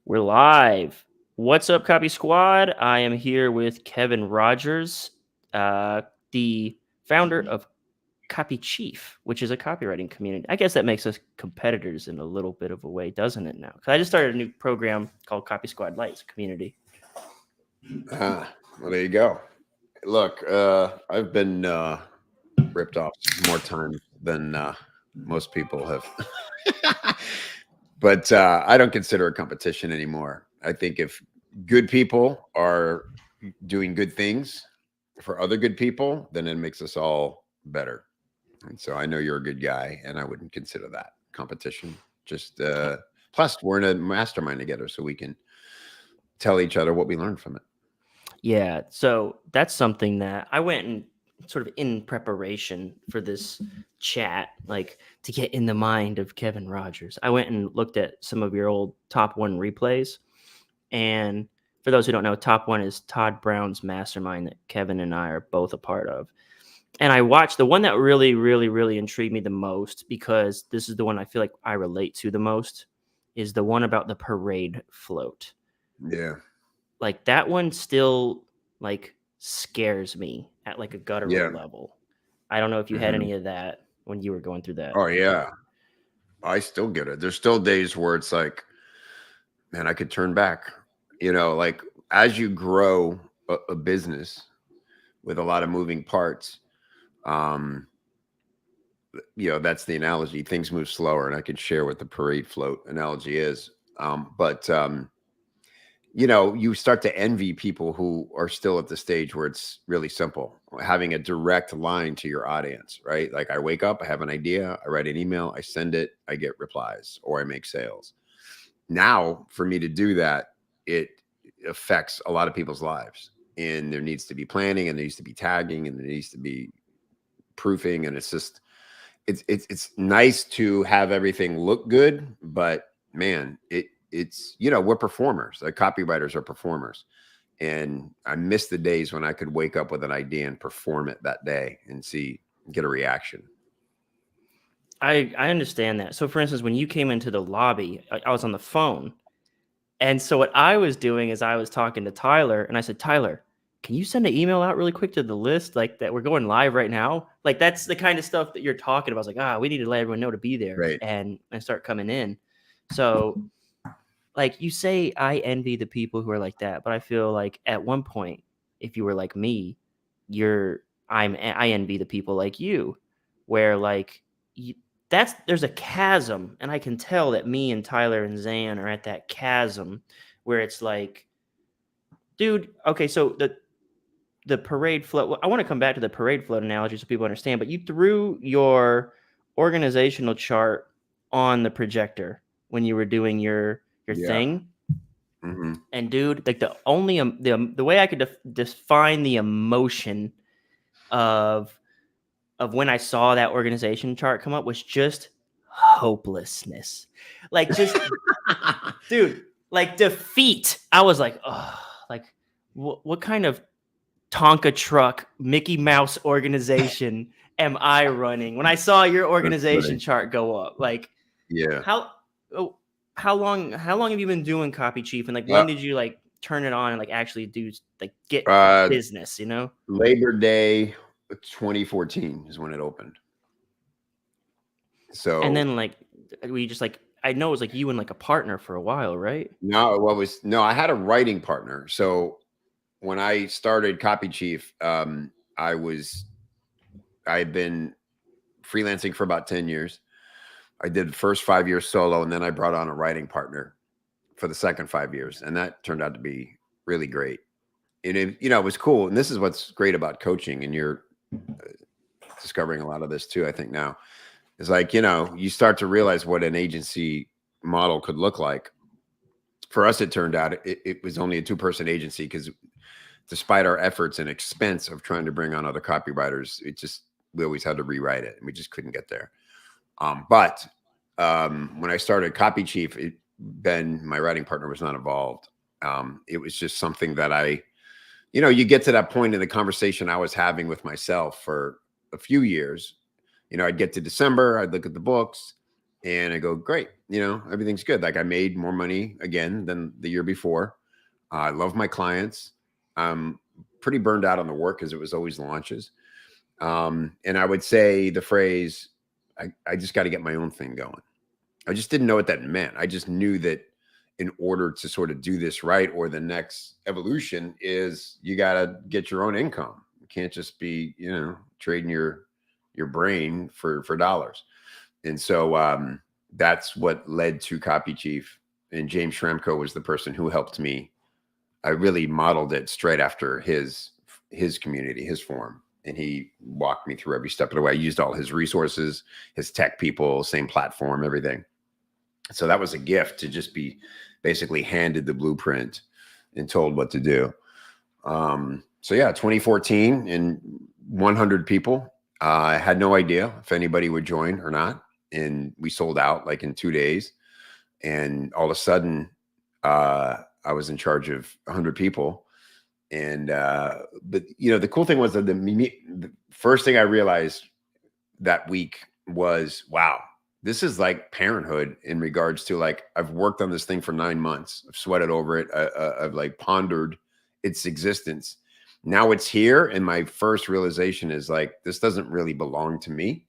We're live. What's up, Copy Squad? I am here with Kevin Rogers, the founder of Copy Chief, which is a copywriting community. I guess that makes us competitors in a little bit of a way, doesn't it now? Because I just started a new program called Copy Squad Lights community. Well, there you go. Look, I've been ripped off more times than most people have. But I don't consider it competition anymore. I think if good people are doing good things for other good people, then it makes us all better. And so I know you're a good guy, and I wouldn't consider that competition. Just plus, we're in a mastermind together, so we can tell each other what we learned from it. Yeah, so that's something that I went and sort of in preparation for this chat, like to get in the mind of Kevin Rogers. I went and looked at some of your old Top One replays. And for those who don't know, Top One is Todd Brown's mastermind that Kevin and I are both a part of. And I watched the one that really, really, really intrigued me the most, because this is the one I feel like I relate to the most, is the one about the parade float. Yeah. Like that one still like scares me at like a guttural level. I don't know if you had any of that when you were going through that. Oh yeah. I still get it. There's still days where it's like, man, I could turn back. Like as you grow a business with a lot of moving parts, that's the analogy. Things move slower, and I could share what the parade float analogy is. You start to envy people who are still at the stage where it's really simple, having a direct line to your audience, right? Like I wake up, I have an idea, I write an email, I send it, I get replies, or I make sales. Now, for me to do that, it affects a lot of people's lives, and there needs to be planning, and there needs to be tagging, and there needs to be proofing, and it's nice to have everything look good, but man, it's we're performers. Like copywriters are performers, and I miss the days when I could wake up with an idea and perform it that day and get a reaction. I understand that. So for instance, when you came into the lobby, I was on the phone, and so what I was doing is I was talking to Tyler, and I said, Tyler, can you send an email out really quick to the list, like that we're going live right now? Like that's the kind of stuff that you're talking about. I was like, we need to let everyone know to be there, right, and start coming in. So like you say, I envy the people who are like that, but I feel like at one point, if you were like me, I envy the people like you, where like there's a chasm, and I can tell that me and Tyler and Zan are at that chasm where it's like, dude, okay, so the parade float. I want to come back to the parade float analogy so people understand, but you threw your organizational chart on the projector when you were doing your thing. And dude, like the way I could define the emotion of when I saw that organization chart come up was just hopelessness. Like just dude, like defeat. I was like, oh, like what kind of Tonka truck Mickey Mouse organization am I running? When I saw your organization chart go up, like how long have you been doing Copy Chief, and like when did you like turn it on and like actually do like get business, Labor Day 2014 is when it opened. So and then like we just like, I know it was like you and like a partner for a while, right? No, I had a writing partner. So when I started Copy Chief, I had been freelancing for about 10 years. I did the first 5 years solo, and then I brought on a writing partner for the second 5 years. And that turned out to be really great. And it was cool. And this is what's great about coaching. And you're discovering a lot of this too, I think now. It's like, you start to realize what an agency model could look like. For us, it turned out it was only a 2-person agency, because despite our efforts and expense of trying to bring on other copywriters, we always had to rewrite it, and we just couldn't get there. But when I started Copy Chief, Ben, my writing partner, was not involved. It was just something that you get to that point in the conversation I was having with myself for a few years. I'd get to December, I'd look at the books, And I go, great. Everything's good. Like I made more money again than the year before. I love my clients. I'm pretty burned out on the work because it was always launches. And I would say the phrase, I just got to get my own thing going. I just didn't know what that meant. I just knew that in order to sort of do this right, or the next evolution is you got to get your own income. You can't just be, trading your brain for dollars. And so that's what led to Copy Chief. And James Shremko was the person who helped me. I really modeled it straight after his community, his forum. And he walked me through every step of the way. I used all his resources, his tech people, same platform, everything. So that was a gift to just be basically handed the blueprint and told what to do. So yeah, 2014 and 100 people. I had no idea if anybody would join or not. And we sold out like in 2 days. And all of a sudden, I was in charge of 100 people. And, but the cool thing was that the first thing I realized that week was, wow, this is like parenthood in regards to like, I've worked on this thing for 9 months. I've sweated over it. I've like pondered its existence. Now it's here. And my first realization is like, this doesn't really belong to me.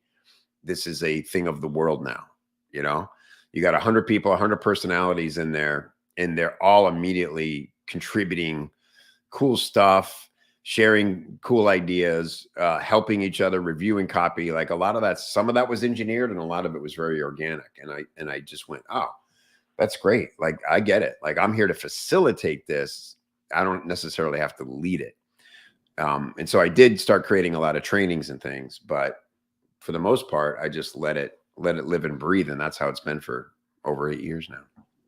This is a thing of the world now. You got 100 people, 100 personalities in there, and they're all immediately contributing cool stuff, sharing cool ideas, helping each other, reviewing copy. Like a lot of that, some of that was engineered and a lot of it was very organic. And I just went, oh, that's great. Like, I get it. Like, I'm here to facilitate this. I don't necessarily have to lead it. And so I did start creating a lot of trainings and things, but for the most part, I just let it live and breathe. And that's how it's been for over 8 years now.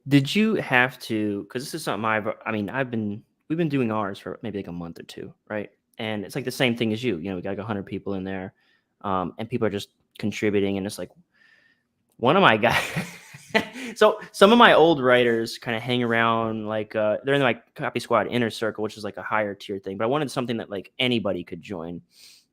Did you have to, because this is something we've been doing ours for maybe like a month or two, right? And it's like the same thing as you. We got like 100 people in there, and people are just contributing. And it's like one of my guys. So some of my old writers kind of hang around, like they're in my Copy Squad inner circle, which is like a higher tier thing. But I wanted something that like anybody could join,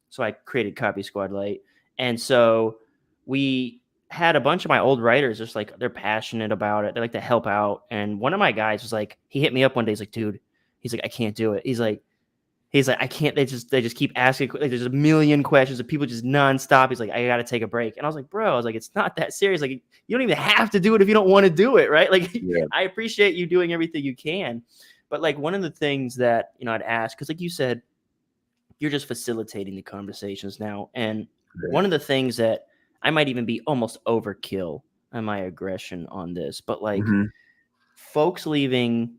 so I created Copy Squad Lite. And so we had a bunch of my old writers, just like they're passionate about it. They like to help out. And one of my guys was like, he hit me up one day. He's like, dude, he's like, I can't do it. He's like, I can't. They just keep asking. Like, there's a million questions of people just nonstop. He's like, I got to take a break. And I was like, bro, it's not that serious. Like, you don't even have to do it if you don't want to do it, right? Like, yeah. I appreciate you doing everything you can. But like one of the things that, I'd ask, because like you said, you're just facilitating the conversations now. And one of the things that I might even be almost overkill on my aggression on this, but like folks leaving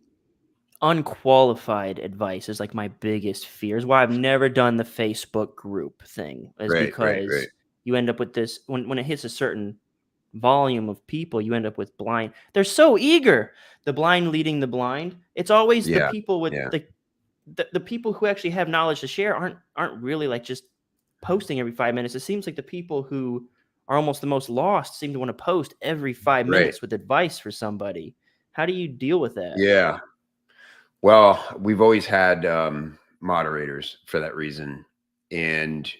unqualified advice is like my biggest fear. Is why I've never done the Facebook group thing, is because you end up with this when it hits a certain volume of people, you end up with blind. They're so eager. The blind leading the blind. It's always the people with the people who actually have knowledge to share aren't really like just posting every 5 minutes. It seems like the people who are almost the most lost seem to want to post every 5 minutes with advice for somebody. How do you deal with that? Yeah. Well, we've always had moderators for that reason. And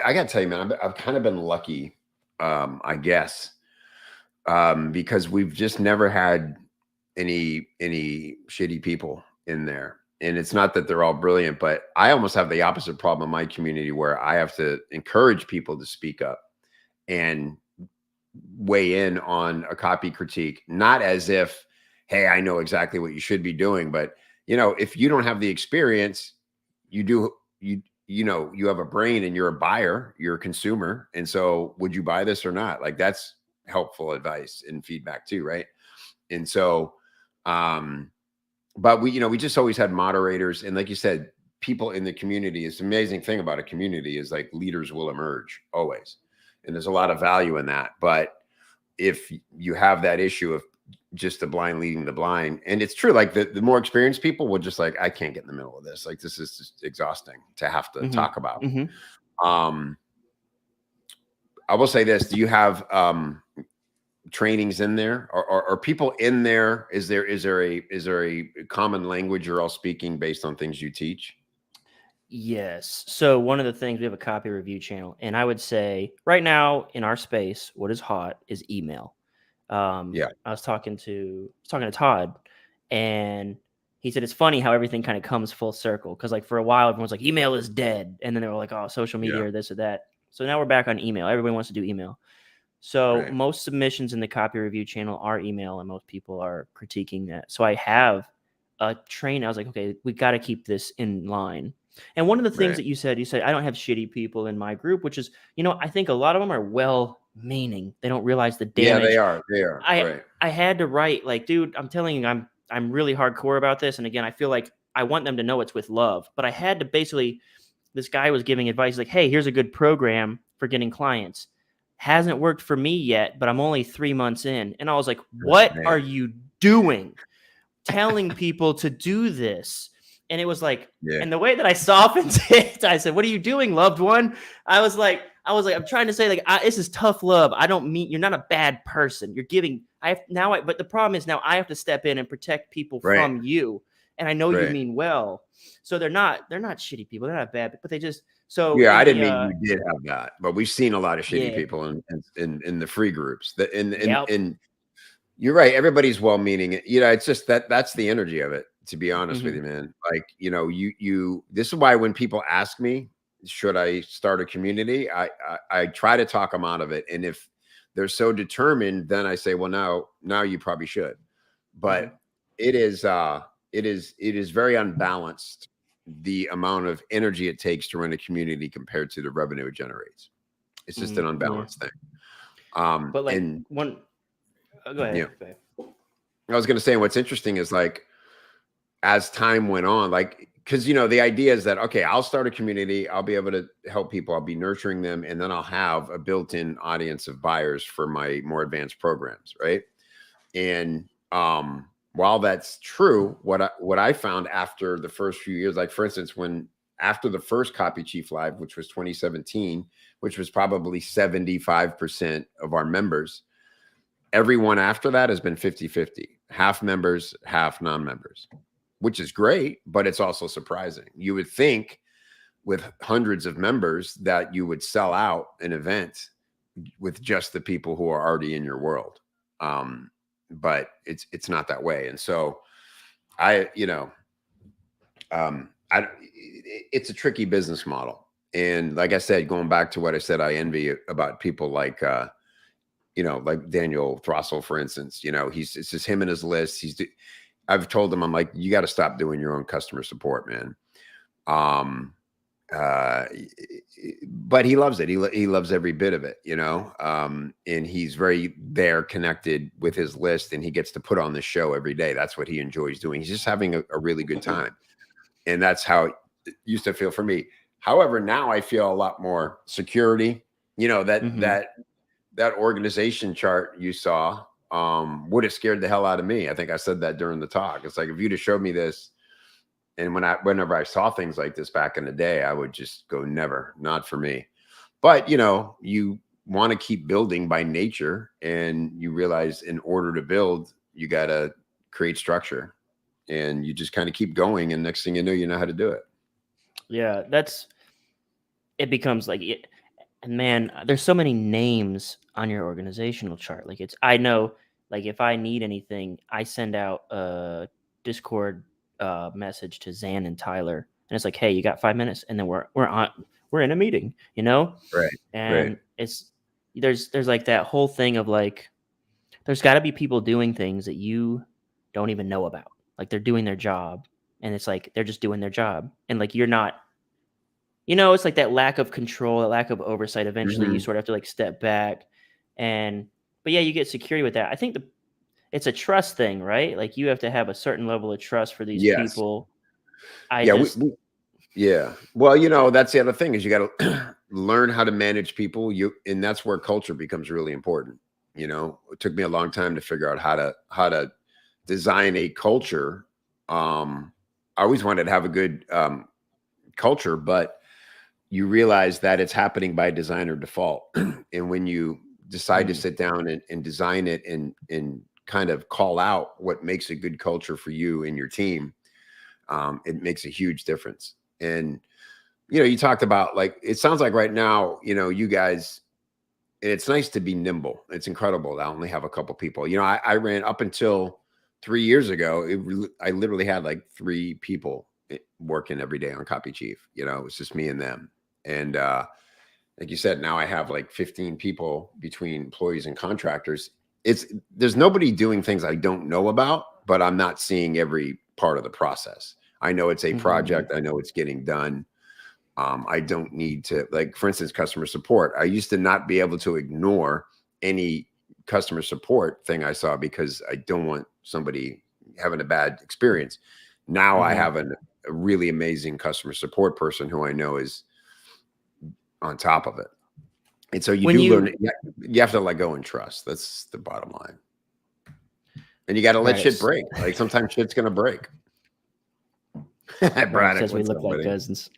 I got to tell you, man, I've kind of been lucky, I guess, because we've just never had any shitty people in there. And it's not that they're all brilliant, but I almost have the opposite problem in my community where I have to encourage people to speak up and weigh in on a copy critique, not as if, hey, I know exactly what you should be doing. But, if you don't have the experience, you have a brain and you're a buyer, you're a consumer. And so would you buy this or not? Like, that's helpful advice and feedback too. Right. And so, but we just always had moderators. And like you said, people in the community, it's an amazing thing about a community is like leaders will emerge always. And there's a lot of value in that. But if you have that issue of just the blind leading the blind, and it's true, like the more experienced people will just like, I can't get in the middle of this. Like, this is just exhausting to have to talk about. I will say this. Do you have trainings in there? Are people in there? Is there a common language you're all speaking based on things you teach? Yes. So one of the things, we have a copy review channel, and I would say right now in our space, what is hot is email. Yeah. I was talking to Todd, and he said it's funny how everything kind of comes full circle. Because like for a while, everyone's like email is dead, and then they were like, oh, social media Yeah. or this or that. So now we're back on email. Everybody wants to do email. So Right. most submissions in the copy review channel are email, and most people are critiquing that. So I have a train. I was like, okay, we got to keep this in line. And one of the things Right. that you said, I don't have shitty people in my group, which is, I think a lot of them are well-meaning. They don't realize the Yeah, they damage. are. They are. I Right. I had to write like, dude, I'm telling you, I'm really hardcore about this. And again, I feel like I want them to know it's with love, but I had to basically. This guy was giving advice like, hey, here's a good program for getting clients. Hasn't worked for me yet, but I'm only 3 months in. And I was like, Oh, what man. are you doing? Telling people to do this. And it was like, Yeah. and the way that I softened it, I said, what are you doing, loved one? I was like, I'm trying to say, like, this is tough love. I don't mean, you're not a bad person. You're giving, but the problem is now I have to step in and protect people Right. from you. And I know you Right. mean well. So they're not shitty people. They're not bad, but they just, so Yeah, in I didn't the, mean you did have that, but we've seen a lot of shitty yeah, people in the free groups. That yep. in You're right. Everybody's well-meaning. It's just that's the energy of it, to be honest with you, man. Like, this is why when people ask me, should I start a community? I try to talk them out of it. And if they're so determined, then I say, well, now you probably should. But it is very unbalanced, the amount of energy it takes to run a community compared to the revenue it generates. It's just an Yeah. unbalanced thing. But like And go ahead. yeah. I was going to say, what's interesting is like, as time went on, like, because, the idea is that, okay, I'll start a community, I'll be able to help people, I'll be nurturing them, and then I'll have a built-in audience of buyers for my more advanced programs, right? And while that's true, what I found after the first few years, like for instance, after the first Copy Chief Live, which was 2017, which was probably 75% of our members, everyone after that has been 50-50, half members, half non-members, which is great, but it's also surprising. You would think with hundreds of members that you would sell out an event with just the people who are already in your world. But it's not that way. And so it's a tricky business model. And like I said, going back to what I said, I envy about people like, like Daniel Throssell, for instance. It's just him and his list. I've told him, I'm like, you got to stop doing your own customer support, man. But he loves it. He loves every bit of it, and he's very connected with his list, and he gets to put on the show every day. That's what he enjoys doing. He's just having a really good time. And that's how it used to feel for me. However, now I feel a lot more security, that organization chart you saw would have scared the hell out of me. I think I said that during the talk. It's like, if you'd have showed me this, and whenever I saw things like this back in the day, I would just go, never, not for me. But you want to keep building by nature, and you realize in order to build, you got to create structure, and you just kind of keep going, and next thing you know how to do it. Yeah, it becomes like it. And man, there's so many names on your organizational chart. Like I know, like if I need anything, I send out a Discord message to Zan and Tyler, and it's like, hey, you got 5 minutes, and then we're in a meeting, Right. And there's like that whole thing of like, there's got to be people doing things that you don't even know about. Like they're doing their job, and it's like they're just doing their job, and like you're not. It's like that lack of control, that lack of oversight. Eventually, you sort of have to like step back, but yeah, you get security with that. I think it's a trust thing, right? Like you have to have a certain level of trust for these Yes. people. Yeah. Well, that's the other thing, is you got to learn how to manage people. And that's where culture becomes really important. It took me a long time to figure out how to design a culture. I always wanted to have a good culture, but you realize that it's happening by design or default. And when you decide to sit down and design it and kind of call out what makes a good culture for you and your team, it makes a huge difference. And you talked about, like, it sounds like right now, you guys, it's nice to be nimble. It's incredible to only have a couple people. I ran up until 3 years ago. I literally had like 3 people working every day on Copy Chief. It was just me and them. And like you said, now I have like 15 people between employees and contractors. There's nobody doing things I don't know about, but I'm not seeing every part of the process. I know it's a project. I know it's getting done. I don't need to, like, for instance, customer support. I used to not be able to ignore any customer support thing I saw because I don't want somebody having a bad experience. Now I have a really amazing customer support person who I know is on top of it. And so learn, you have to let go and trust. That's the bottom line. And you got to let shit break. Like, sometimes shit's going to break. Braddock says we look like cousins.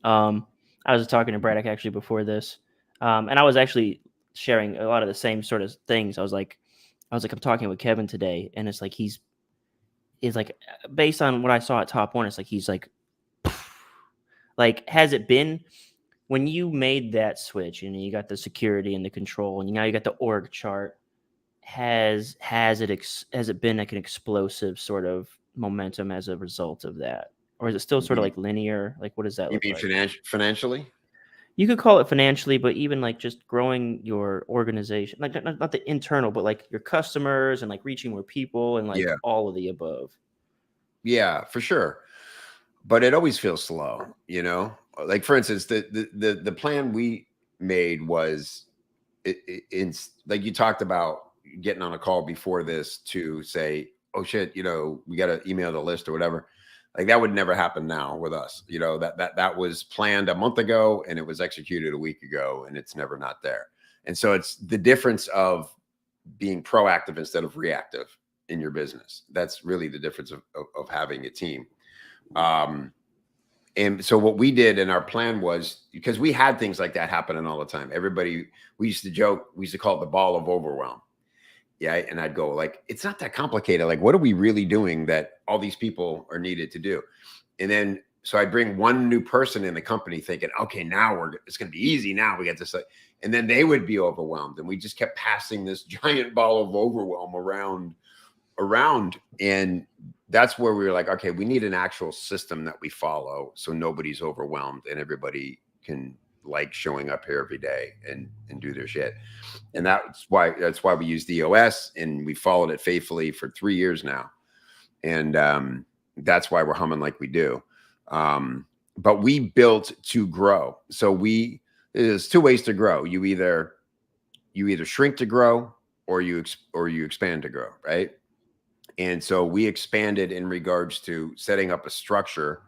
I was talking to Braddock actually before this, and I was actually sharing a lot of the same sort of things. I was like, I'm talking with Kevin today, and it's like he's like, based on what I saw at Top One, it's like he's like, has it been when you made that switch and you got the security and the control, and now you got the org chart? Has it been like an explosive sort of momentum as a result of that? Or is it still sort of like linear? Like, what does that look like? You mean financially? You could call it financially, but even like just growing your organization, like not the internal, but like your customers and like reaching more people and like all of the above. Yeah, for sure. But it always feels slow, Like, for instance, the plan we made was, like you talked about getting on a call before this to say, oh shit, we got to email the list or whatever. Like, that would never happen now with us. That was planned a month ago and it was executed a week ago, and it's never not there. And so it's the difference of being proactive instead of reactive in your business. That's really the difference of having a team. And so what we did in our plan was, because we had things like that happening all the time. We used to joke, we used to call it the ball of overwhelm. Yeah. And I'd go like, it's not that complicated. Like, what are we really doing that all these people are needed to do? And then, so I'd bring one new person in the company thinking, okay, now it's going to be easy. Now we get this. And then they would be overwhelmed. And we just kept passing this giant ball of overwhelm around. And that's where we were like, okay, we need an actual system that we follow so nobody's overwhelmed and everybody can like showing up here every day and do their shit. And that's why we used EOS, and we followed it faithfully for 3 years now. And that's why we're humming like we do. But we built to grow. So there's 2 ways to grow. You either shrink to grow or you expand to grow, right? And so we expanded in regards to setting up a structure,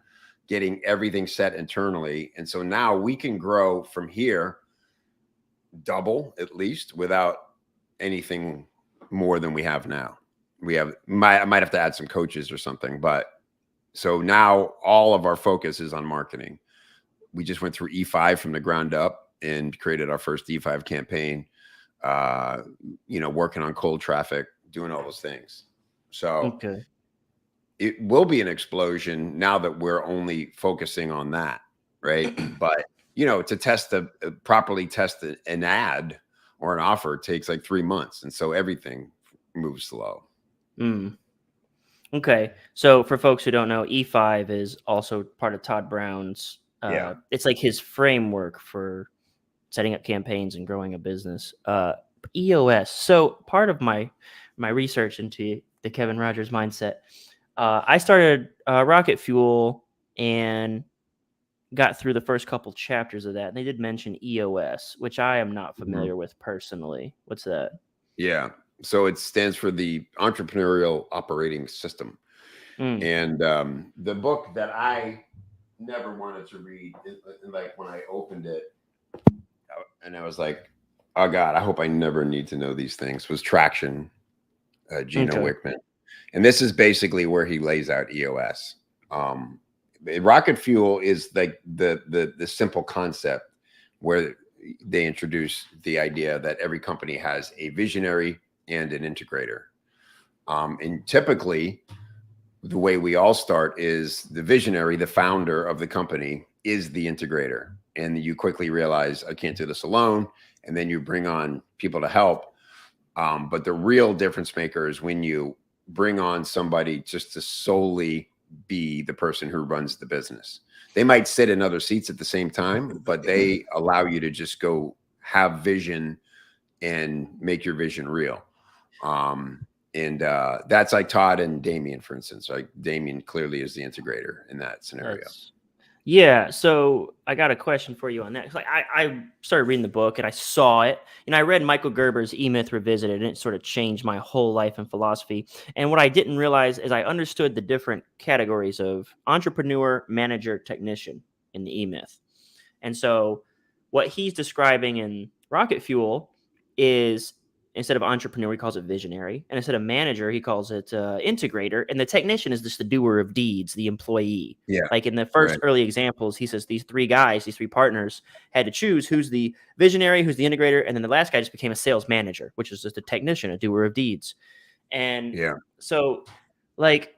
getting everything set internally. And so now we can grow from here, double at least, without anything more than we have now. I might have to add some coaches or something, but so now all of our focus is on marketing. We just went through E5 from the ground up and created our first E5 campaign, working on cold traffic, doing all those things. So it will be an explosion now that we're only focusing on that, right? But to properly test an ad or an offer takes like 3 months, and so everything moves slow. Okay, so for folks who don't know, E5 is also part of Todd Brown's. It's like his framework for setting up campaigns and growing a business. EOS. So part of my research into the Kevin Rogers mindset, I started Rocket Fuel and got through the first couple chapters of that. And they did mention EOS, which I am not familiar with personally. What's that? Yeah. So it stands for the Entrepreneurial Operating System. And the book that I never wanted to read, like when I opened it, and I was like, oh God, I hope I never need to know these things, was Traction, Gino Wickman. And this is basically where he lays out EOS. Rocket Fuel is like the simple concept where they introduce the idea that every company has a visionary and an integrator. And typically the way we all start is the visionary, the founder of the company is the integrator. And you quickly realize I can't do this alone. And then you bring on people to help. But the real difference maker is when you bring on somebody just to solely be the person who runs the business. They might sit in other seats at the same time, but they allow you to just go have vision and make your vision real. And that's like Todd and Damien, for instance. Like Damien clearly is the integrator in that scenario. Yeah. So I got a question for you on that. Like I started reading the book and I saw it, and I read Michael Gerber's E-Myth Revisited, and it sort of changed my whole life and philosophy. And what I didn't realize is I understood the different categories of entrepreneur, manager, technician in the E-Myth. And so what he's describing in Rocket Fuel is, instead of entrepreneur, he calls it visionary. And instead of manager, he calls it integrator. And the technician is just the doer of deeds, the employee. Yeah. Like in the first early examples, he says these three guys, these three partners had to choose who's the visionary, who's the integrator. And then the last guy just became a sales manager, which is just a technician, a doer of deeds. And so like,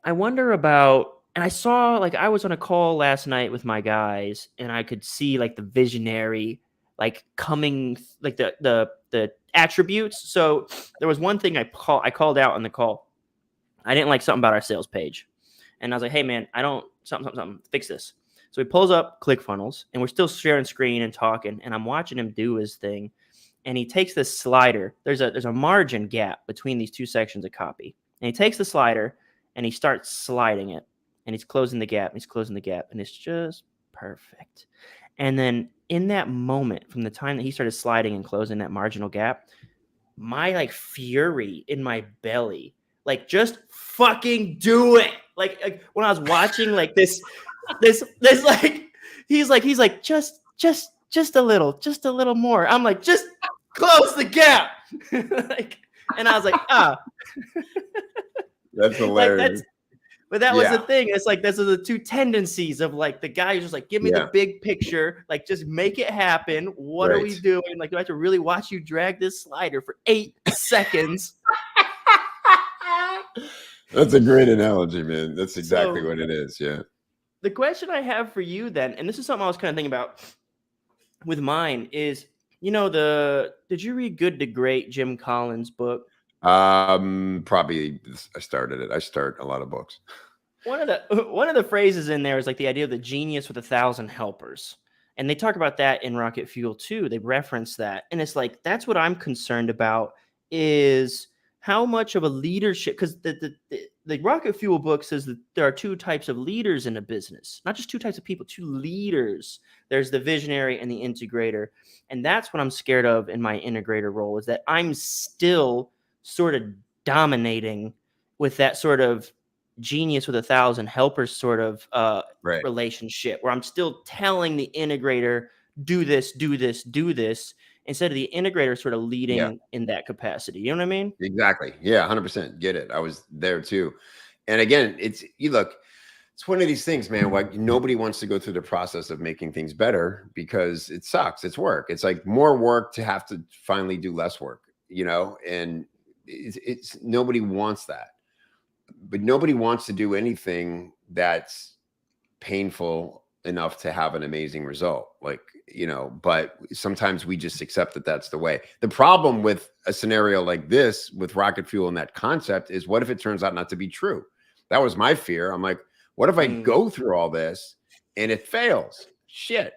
I wonder about, and I saw, like, I was on a call last night with my guys, and I could see like the visionary, like coming, like the attributes. So there was one thing I called out on the call. I didn't like something about our sales page, and I was like, "Hey man, I don't something fix this." So he pulls up ClickFunnels, and we're still sharing screen and talking, and I'm watching him do his thing, and he takes this slider. There's a margin gap between these two sections of copy, and he takes the slider and he starts sliding it, and he's closing the gap, and he's closing the gap, and it's just perfect. And then in that moment, from the time that he started sliding and closing that marginal gap, my like fury in my belly, like, just fucking do it. Like when I was watching like this like, he's like, just a little more. I'm like, just close the gap. Like, and I was like, That's hilarious. But that was the thing. It's like, those are the two tendencies of like the guy who's just like, give me the big picture, like just make it happen. What are we doing? Like, do I have to really watch you drag this slider for 8 seconds? That's a great analogy, man. That's exactly what it is. Yeah. The question I have for you then, and this is something I was kind of thinking about with mine, is, did you read Good to Great, Jim Collins' book? Probably I started it. I start a lot of books. One of the phrases in there is like the idea of the genius with 1,000 helpers. And they talk about that in Rocket Fuel too. They reference that. And it's like, that's what I'm concerned about, is how much of a leadership, because the Rocket Fuel book says that there are 2 types of leaders in a business, not just 2 types of people, 2 leaders. There's the visionary and the integrator. And that's what I'm scared of in my integrator role, is that I'm still sort of dominating with that sort of genius with 1,000 helpers sort of relationship, where I'm still telling the integrator, do this, instead of the integrator sort of leading in that capacity. You know what I mean? Exactly. Yeah, 100%. Get it. I was there too. And again, it's one of these things, man. Like, nobody wants to go through the process of making things better because it sucks. It's work. It's like more work to have to finally do less work, and it's nobody wants that. But nobody wants to do anything that's painful enough to have an amazing result. Like, but sometimes we just accept that that's the way. The problem with a scenario like this with Rocket Fuel and that concept is, what if it turns out not to be true? That was my fear. I'm like, what if I go through all this and it fails? Shit,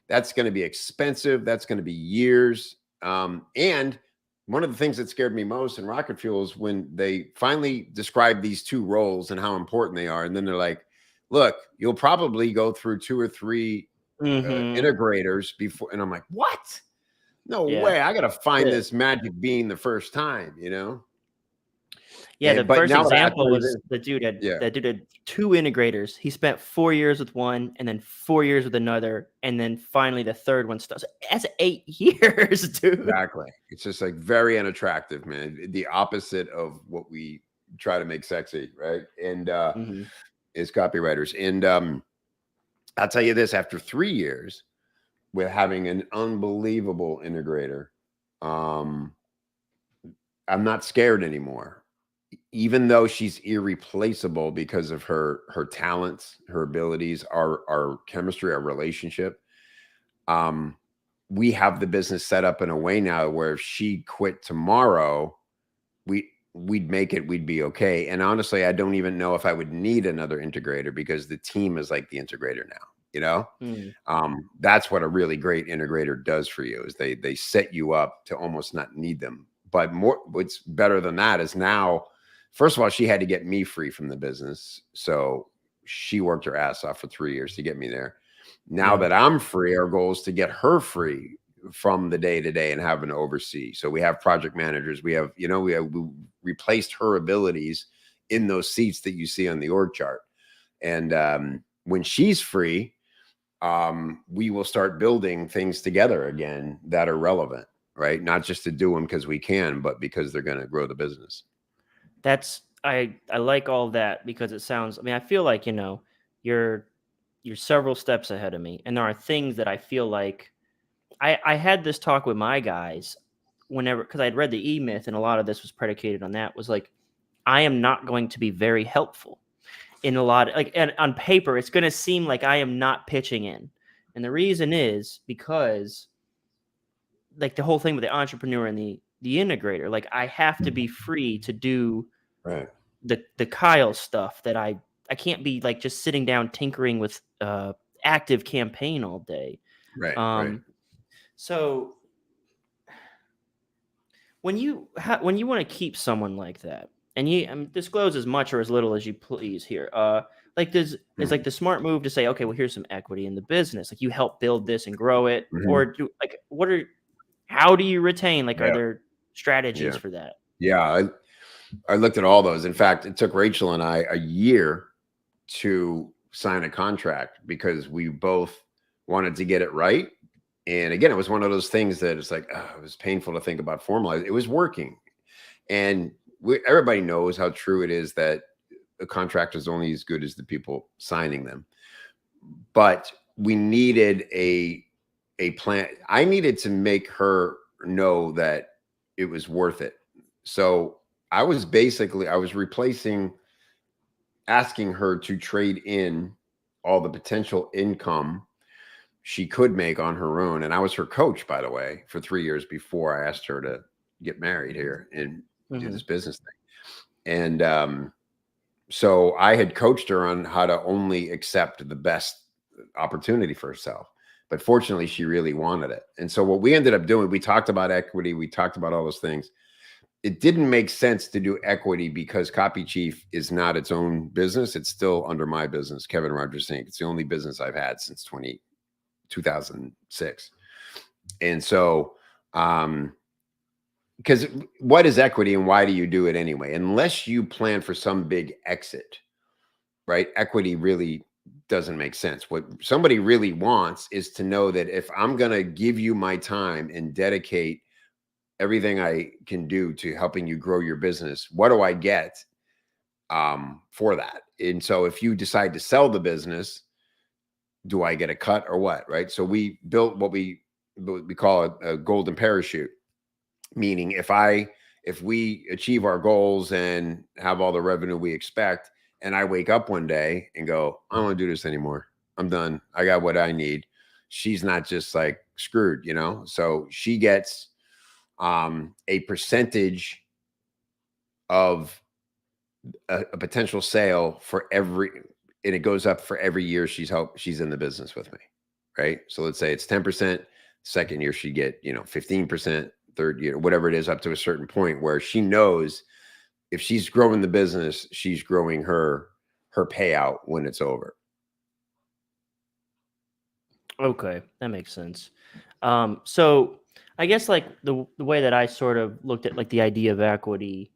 that's going to be expensive. That's going to be years. And one of the things that scared me most in Rocket Fuel is when they finally describe these 2 roles and how important they are. And then they're like, look, you'll probably go through 2 or 3 integrators before. And I'm like, what? No way. I got to find this magic bean the first time, Yeah, the first example was the dude had 2 integrators. He spent 4 years with one, and then 4 years with another, and then finally the third one starts. That's 8 years, dude. Exactly. It's just like very unattractive, man. The opposite of what we try to make sexy, right? And is copywriters. And I'll tell you this: after 3 years with having an unbelievable integrator, I'm not scared anymore. even though she's irreplaceable because of her talents, her abilities, our chemistry, our relationship, we have the business set up in a way now where if she quit tomorrow, we'd make it, we'd be okay. And honestly, I don't even know if I would need another integrator because the team is like the integrator now, you know? That's what a really great integrator does for you is they set you up to almost not need them. But what's better than that is now, first of all, she had to get me free from the business. So she worked her ass off for 3 years to get me there. Now that I'm free, our goal is to get her free from the day to day and having to oversee. So we have project managers. We have, we replaced her abilities in those seats that you see on the org chart. And when she's free, we will start building things together again that are relevant, right? Not just to do them because we can, but because they're going to grow the business. I like all that because it sounds, I feel like, you're several steps ahead of me. And there are things that I feel like I had this talk with my guys whenever, because I'd read the E-Myth and a lot of this was predicated on that, was like, I am not going to be very helpful in a lot of, like, and on paper, it's going to seem like I am not pitching in. And the reason is because like the whole thing with the entrepreneur and the integrator, like I have to be free to do the Kyle stuff that I can't be like just sitting down tinkering with active campaign all day. Right. So when you want to keep someone like that, and you disclose as much or as little as you please here, like is like the smart move to say, okay, well, here's some equity in the business, like you help build this and grow it, or how do you retain? Like, are there strategies for that? Yeah, I looked at all those. In fact, it took Rachel and I a year to sign a contract because we both wanted to get it right. And again, it was one of those things that it's like, it was painful to think about formalizing. It was working. And everybody knows how true it is that a contract is only as good as the people signing them. But we needed a plan. I needed to make her know that it was worth it. So I was replacing, asking her to trade in all the potential income she could make on her own. And I was her coach, by the way, for 3 years before I asked her to get married here and do this business thing. And so I had coached her on how to only accept the best opportunity for herself. But fortunately, she really wanted it. And so what we ended up doing, we talked about equity. We talked about all those things. It didn't make sense to do equity because Copy Chief is not its own business. It's still under my business, Kevin Rogers Inc. It's the only business I've had since 2006. And so, because what is equity and why do you do it anyway? Unless you plan for some big exit, right? Equity really doesn't make sense. What somebody really wants is to know that if I'm going to give you my time and dedicate everything I can do to helping you grow your business, what do I get for that? And so if you decide to sell the business, do I get a cut or what? Right. So we built what we call a golden parachute, meaning if we achieve our goals and have all the revenue we expect, and I wake up one day and go, I don't want to do this anymore. I'm done. I got what I need. She's not just like screwed, So she gets a percentage of a potential sale for every, and it goes up for every year she's in the business with me, right? So let's say it's 10%. Second year she get 15%. Third year, whatever it is, up to a certain point where she knows if she's growing the business, she's growing her payout when it's over. Okay, that makes sense. So I guess like the way that I sort of looked at like the idea of equity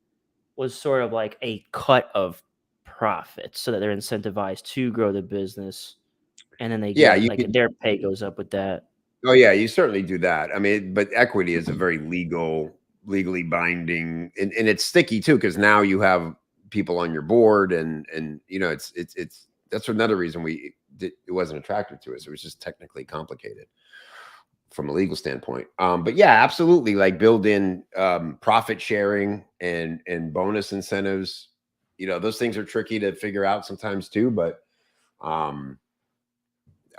was sort of like a cut of profits so that they're incentivized to grow the business, and then they get their pay goes up with that. Oh yeah, you certainly do that. But equity is a very legally binding, and it's sticky too, because now you have people on your board, and it's that's another reason it wasn't attractive to us. It was just technically complicated. from a legal standpoint. But yeah, absolutely. Like build in profit sharing and bonus incentives. You know, those things are tricky to figure out sometimes too, but um,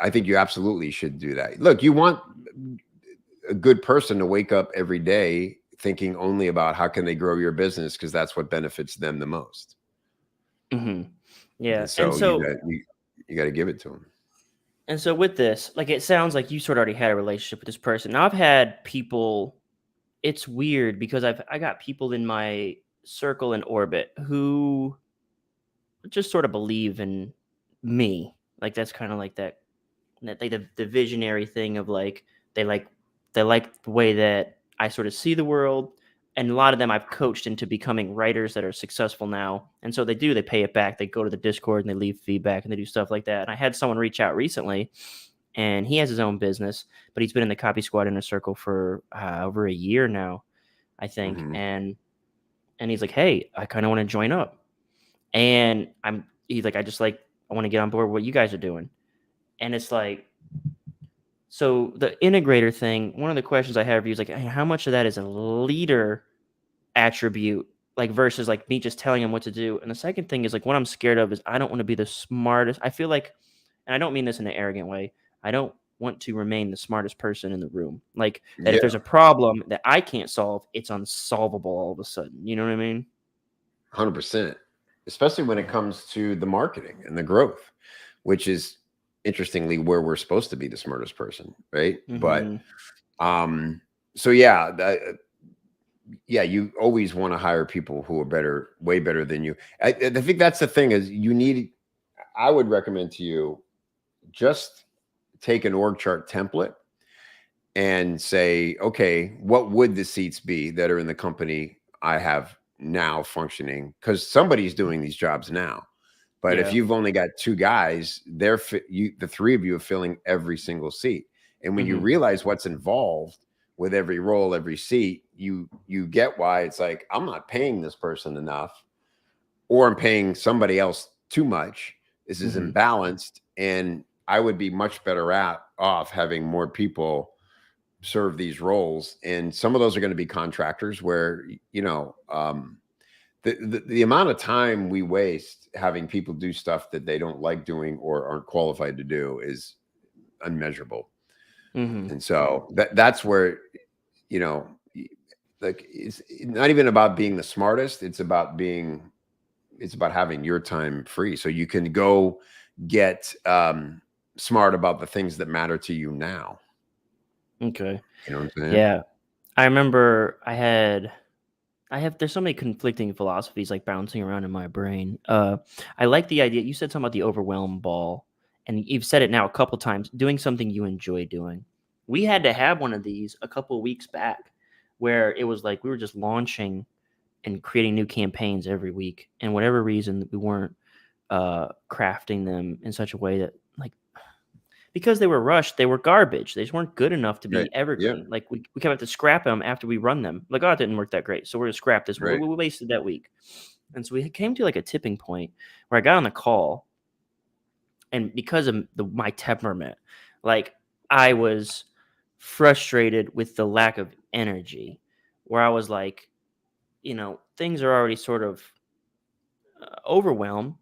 I think you absolutely should do that. Look, you want a good person to wake up every day thinking only about how can they grow your business because that's what benefits them the most. Yeah. And so you got to give it to them. And so with this, like it sounds like you sort of already had a relationship with this person. Now I've had people, it's weird because I got people in my circle and orbit who just sort of believe in me. Like that's kind of like that the visionary thing of like they like they like the way that I sort of see the world. And a lot of them I've coached into becoming writers that are successful now. And so they pay it back. They go to the Discord and they leave feedback and they do stuff like that. And I had someone reach out recently and he has his own business, but he's been in the Copy Squad Inner Circle for over a year now, I think. Mm-hmm. And he's like, hey, I kind of want to join up. And he's like, I want to get on board with what you guys are doing. And it's like, so the integrator thing, one of the questions I have for you is like, hey, how much of that is a leader attribute, like versus like me just telling him what to do? And the second thing is like, what I'm scared of is I don't want to be the smartest. I feel like, and I don't mean this in an arrogant way, I don't want to remain the smartest person in the room. Like that if there's a problem that I can't solve, it's unsolvable all of a sudden. You know what I mean? 100%. Especially when it comes to the marketing and the growth, which is interestingly where we're supposed to be the smartest person, right? But so yeah, you always want to hire people who are better, way better than you. I think that's the thing is I would recommend to you just take an org chart template and say, okay, what would the seats be that are in the company I have now functioning? Because somebody's doing these jobs now. But if you've only got two guys, the three of you are filling every single seat. And when you realize what's involved with every role, every seat, you get why it's like, I'm not paying this person enough, or I'm paying somebody else too much. This is imbalanced. And I would be much better off having more people serve these roles. And some of those are going to be contractors where, you know, the amount of time we waste having people do stuff that they don't like doing or aren't qualified to do is unmeasurable. And so that's where, you know, like it's not even about being the smartest. It's about having your time free so you can go get smart about the things that matter to you now. Okay. You know what I'm saying? Yeah. I remember there's so many conflicting philosophies like bouncing around in my brain. I like the idea. You said something about the overwhelm ball, and you've said it now a couple times, doing something you enjoy doing. We had to have one of these a couple of weeks back where it was like we were just launching and creating new campaigns every week. And whatever reason we weren't crafting them in such a way that like, because they were rushed, they were garbage. They just weren't good enough to be evergreen. Yeah. Like we kept having to scrap them after we run them. Like, oh, it didn't work that great. So we're going to scrap this. Right. We wasted that week. And so we came to like a tipping point where I got on the call. And because of my temperament, like I was frustrated with the lack of energy where I was like, you know, things are already sort of overwhelmed.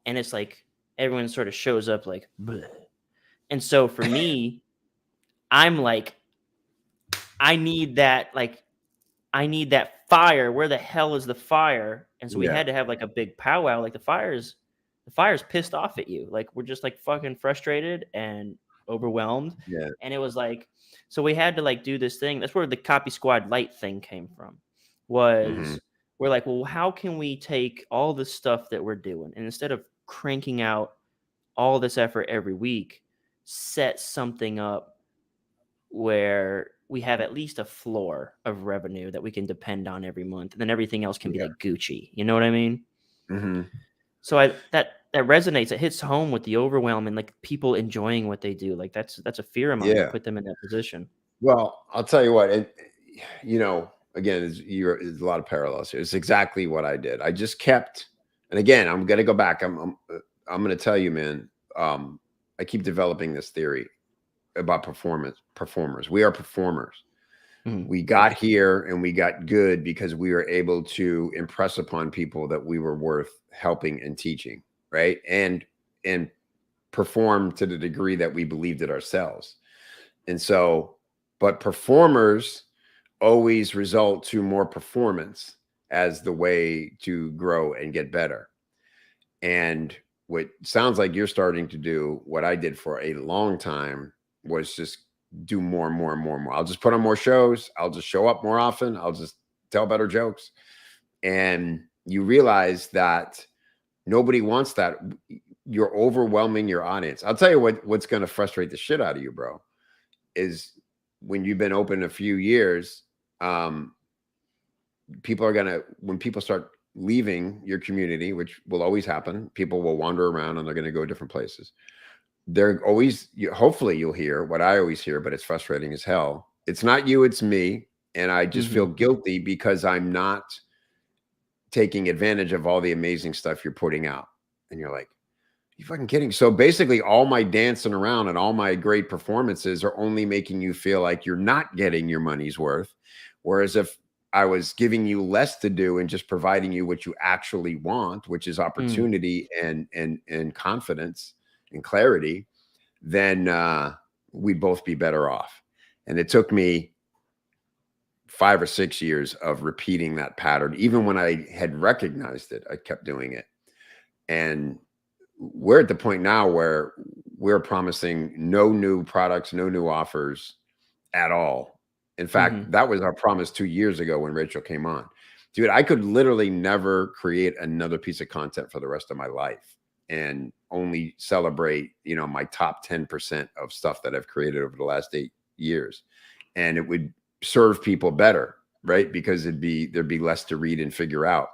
And it's like everyone sort of shows up like, bleh. And so for me, I'm like, I need that fire. Where the hell is the fire? And so we had to have like a big powwow. Like the fire's pissed off at you. Like we're just like fucking frustrated and overwhelmed. Yeah. And it was like, so we had to like do this thing. That's where the Copy Squad Light thing came from. Was we're like, well, how can we take all the stuff that we're doing and instead of cranking out all this effort every week, set something up where we have at least a floor of revenue that we can depend on every month, and then everything else can be like Gucci. You know what I mean? So that resonates. It hits home with the overwhelm and like people enjoying what they do. Like that's a fear of mine to put them in that position. Well, I'll tell you what, and you know, again, there's a lot of parallels here. It's exactly what I did. I just kept, and again, I'm going to go back. I'm going to tell you, man, I keep developing this theory. about performers. We are performers. Mhm. We got here and we got good because we were able to impress upon people that we were worth helping and teaching, right? And perform to the degree that we believed it ourselves. And so, but performers always result to more performance as the way to grow and get better. And what sounds like you're starting to do, what I did for a long time, was just do more and more and more and more. I'll just put on more shows. I'll just show up more often. I'll just tell better jokes. And you realize that nobody wants that. You're overwhelming your audience. I'll tell you what's going to frustrate the shit out of you, bro, is when you've been open a few years, people are going to, when people start leaving your community, which will always happen, people will wander around and they're going to go different places. They're always, hopefully you'll hear what I always hear, but it's frustrating as hell. It's not you, it's me. And I just feel guilty because I'm not taking advantage of all the amazing stuff you're putting out. And you're like, you fucking kidding? So basically all my dancing around and all my great performances are only making you feel like you're not getting your money's worth. Whereas if I was giving you less to do and just providing you what you actually want, which is opportunity and confidence and clarity, then we'd both be better off. And it took me 5 or 6 years of repeating that pattern. Even when I had recognized it, I kept doing it. And we're at the point now where we're promising no new products, no new offers at all. In fact, that was our promise 2 years ago when Rachel came on. Dude, I could literally never create another piece of content for the rest of my life and only celebrate, my top 10% of stuff that I've created over the last 8 years. And it would serve people better, right? Because there'd be less to read and figure out.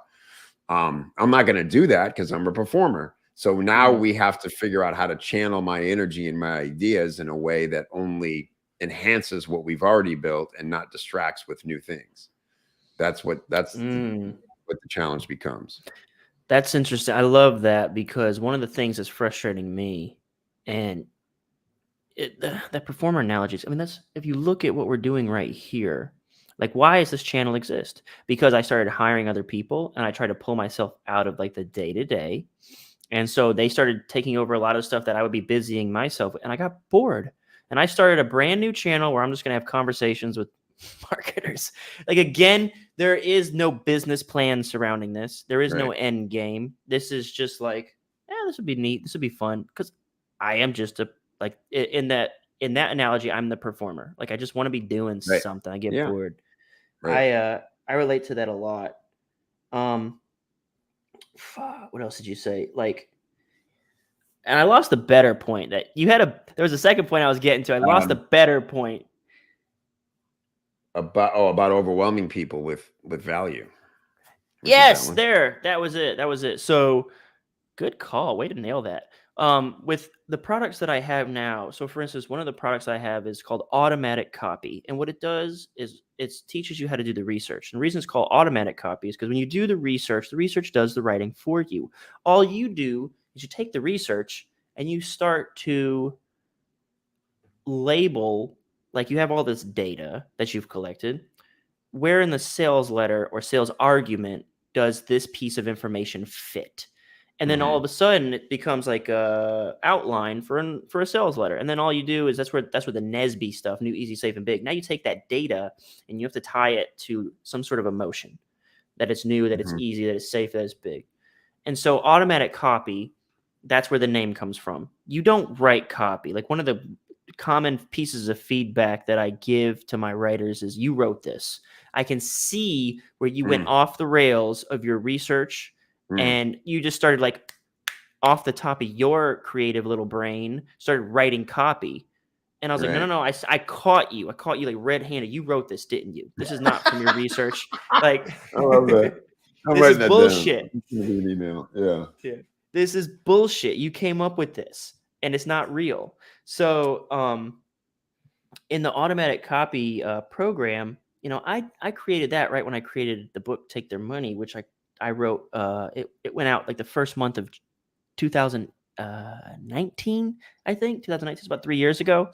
I'm not going to do that because I'm a performer. So now we have to figure out how to channel my energy and my ideas in a way that only enhances what we've already built and not distracts with new things. That's what the challenge becomes. That's interesting. I love that because one of the things that's frustrating me, and that performer analogies. I mean, that's, if you look at what we're doing right here, like, why does this channel exist? Because I started hiring other people and I tried to pull myself out of like the day to day. And so they started taking over a lot of stuff that I would be busying myself with, and I got bored. And I started a brand new channel where I'm just going to have conversations with marketers. Like, again, there is no business plan surrounding this. There is no end game. This is just like, this would be neat. This would be fun. Because I am just like, in that analogy, I'm the performer. Like, I just want to be doing something. I get bored. I relate to that a lot. What else did you say? Like, and I lost the better point that you had. There was a second point I was getting to. I lost the better point about overwhelming people with value. Yes, that was it. So, good call. Way to nail that. With the products that I have now, so for instance, one of the products I have is called Automatic Copy. And what it does is it teaches you how to do the research. And the reason it's called Automatic Copy is because when you do the research does the writing for you. All you do is you take the research and you start to label, like, you have all this data that you've collected. Where in the sales letter or sales argument does this piece of information fit? And then all of a sudden it becomes like a outline for a sales letter. And then all you do is that's where the NESB stuff, new, easy, safe, and big. Now you take that data and you have to tie it to some sort of emotion, that it's new, that it's easy, that it's safe, that it's big. And so Automatic Copy, that's where the name comes from. You don't write copy. Like, one of the common pieces of feedback that I give to my writers is, you wrote this. I can see where you went off the rails of your research and you just started, like, off the top of your creative little brain, started writing copy. And I was like, no, I caught you. I caught you like red-handed. You wrote this, didn't you? This is not from your research. Like, I love that. This is bullshit. Yeah. This is bullshit. You came up with this and it's not real. So, in the Automatic Copy program, I created that right when I created the book, Take Their Money, which I wrote. It went out like the first month of 2019, I think. 2019 is about 3 years ago.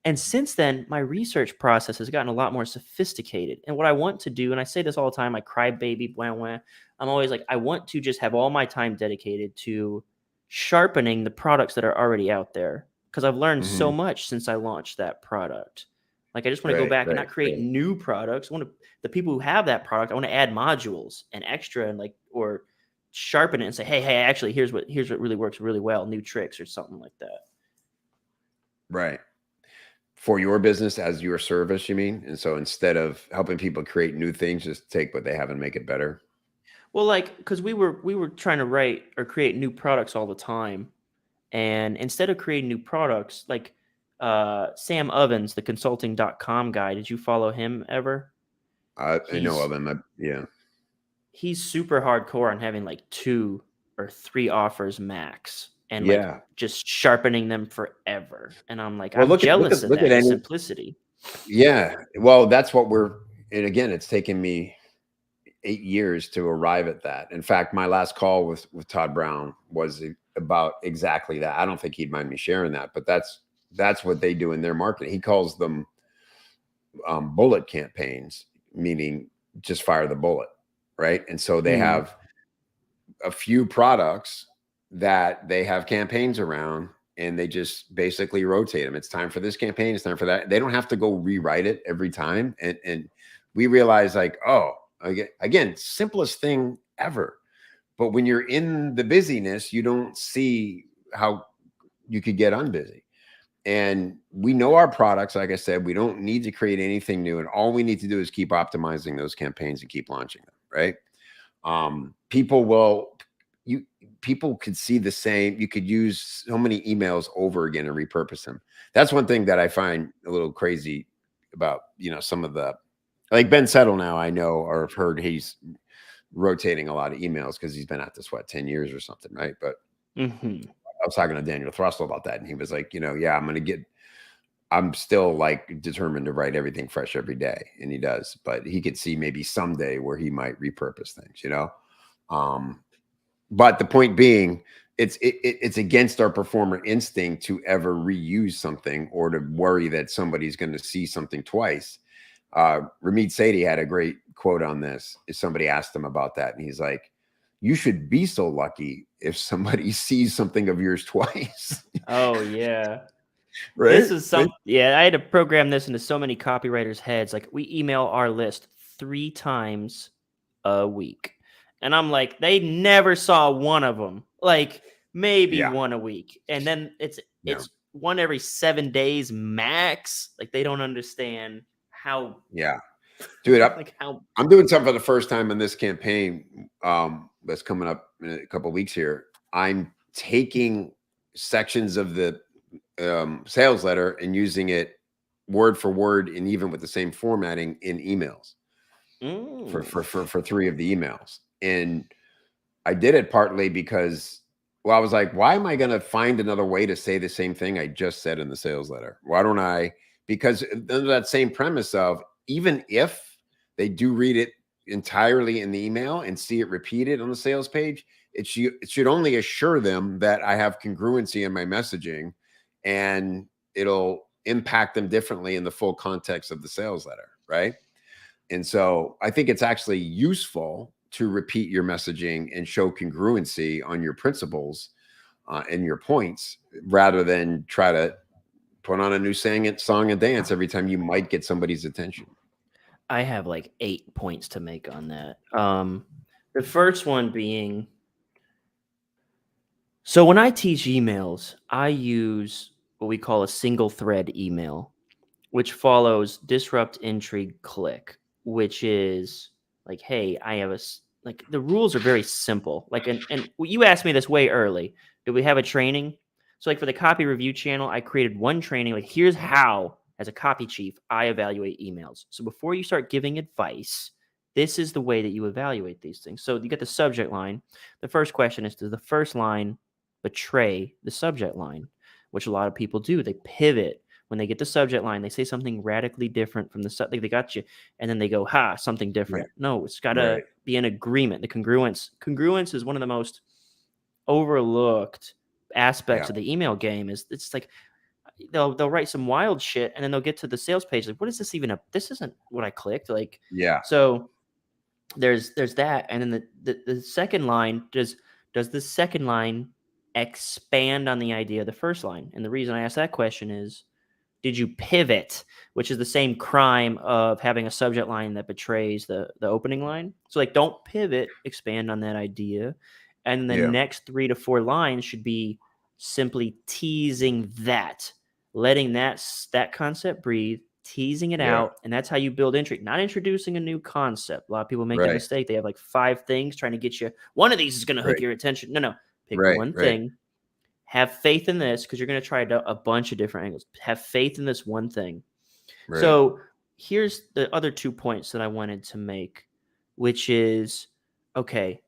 And since then, my research process has gotten a lot more sophisticated. And what I want to do, and I say this all the time, I cry baby, blah, blah, I'm always like, I want to just have all my time dedicated to sharpening the products that are already out there. Because I've learned so much since I launched that product. Like, I just want to go Right, back and right, not create right. new products. I want to, the people who have that product, I want to add modules and extra and like, or sharpen it and say, hey, actually, here's what really works really well, new tricks or something like that. Right. For your business as your service, you mean? And so instead of helping people create new things, just take what they have and make it better. Well, like, because we were trying to write or create new products all the time, and instead of creating new products, like Sam Ovens, the consulting.com guy, did you follow him ever? I know of He's them. Yeah. he's super hardcore on having like 2 or 3 offers max and like Yeah. just sharpening them forever. And I'm like, Well, I'm look at jealous of look at that, the any. simplicity. Yeah. Well, that's what and again, it's taken me 8 years to arrive at that. In fact, my last call with Todd Brown was about exactly that. I don't think he'd mind me sharing that, but that's what they do in their marketing. He calls them bullet campaigns, meaning just fire the bullet, right? And so they Mm. have a few products that they have campaigns around, and they just basically rotate them. It's time for this campaign, it's time for that. They don't have to go rewrite it every time. And we realize, like, oh, again, simplest thing ever. But when you're in the busyness, you don't see how you could get unbusy. And we know our products. Like I said, we don't need to create anything new, and all we need to do is keep optimizing those campaigns and keep launching them, right? People will, people could see the same. You could use so many emails over again and repurpose them. That's one thing that I find a little crazy about, some of the, like Ben Settle now, I know, or have heard he's rotating a lot of emails because he's been at this, 10 years or something, right? But I was talking to Daniel Thrustle about that, and he was like, yeah, I'm still like determined to write everything fresh every day. And he does, but he could see maybe someday where he might repurpose things, but the point being, it's against our performer instinct to ever reuse something or to worry that somebody's going to see something twice. Ramit Sethi had a great quote on this. If somebody asked him about that, and he's like, you should be so lucky if somebody sees something of yours twice. Oh yeah. Right? This is I had to program this into so many copywriters' heads. Like, we email our list 3 times a week. And I'm like, they never saw one of them. Like, maybe Yeah. one a week. And then it's Yeah. one every 7 days max. Like, they don't understand how. Yeah. Dude, I'm doing something for the first time in this campaign that's coming up in a couple of weeks here. I'm taking sections of the sales letter and using it word for word, and even with the same formatting in emails for 3 of the emails. And I did it partly because, well, I was like, why am I going to find another way to say the same thing I just said in the sales letter? Why don't I? Because under that same premise of, even if they do read it entirely in the email and see it repeated on the sales page, it should only assure them that I have congruency in my messaging, and it'll impact them differently in the full context of the sales letter, right? And so I think it's actually useful to repeat your messaging and show congruency on your principles and your points, rather than try to put on a new song and dance every time you might get somebody's attention. I have like 8 points to make on that. The first one being, so when I teach emails, I use what we call a single thread email, which follows disrupt, intrigue, click, which is like, hey, I have like, the rules are very simple. Like, and you asked me this way early. Do we have a training? So like, for the copy review channel, I created one training. Like, here's how, as a copy chief, I evaluate emails. So before you start giving advice, this is the way that you evaluate these things. So you get the subject line. The first question is, does the first line betray the subject line? Which a lot of people do. They pivot. When they get the subject line, they say something radically different from the they got you, and then they go, something different. Yeah. No, it's got to be an agreement. The congruence is one of the most overlooked aspects of the email game. It's like, they'll write some wild shit, and then they'll get to the sales page like, what is this even? This isn't what I clicked. Like, Yeah. So there's that, and then the second line, does the second line expand on the idea of the first line? And the reason I ask that question is, did you pivot, which is the same crime of having a subject line that betrays the opening line. So like, don't pivot, expand on that idea. And the next 3 to 4 lines should be simply teasing that, letting that concept breathe, teasing it out. And that's how you build intrigue, not introducing a new concept. A lot of people make that mistake. They have like 5 things trying to get you. One of these is going to hook your attention. No, pick one thing. Have faith in this, because you're going to try a bunch of different angles. Have faith in this one thing. Right. So here's the other 2 points that I wanted to make, which is, okay,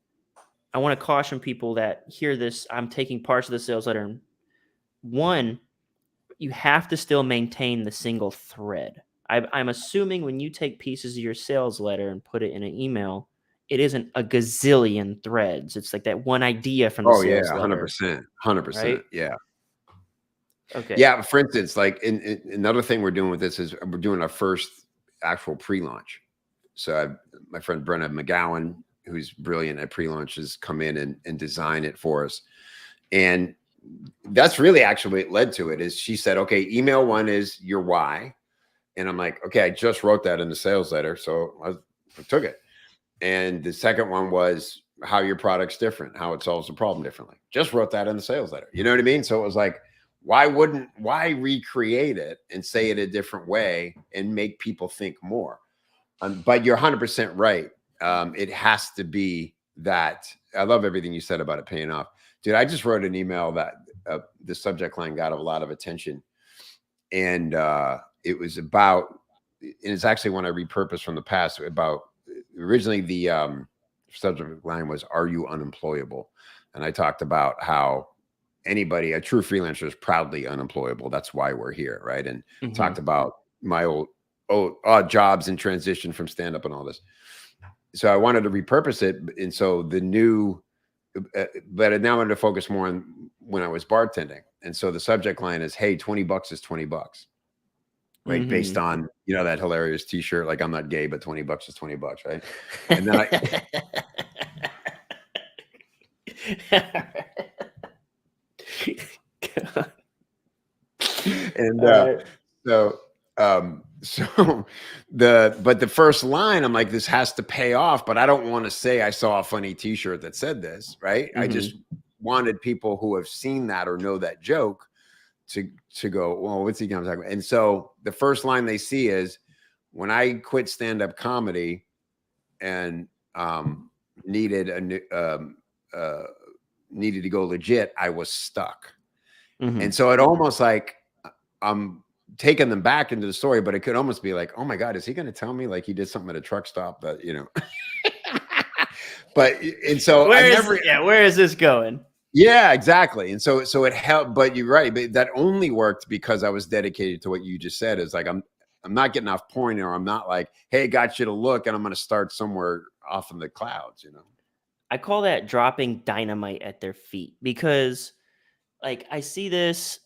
I want to caution people that hear this. I'm taking parts of the sales letter. One, you have to still maintain the single thread. I'm assuming when you take pieces of your sales letter and put it in an email, it isn't a gazillion threads. It's like that one idea from the sales letter. 100%. Right? Yeah. Okay. Yeah. For instance, like another thing we're doing with this is we're doing our first actual pre-launch. So my friend Brenna McGowan, who's brilliant at pre-launches, come in and design it for us. And that's really actually what led to it. Is she said, okay, email 1 is your why. And I'm like, okay, I just wrote that in the sales letter. So I took it. And the second one was how your product's different, how it solves the problem differently. Just wrote that in the sales letter. You know what I mean? So it was like, why recreate it and say it a different way and make people think more? But you're 100% right. It has to be that. I love everything you said about it paying off. Dude, I just wrote an email that the subject line got a lot of attention. And it was about, and it's actually one I repurposed from the past, about, originally the subject line was, are you unemployable? And I talked about how a true freelancer is proudly unemployable. That's why we're here, right? And talked about my old odd jobs and transition from stand-up and all this. So I wanted to repurpose it. And so the new, but I now wanted to focus more on when I was bartending. And so the subject line is, hey, $20 is $20. Right. Based on, that hilarious t-shirt, like, I'm not gay, but $20 is $20. Right. And then but the first line, I'm like, this has to pay off, but I don't want to say I saw a funny t-shirt that said this. Right. I just wanted people who have seen that or know that joke to go, well, what's he going to talk about? And so the first line they see is, when I quit stand-up comedy and needed to go legit, I was stuck. And so it almost like I'm taking them back into the story, but it could almost be like, oh my God, is he going to tell me like he did something at a truck stop that, but, and so where is this going? Yeah, exactly. And so it helped, but you're right. But that only worked because I was dedicated to what you just said. Is like, I'm not getting off point, or I'm not like, hey, got you to look, and I'm going to start somewhere off in the clouds, I call that dropping dynamite at their feet, because like, I see this,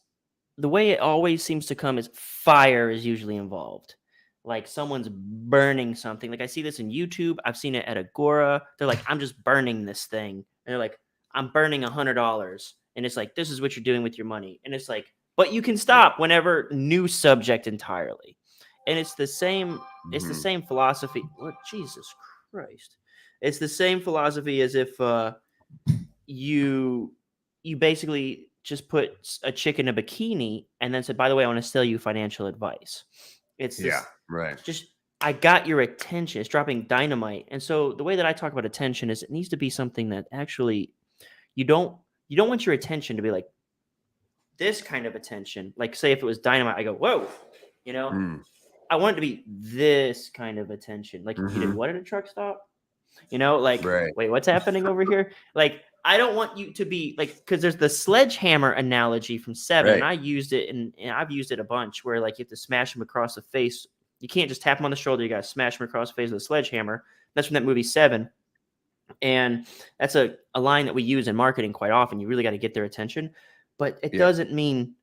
the way it always seems to come is fire is usually involved. Like, someone's burning something. Like, I see this in YouTube. I've seen it at Agora. They're like, I'm just burning this thing. And they're like, I'm burning $100. And it's like, this is what you're doing with your money. And it's like, but you can stop whenever, new subject entirely. And it's the same, it's the same philosophy. What, Jesus Christ. It's the same philosophy as if you basically just put a chick in a bikini and then said, by the way, I want to sell you financial advice. It's this, just, I got your attention. It's dropping dynamite. And so the way that I talk about attention is, it needs to be something that actually, you don't want your attention to be like this kind of attention. Like, say if it was dynamite, I go, whoa, I want it to be this kind of attention. Like, you did what at a truck stop? Like, wait, what's happening over here? Like, I don't want you to be like, because there's the sledgehammer analogy from Seven. And I used it, and I've used it a bunch, where like, you have to smash him across the face. You can't just tap him on the shoulder. You got to smash him across the face with a sledgehammer. That's from that movie Seven. And that's a line that we use in marketing quite often. You really got to get their attention, but it doesn't mean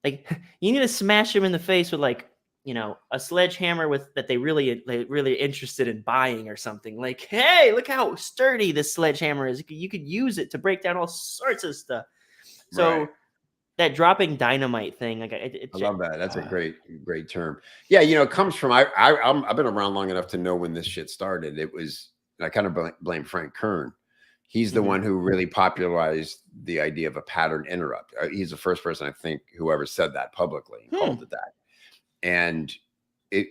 Like you need to smash them in the face with like, you know, a sledgehammer with that they really interested in buying or something. Like, hey, look how sturdy this sledgehammer is. You could use it to break down all sorts of stuff. So Right. that dropping dynamite thing, like I love that. That's a great term. Yeah, it comes from I've been around long enough to know when this shit started. It was I kind of blame Frank Kern. He's the one who really popularized the idea of a pattern interrupt. He's the first person I think who ever said that publicly and called it that. And it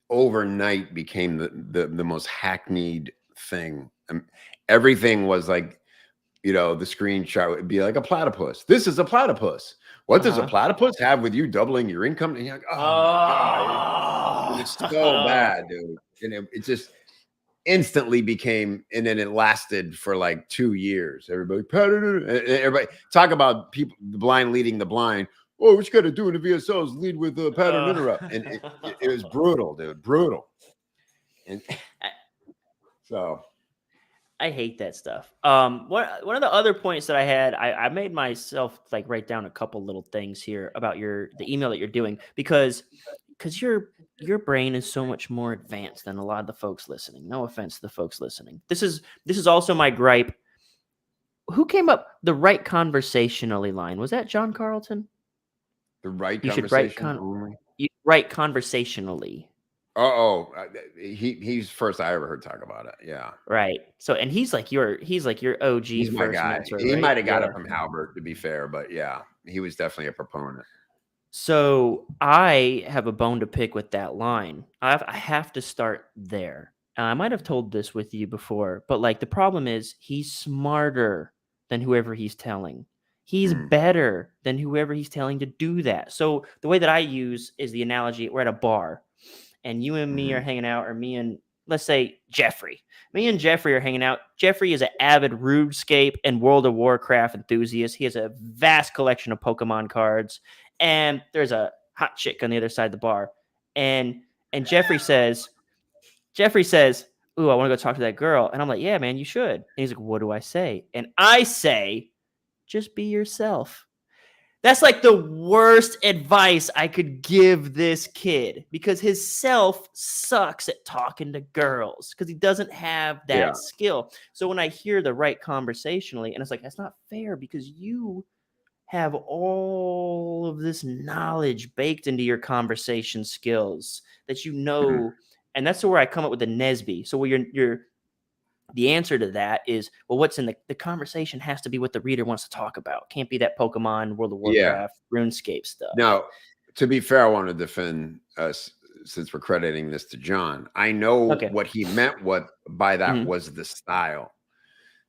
overnight became the most hackneyed thing. Everything was like, the screenshot would be like a platypus. This is a platypus. What does a platypus have with you doubling your income? And you're like, oh my God. It's so bad, dude. And it just instantly became, and then it lasted for like 2 years. Everybody talk about people, the blind leading the blind. Oh, what you got to do in the VSO is lead with a pattern interrupt. And it was brutal, dude. Brutal. And so I hate that stuff. One of the other points that I had, I made myself like write down a couple little things here about the email that you're doing because your brain is so much more advanced than a lot of the folks listening. No offense to the folks listening. This is also my gripe. Who came up the right conversationally line? Was that John Carlton? The right You should write conversationally. He's first I ever heard talk about it. Yeah. Right. So, and he's like your OG. He's my guy. Mentor, he might have got it from Halbert, to be fair, but yeah, he was definitely a proponent. So I have a bone to pick with that line. I have to start there. I might have told this with you before, but like the problem is he's smarter than whoever he's telling. He's better than whoever he's telling to do that. So the way that I use is the analogy, we're at a bar and you and me are hanging out, or me and, let's say, Jeffrey. Me and Jeffrey are hanging out. Jeffrey is an avid RuneScape and World of Warcraft enthusiast. He has a vast collection of Pokemon cards. And there's a hot chick on the other side of the bar. And Jeffrey says, ooh, I want to go talk to that girl. And I'm like, yeah, man, you should. And he's like, what do I say? And I say, just be yourself. That's like the worst advice I could give this kid because his self sucks at talking to girls because he doesn't have that skill. So when I hear the right conversationally, and it's like, that's not fair because you have all of this knowledge baked into your conversation skills that you know. And that's where I come up with the Nesby. So where the answer to that is, well, what's in the conversation has to be what the reader wants to talk about. Can't be that Pokemon, World of Warcraft, RuneScape stuff. Now, to be fair, I want to defend us since we're crediting this to John. I know what he meant by that was the style.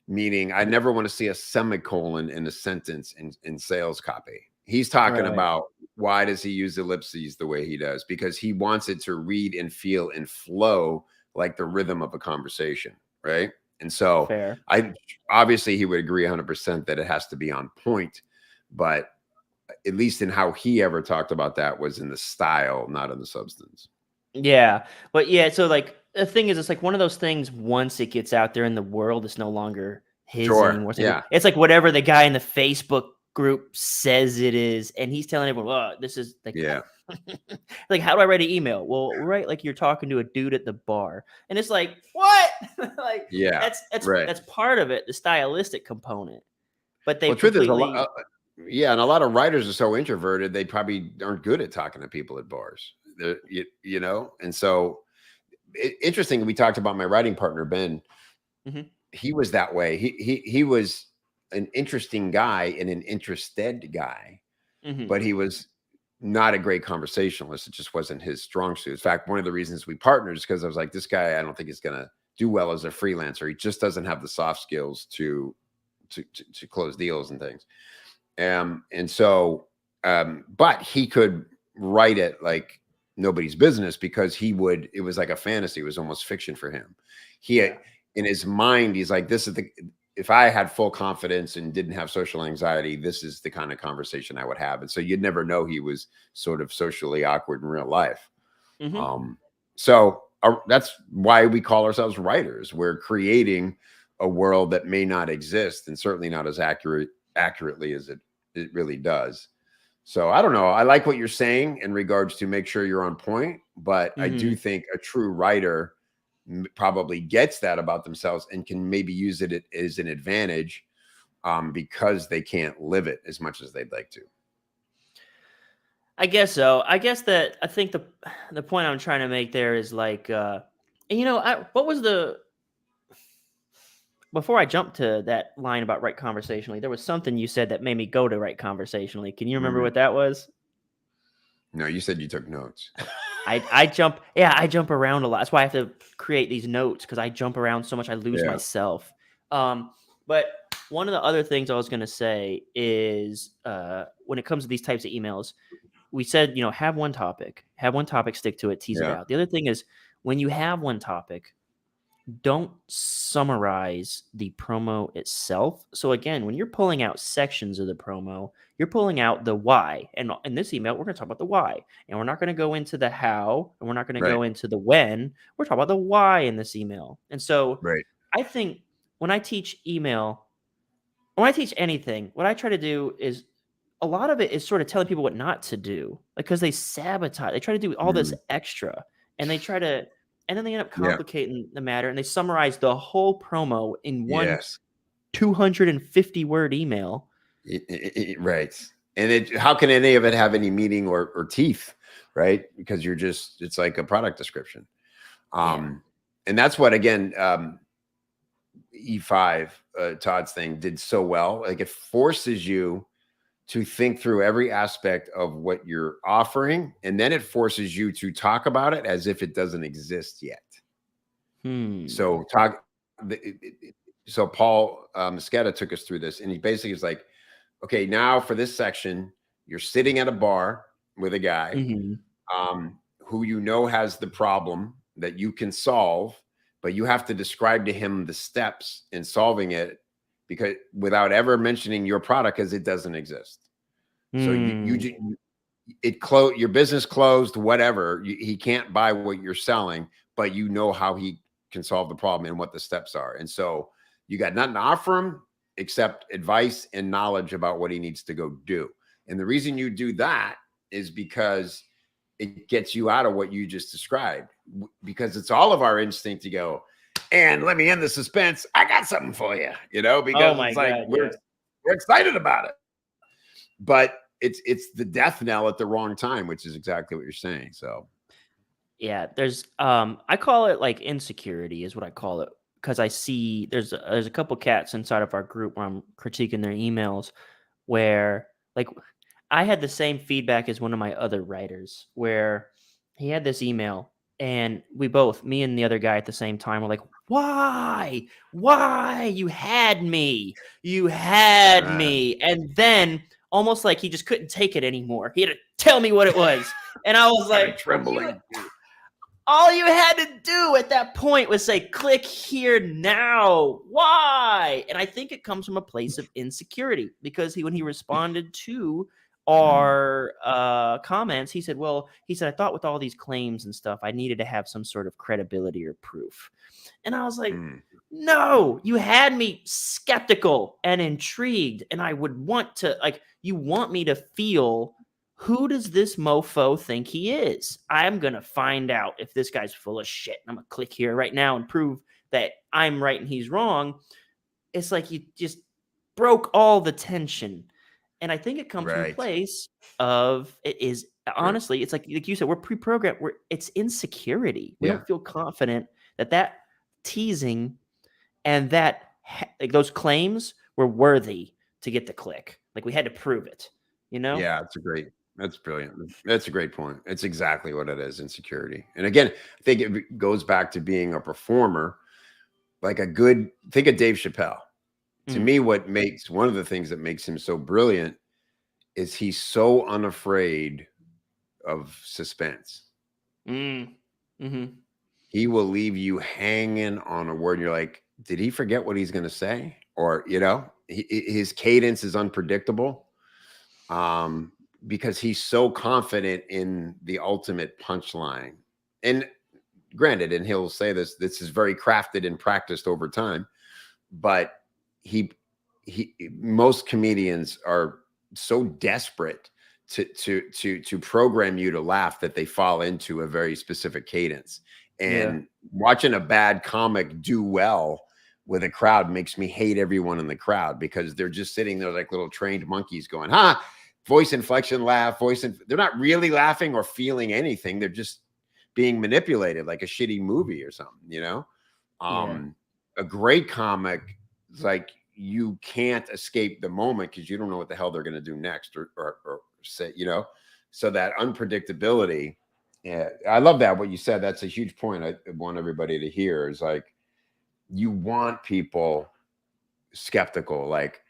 Meaning, I never want to see a semicolon in a sentence in sales copy. He's talking about why does he use ellipses the way he does? Because he wants it to read and feel and flow like the rhythm of a conversation, right? And so obviously he would agree 100% that it has to be on point, but at least in how he ever talked about that was in the style, not in the substance. Yeah. But yeah, so like the thing is, it's like one of those things, once it gets out there in the world, it's no longer his anymore. So it's like whatever the guy in the Facebook group says it is, and he's telling everyone, well, this is like, like, how do I write an email? Well, write like you're talking to a dude at the bar. And it's like, what? Like, that's part of it, the stylistic component. But they truth is, and a lot of writers are so introverted, they probably aren't good at talking to people at bars. And so interesting. We talked about my writing partner, Ben. He was that way. He was an interesting guy and an interested guy, but he was not a great conversationalist. It just wasn't his strong suit. In fact, one of the reasons we partnered is because I was like, this guy, I don't think he's going to do well as a freelancer. He just doesn't have the soft skills to close deals and things. But he could write it like nobody's business because it was like a fantasy. It was almost fiction for him. In his mind, he's like, if I had full confidence and didn't have social anxiety, this is the kind of conversation I would have. And so you'd never know he was sort of socially awkward in real life. So that's why we call ourselves writers. We're creating a world that may not exist and certainly not as accurately as it really does. So I don't know. I like what you're saying in regards to make sure you're on point, but I do Mhm. think a true writer probably gets that about themselves and can maybe use it as an advantage because they can't live it as much as they'd like to. I guess so. I think the point I'm trying to make there is like, and what was the before I jump to that line about write conversationally, there was something you said that made me go to write conversationally. Can you remember Mm. what that was? No, you said you took notes. I jump around a lot. That's why I have to create these notes because I jump around so much I lose Yeah. myself. But one of the other things I was going to say is when it comes to these types of emails, we said, have one topic, stick to it, tease it Yeah. out. The other thing is when you have one topic, don't summarize the promo itself. So again, when you're pulling out sections of the promo, you're pulling out the why. And in this email, we're going to talk about the why. And we're not going to go into the how, and we're not going to Right. go into the when. We're talking about the why in this email. And so Right. I think when I teach email, when I teach anything, what I try to do is a lot of it is sort of telling people what not to do, like, because they sabotage. They try to do all this Mm. extra, and they try to, and then they end up Yeah. complicating the matter, and they summarize the whole promo in one Yes. 250-word email. Right. And how can any of it have any meaning or teeth? Right. Because it's like a product description. Yeah. And that's what, again, E5, Todd's thing did so well. Like it forces you to think through every aspect of what you're offering. And then it forces you to talk about it as if it doesn't exist yet. So so Paul Muscetta took us through this, and he basically is like, okay, now for this section, you're sitting at a bar with a guy who has the problem that you can solve, but you have to describe to him the steps in solving it because without ever mentioning your product because it doesn't exist. So your business closed, whatever. He can't buy what you're selling, but you know how he can solve the problem and what the steps are. And so you got nothing to offer him except advice and knowledge about what he needs to go do. And the reason you do that is because it gets you out of what you just described, because it's all of our instinct to go, and let me end the suspense. I got something for you, because my it's like God, we're excited about it. But it's the death knell at the wrong time, which is exactly what you're saying. So yeah, there's I call it like insecurity is what I call it, because I see there's a couple cats inside of our group where I'm critiquing their emails where, like, I had the same feedback as one of my other writers where he had this email and me and the other guy at the same time were like, why you had me, and then almost like he just couldn't take it anymore, he had to tell me what it was. And I was like, trembling. all you had to do at that point was say, click here now. Why? And I think it comes from a place of insecurity, because when he responded to our comments, he said, I thought with all these claims and stuff, I needed to have some sort of credibility or proof. And I was like, no, you had me skeptical and intrigued. And I would want to, you want me to feel, who does this mofo think he is? I'm going to find out if this guy's full of shit. I'm going to click here right now and prove that I'm right and he's wrong. It's like you just broke all the tension. And I think it comes from a place of, honestly, it's like you said, we're pre-programmed. It's insecurity. We don't feel confident that teasing and those claims were worthy to get the click. Like we had to prove it, Yeah, that's brilliant. That's a great point. It's exactly what it is, insecurity. And again, I think it goes back to being a performer, like think of Dave Chappelle. To me, one of the things that makes him so brilliant is he's so unafraid of suspense. He will leave you hanging on a word. And you're like, did he forget what he's going to say? Or, his cadence is unpredictable. Because he's so confident in the ultimate punchline. And granted, and he'll say this is very crafted and practiced over time, but most comedians are so desperate to program you to laugh that they fall into a very specific cadence. Yeah. And watching a bad comic do well with a crowd makes me hate everyone in the crowd, because they're just sitting there like little trained monkeys going, voice inflection, laugh, they're not really laughing or feeling anything. They're just being manipulated like a shitty movie or something, you know? A great comic is like, you can't escape the moment because you don't know what the hell they're going to do next or say, you know, so that unpredictability. Yeah, I love that. What you said, that's a huge point. I want everybody to hear is like, you want people skeptical. Like,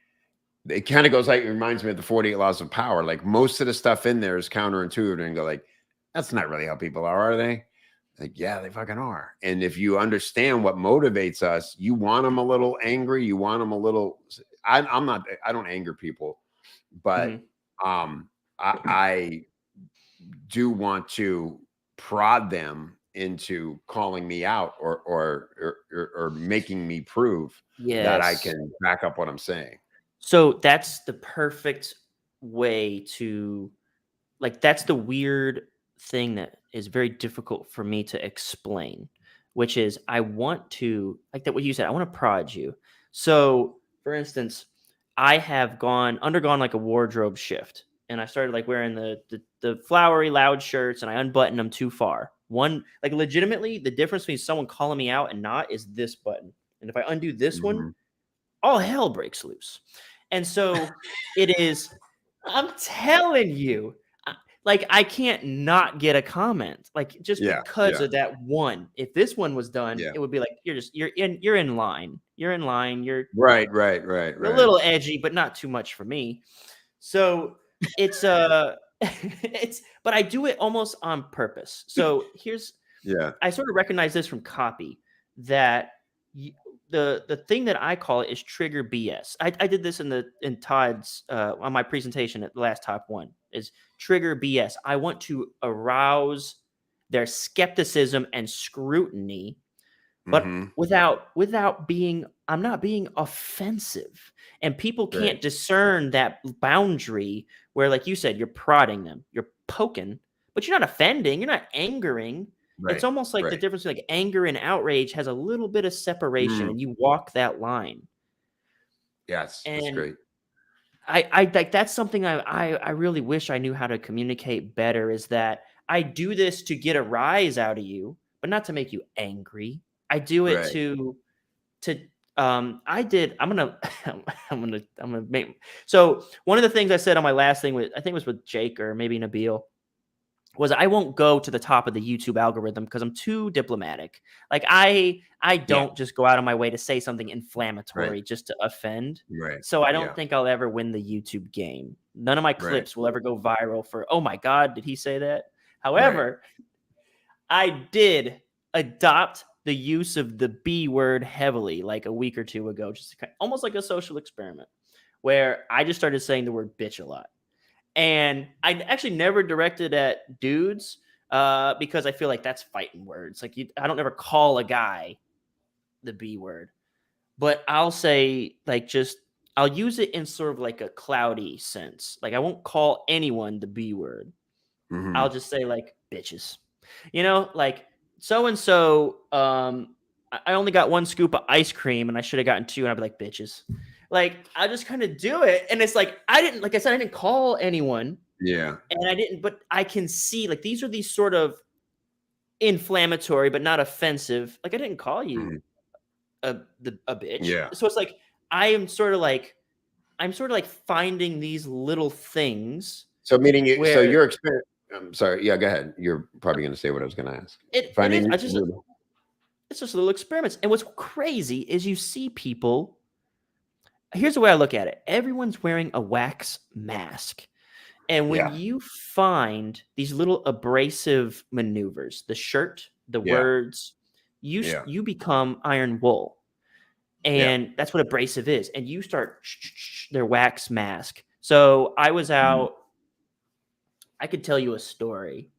it kind of goes like, it reminds me of the 48 Laws of Power. Like, most of the stuff in there is counterintuitive, and go like, that's not really how people are they? Like, yeah, they fucking are. And if you understand what motivates us, you want them a little angry. You want them a little, I don't anger people, but I do want to prod them into calling me out or making me prove that I can back up what I'm saying. So that's the perfect way to, like, that's the weird thing that is very difficult for me to explain, which is I want to, like that what you said, I want to prod you. So for instance, I have undergone like a wardrobe shift, and I started like wearing the flowery loud shirts, and I unbuttoned them too far. One, like, legitimately, the difference between someone calling me out and not is this button. And if I undo this one, all hell breaks loose. And so it is, I'm telling you, like, I can't not get a comment, like, just because of that one. If this one was done, it would be like, you're in line. You're in line. You're right. A little edgy, but not too much for me. So it's it's, but I do it almost on purpose. So here's, I sort of recognize this from copy, that the thing that I call it is trigger BS. I did this in Todd's on my presentation at the last top one, is trigger BS. I want to arouse their skepticism and scrutiny, but without being, I'm not being offensive. And people can't discern that boundary where, like you said, you're prodding them, you're poking, but you're not offending, you're not angering. It's almost like the difference between like anger and outrage has a little bit of separation, and you walk that line. Yes, and that's great. I like, that's something I really wish I knew how to communicate better, is that I do this to get a rise out of you, but not to make you angry. I do it to I'm gonna make, so one of the things I said on my last thing with, I think it was with Jake or maybe Nabil, was I won't go to the top of the YouTube algorithm because I'm too diplomatic. Like, I don't just go out of my way to say something inflammatory just to offend. So I don't think I'll ever win the YouTube game. None of my clips will ever go viral for, oh my God, did he say that? However, I did adopt the use of the B word heavily like a week or two ago, just almost like a social experiment, where I just started saying the word bitch a lot. And I actually never directed at dudes because I feel like that's fighting words. Like, I don't ever call a guy the B word, but I'll say, like, just, I'll use it in sort of like a cloudy sense. Like, I won't call anyone the B word. I'll just say, like, bitches, you know, like, so-and-so, I only got one scoop of ice cream and I should have gotten two, and I'd be like, bitches. Like, I just kind of do it. And it's like, like I said, I didn't call anyone. And I didn't, but I can see, like, these are these sort of inflammatory, but not offensive. Like, I didn't call you a bitch. So it's like, I'm sort of like finding these little things. So meaning you, so your experience, I'm sorry. Yeah, go ahead. You're probably going to say what I was going to ask. It's just little experiments. And what's crazy is you see people. Here's the way I look at it. Everyone's wearing a wax mask. And when you find these little abrasive maneuvers, the shirt, the words, you become iron wool. And that's what abrasive is. And you start their wax mask. So I was out. I could tell you a story.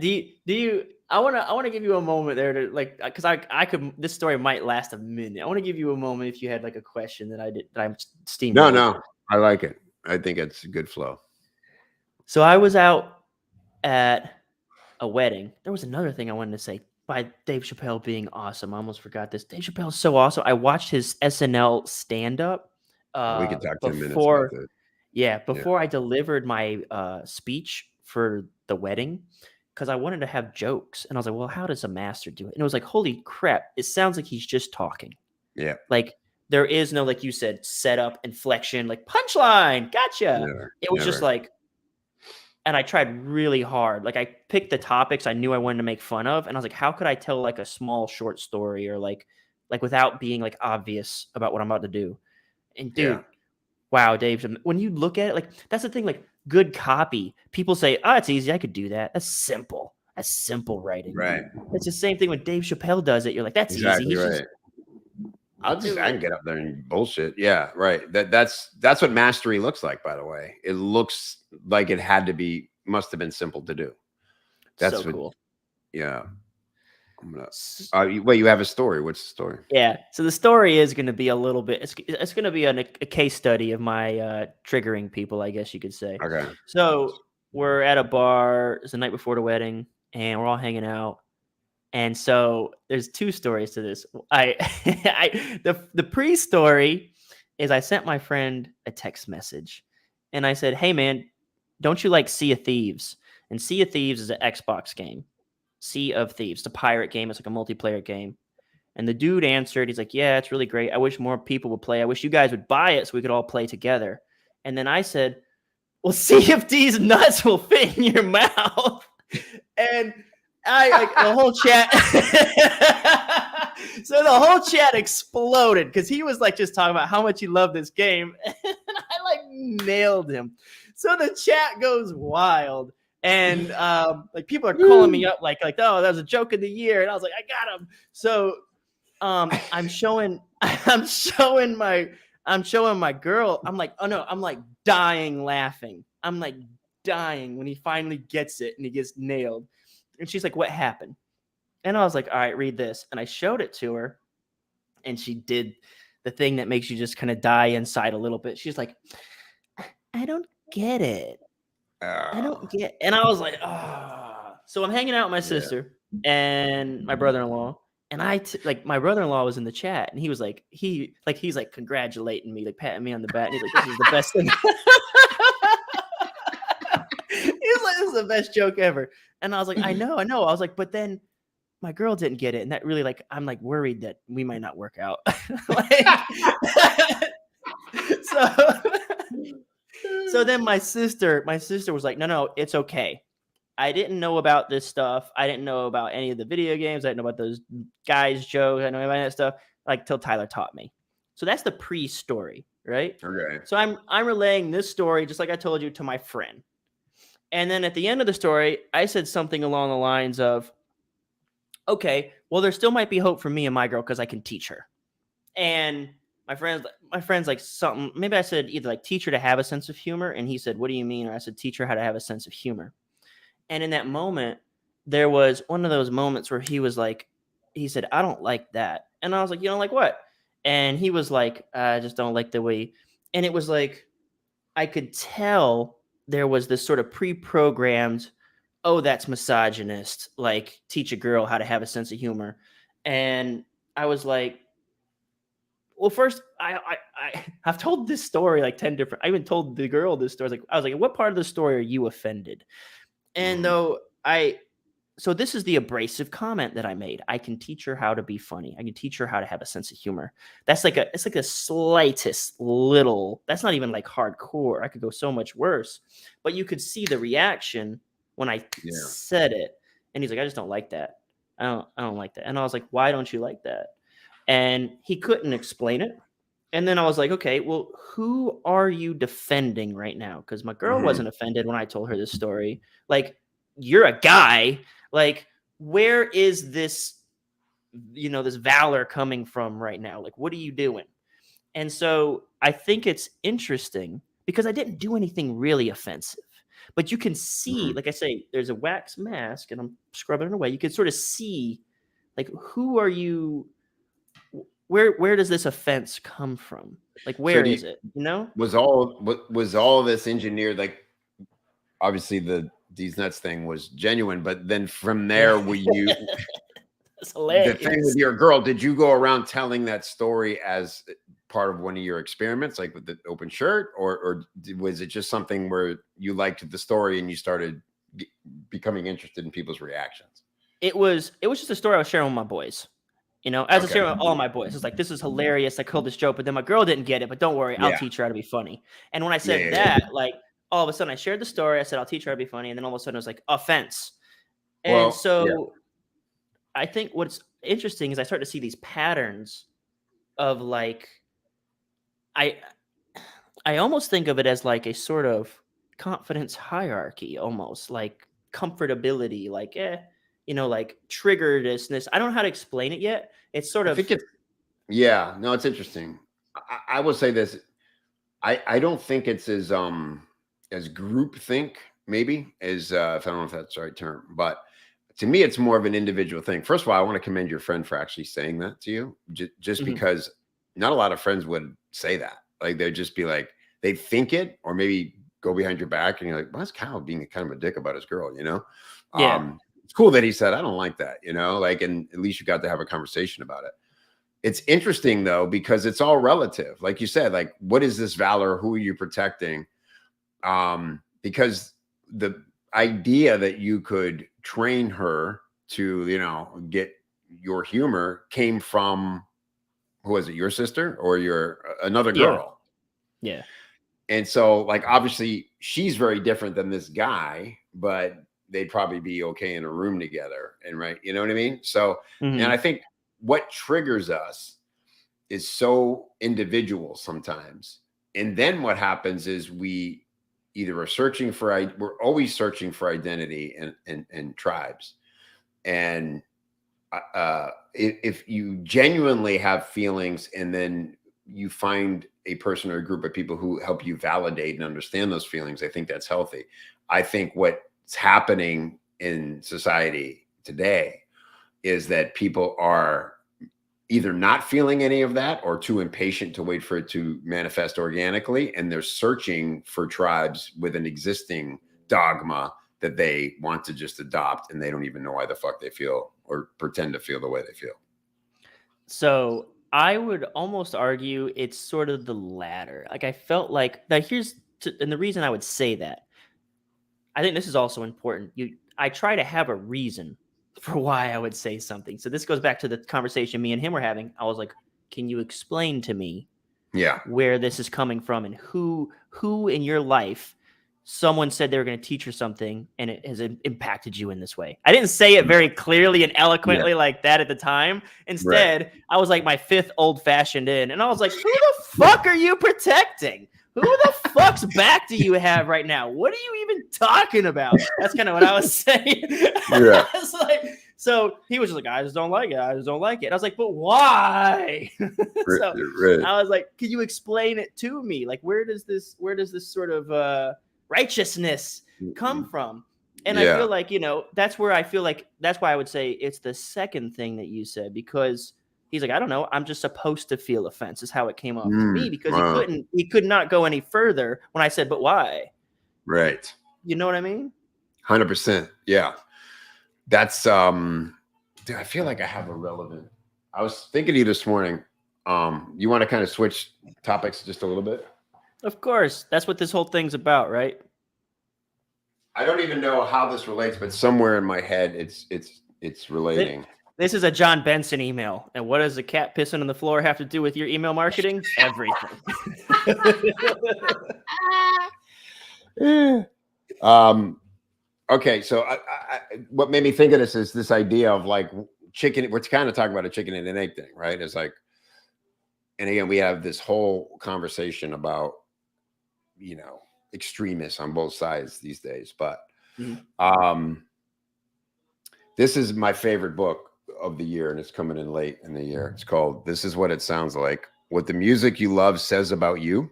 Do you? I want to give you a moment there to, like, because I could. This story might last a minute. I want to give you a moment if you had like a question that I'm steaming. No, I like it. I think it's a good flow. So I was out at a wedding. There was another thing I wanted to say by Dave Chappelle being awesome. I almost forgot this. Dave Chappelle is so awesome. I watched his SNL stand up We could talk 10 minutes about before that. yeah, Yeah. before I delivered my speech for the wedding because I wanted to have jokes. And I was like, well, how does a master do it? And it was like, holy crap, it sounds like he's just talking. Yeah. Like there is no, like you said, setup, inflection, like punchline, gotcha. Never. It was just Never. like, and I tried really hard. Like I picked the topics I knew I wanted to make fun of, and I was like, how could I tell like a small short story or like without being like obvious about what I'm about to do? And Yeah. dude, wow, Dave, when you look at it, like that's the thing, like good copy. People say, oh, it's easy, I could do that. That's simple. That's simple writing. Right. It's the same thing when Dave Chappelle does it. You're like, that's easy. Exactly He's right. just I can get up there and bullshit. Yeah, right. That's what mastery looks like, by the way. It looks like it must have been simple to do. That's so what, cool. yeah. I'm gonna wait, you have a story. What's the story? Yeah. So the story is going to be a little bit, it's going to be a case study of my triggering people, I guess you could say. Okay. So we're at a bar. It's the night before the wedding and we're all hanging out. And so there's two stories to this. The pre-story is I sent my friend a text message and I said, hey man, don't you like Sea of Thieves? And Sea of Thieves is an Xbox game. Sea of Thieves. It's a pirate game. It's like a multiplayer game. And the dude answered, he's like, yeah, it's really great. I wish more people would play. I wish you guys would buy it so we could all play together. And then I said, well, see if these nuts will fit in your mouth. And the whole chat. So the whole chat exploded because he was like just talking about how much he loved this game. And I like nailed him. So the chat goes wild. And like people are calling me up like, oh, that was a joke of the year. And I was like, I got him. So I'm showing my girl. I'm like, oh no, I'm like dying laughing. I'm like dying when he finally gets it and he gets nailed. And she's like, what happened? And I was like, all right, read this. And I showed it to her. And she did the thing that makes you just kind of die inside a little bit. She's like, I don't get it. I don't get. And I was like, ah. So I'm hanging out with my sister and my brother-in-law. And my brother-in-law was in the chat and he was like, he's like congratulating me, like patting me on the back. And he's like, this is the best thing. He's like, this is the best joke ever. And I was like, I know. I was like, but then my girl didn't get it. And that really like, I'm like worried that we might not work out. So then my sister was like, no, it's okay. I didn't know about this stuff. I didn't know about any of the video games. I didn't know about those guys' jokes. I didn't know about that stuff, like till Tyler taught me. So that's the pre-story, right? Okay. So I'm relaying this story, just like I told you, to my friend. And then at the end of the story, I said something along the lines of, okay, well, there still might be hope for me and my girl because I can teach her. And my friend's like something, maybe I said either like teach her to have a sense of humor. And he said, what do you mean? Or I said, teach her how to have a sense of humor. And in that moment, there was one of those moments where he was like, he said, I don't like that. And I was like, you don't like what? And he was like, I just don't like the way. And it was like, I could tell there was this sort of pre-programmed, oh, that's misogynist, like teach a girl how to have a sense of humor. And I was like, well, first, I've told this story like 10 different, I even told the girl this story. I was like, what part of the story are you offended? And so this is the abrasive comment that I made. I can teach her how to be funny. I can teach her how to have a sense of humor. It's like a slightest little, that's not even like hardcore. I could go so much worse, but you could see the reaction when I said it. And he's like, I just don't like that. I don't like that. And I was like, why don't you like that? And he couldn't explain it. And then I was like, okay, well, who are you defending right now? Because my girl wasn't offended when I told her this story. Like, you're a guy. Like, where is this, this valor coming from right now? Like, what are you doing? And so I think it's interesting because I didn't do anything really offensive. But you can see, like I say, there's a wax mask and I'm scrubbing it away. You can sort of see, like, who are you? Where does this offense come from? Like, where is it? Was all of this engineered? Like, obviously these nuts thing was genuine, but then from there, It's the thing hilarious. with your girl, did you go around telling that story as part of one of your experiments, like with the open shirt, or was it just something where you liked the story and you started becoming interested in people's reactions? It was just a story I was sharing with my boys. You know, as I Okay. share with all my boys, it's like, this is hilarious. I told this joke, but then my girl didn't get it. But don't worry, I'll Yeah. teach her how to be funny. And when I Yeah. said Yeah. Yeah. that, like all of a sudden I shared the story. I said, I'll teach her how to be funny. And then all of a sudden it was like, offense. And Well, yeah. so I think what's interesting is I start to see these patterns of like, I almost think of it as like a sort of confidence hierarchy, almost like comfortability, like, like triggeredness. I don't know how to explain it yet. It's sort I of, think yeah, no, it's interesting. I will say this. I don't think it's as group think, maybe, as if I don't know if that's the right term, but to me, it's more of an individual thing. First of all, I want to commend your friend for actually saying that to you, just Mhm. because not a lot of friends would say that. Like they'd just be like, they think it, or maybe go behind your back and you're like, well, that's Kyle being kind of a dick about his girl, Yeah. It's cool that he said, I don't like that, like, and at least you got to have a conversation about it. It's interesting though, because it's all relative. Like you said, like, what is this valor? Who are you protecting? Because the idea that you could train her to, get your humor came from, who was it? Your sister or another Yeah. girl? Yeah. And so, like, obviously she's very different than this guy, but they'd probably be okay in a room together. And right. You know what I mean? So, and Mhm. I think what triggers us is so individual sometimes. And then what happens is we either are we're always searching for identity and tribes. And if you genuinely have feelings and then you find a person or a group of people who help you validate and understand those feelings, I think that's healthy. I think what's happening in society today is that people are either not feeling any of that or too impatient to wait for it to manifest organically. And they're searching for tribes with an existing dogma that they want to just adopt, and they don't even know why the fuck they feel or pretend to feel the way they feel. So I would almost argue it's sort of the latter. Like I felt like and the reason I would say that, I think this is also important. I try to have a reason for why I would say something. So this goes back to the conversation me and him were having. I was like, can you explain to me Yeah. where this is coming from and who in your life someone said they were going to teach you something and it has impacted you in this way? I didn't say it very clearly and eloquently like that at the time. Right. Instead, I was like my fifth old fashioned in, and I was like, who the fuck are you protecting? Who the fuck's back do you have right now? What are you even talking about? That's kind of what I was saying. Yeah. It's like, so he was just like, I just don't like it. I just don't like it. And I was like, but why? So Right. I was like, can you explain it to me? Like, where does this sort of righteousness come from? And I feel like, that's where I feel like that's why I would say it's the second thing that you said, because he's like, I don't know, I'm just supposed to feel offense is how it came off to me, because Wow. he could not go any further when I said, but why? Right. You know what I mean? 100%. Yeah. That's dude, I feel like I have a relevant. I was thinking of you this morning. You want to kind of switch topics just a little bit? Of course. That's what this whole thing's about, right? I don't even know how this relates, but somewhere in my head it's relating. This is a John Benson email. And what does a cat pissing on the floor have to do with your email marketing? Everything. Okay, so what made me think of this is this idea of like chicken. We're kind of talking about a chicken and an egg thing, right? It's like, and again, we have this whole conversation about, extremists on both sides these days. But this is my favorite book of the year, and it's coming in late in the year. It's called "This Is What It Sounds Like: What the Music You Love Says About You."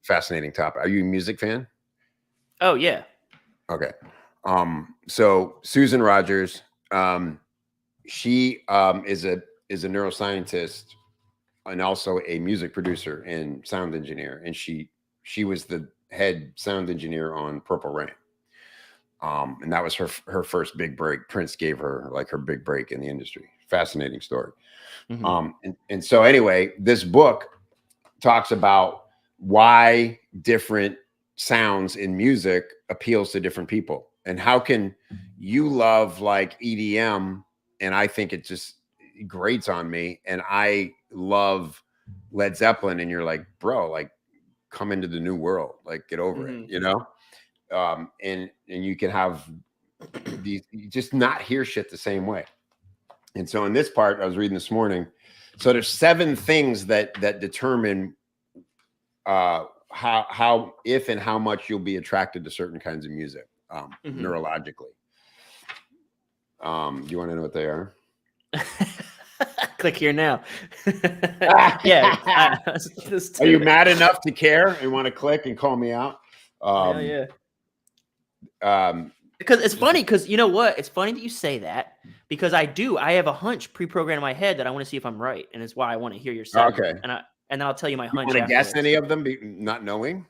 Fascinating topic. Are you a music fan? Oh yeah. Okay. So Susan Rogers, she is a neuroscientist and also a music producer and sound engineer, and she was the head sound engineer on Purple Rain. And that was her first big break. Prince gave her like her big break in the industry. Fascinating story. And so anyway, this book talks about why different sounds in music appeals to different people, and how can you love like EDM and I think it just grates on me, and I love Led Zeppelin and you're like, bro, like come into the new world, like get over it, you know? And you can have these, you just not hear shit the same way. And so in this part I was reading this morning, so there's 7 things that determine how if and how much you'll be attracted to certain kinds of music neurologically. Do you want to know what they are? Click here now. Yeah. Are you mad enough to care and want to click and call me out? Yeah. Because it's funny, because you know what? It's funny that you say that, because I have a hunch pre-programmed in my head that I want to see if I'm right, and it's why I want to hear your segment. Okay. And then I'll tell you my hunch. Want to guess any of them, not knowing?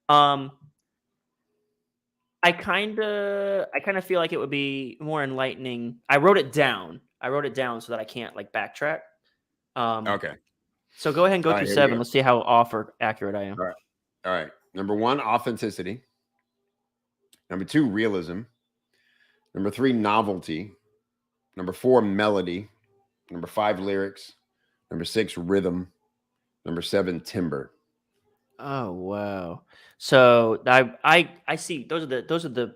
I kind of feel like it would be more enlightening. I wrote it down so that I can't like backtrack. Okay. So go ahead and go through 7. Let's see how off or accurate I am. All right. Number 1, authenticity. Number 2, realism. Number 3, novelty. Number 4, melody. Number 5, lyrics. Number 6, rhythm. Number 7, timbre. Oh wow! So I see those are the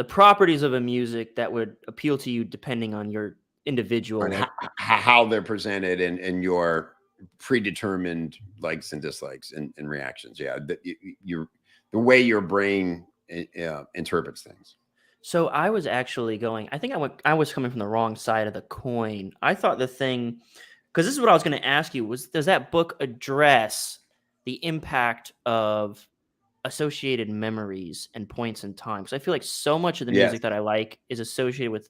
properties of a music that would appeal to you depending on your individual, and how they're presented and your predetermined likes and dislikes and reactions. Yeah, the way your brain interprets things. So I was actually going. I think I was coming from the wrong side of the coin. I thought the thing, because this is what I was going to ask you, was does that book address the impact of associated memories and points in time? Because I feel like so much of the music that I like is associated with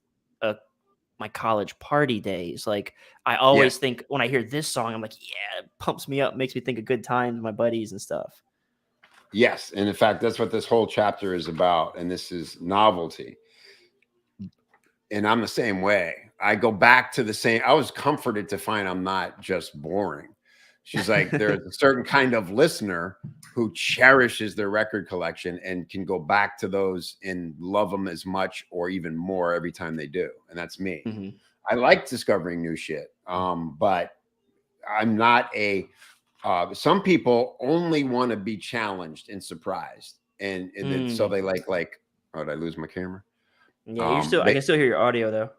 my college party days. Like I always think when I hear this song, I'm like, yeah, it pumps me up, makes me think of good times with my buddies and stuff. Yes. And in fact, that's what this whole chapter is about. And this is novelty. And I'm the same way. I go back to the same. I was comforted to find I'm not just boring. She's like, there's a certain kind of listener who cherishes their record collection and can go back to those and love them as much or even more every time they do. And that's me. I like discovering new shit. But I'm not some people only want to be challenged and surprised. And then, so they like, oh, did I lose my camera? Yeah, I can still hear your audio though.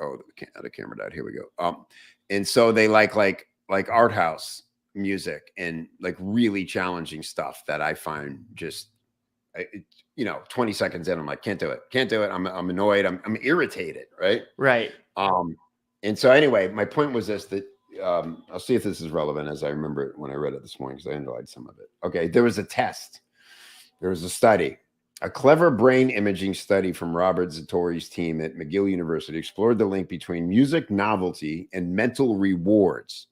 Oh, the camera died. Here we go. And so they like art house music and like really challenging stuff that I find just, 20 seconds in, I'm like, can't do it. I'm annoyed. I'm irritated. Right. And so anyway, my point was this, that I'll see if this is relevant as I remember it when I read it this morning, because I underlined some of it. Okay. There was a test. There was a study. A clever brain imaging study from Robert Zatori's team at McGill University explored the link between music novelty and mental rewards.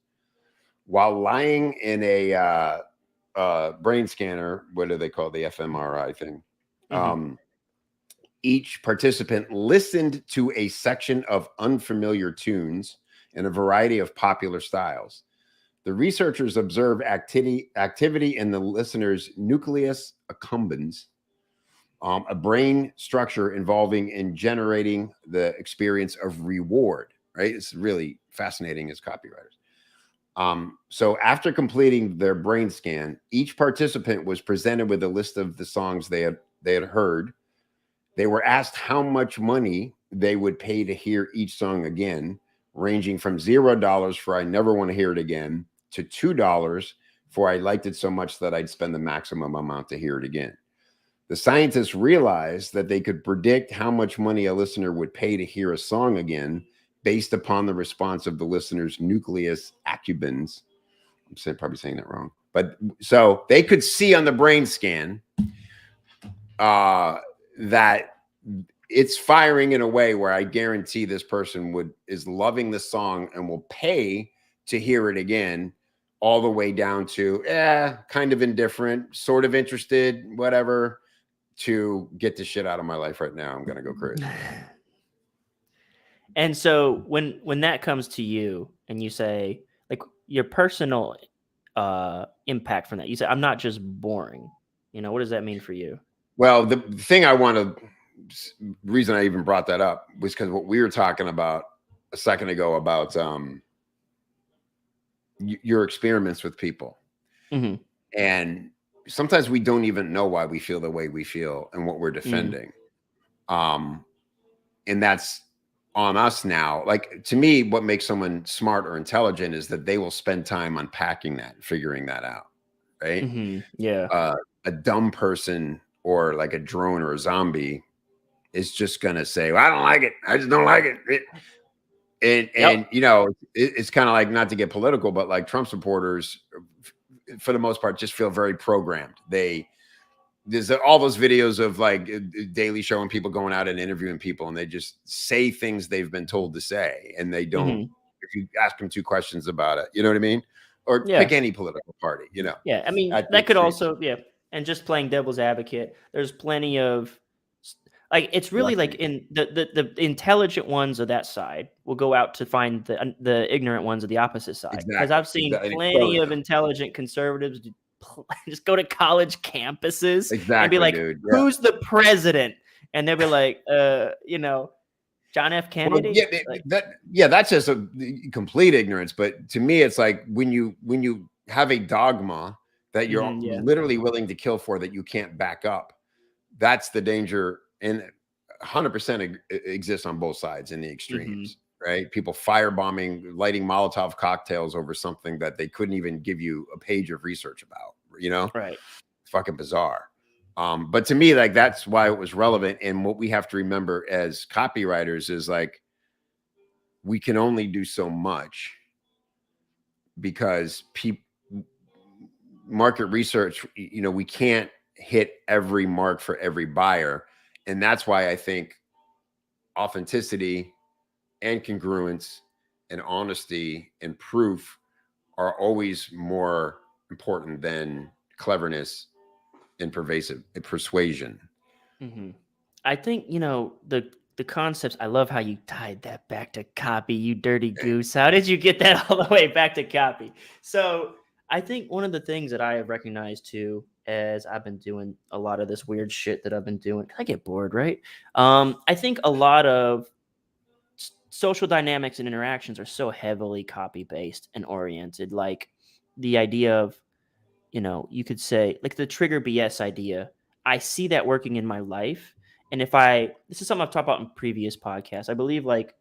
While lying in a brain scanner, what do they call the fMRI thing? Each participant listened to a section of unfamiliar tunes in a variety of popular styles. The researchers observed activity in the listener's nucleus accumbens, a brain structure involving in generating the experience of reward, right? It's really fascinating as copywriters. So after completing their brain scan, each participant was presented with a list of the songs they had heard. They were asked how much money they would pay to hear each song again, ranging from $0 for I never want to hear it again to $2 for I liked it so much that I'd spend the maximum amount to hear it again. The scientists realized that they could predict how much money a listener would pay to hear a song again based upon the response of the listener's nucleus accumbens. I'm probably saying that wrong. But so they could see on the brain scan that it's firing in a way where I guarantee this person is loving the song and will pay to hear it again all the way down to kind of indifferent, sort of interested, whatever, to get the shit out of my life right now. I'm gonna go crazy. And so when that comes to you and you say like your personal impact from that, you say I'm not just boring. What does that mean for you? Well, the thing I want to, reason I even brought that up was because what we were talking about a second ago about your experiments with people. Mm-hmm. And sometimes we don't even know why we feel the way we feel and what we're defending. And that's on us now. Like, to me, what makes someone smart or intelligent is that they will spend time unpacking that, figuring that out. Right. Mm-hmm. Yeah. A dumb person or like a drone or a zombie is just going to say, well, I don't like it. I just don't like it. And it's kind of like, not to get political, but like Trump supporters, for the most part, just feel very programmed. There's all those videos of like Daily Show and people going out and interviewing people, and they just say things they've been told to say, and they don't. Mm-hmm. If you ask them 2 questions about it, you know what I mean? Or pick any political party, Yeah, I mean, that could also, and just playing devil's advocate, there's plenty of, like, it's really like in the intelligent ones of that side will go out to find the ignorant ones of the opposite side. Because I've seen plenty of intelligent conservatives just go to college campuses and be like, who's the president? And they'll be like, John F. Kennedy. Well, that's just a complete ignorance. But to me, it's like when you have a dogma that you're literally willing to kill for, that you can't back up. That's the danger, and 100% exists on both sides in the extremes. Right? People firebombing, lighting Molotov cocktails over something that they couldn't even give you a page of research about. Right? Fucking bizarre. But to me, like, that's why it was relevant. And what we have to remember as copywriters is like, we can only do so much because market research, we can't hit every mark for every buyer. And that's why I think authenticity and congruence and honesty and proof are always more important than cleverness and persuasion. I think the concepts. I love how you tied that back to copy, you dirty goose. How did you get that all the way back to copy? So I think one of the things that I have recognized too, as I've been doing a lot of this weird shit that I've been doing, I get bored, right? I think a lot of social dynamics and interactions are so heavily copy based and oriented. Like the idea of, you could say like the trigger BS idea. I see that working in my life. And this is something I've talked about in previous podcasts. I believe like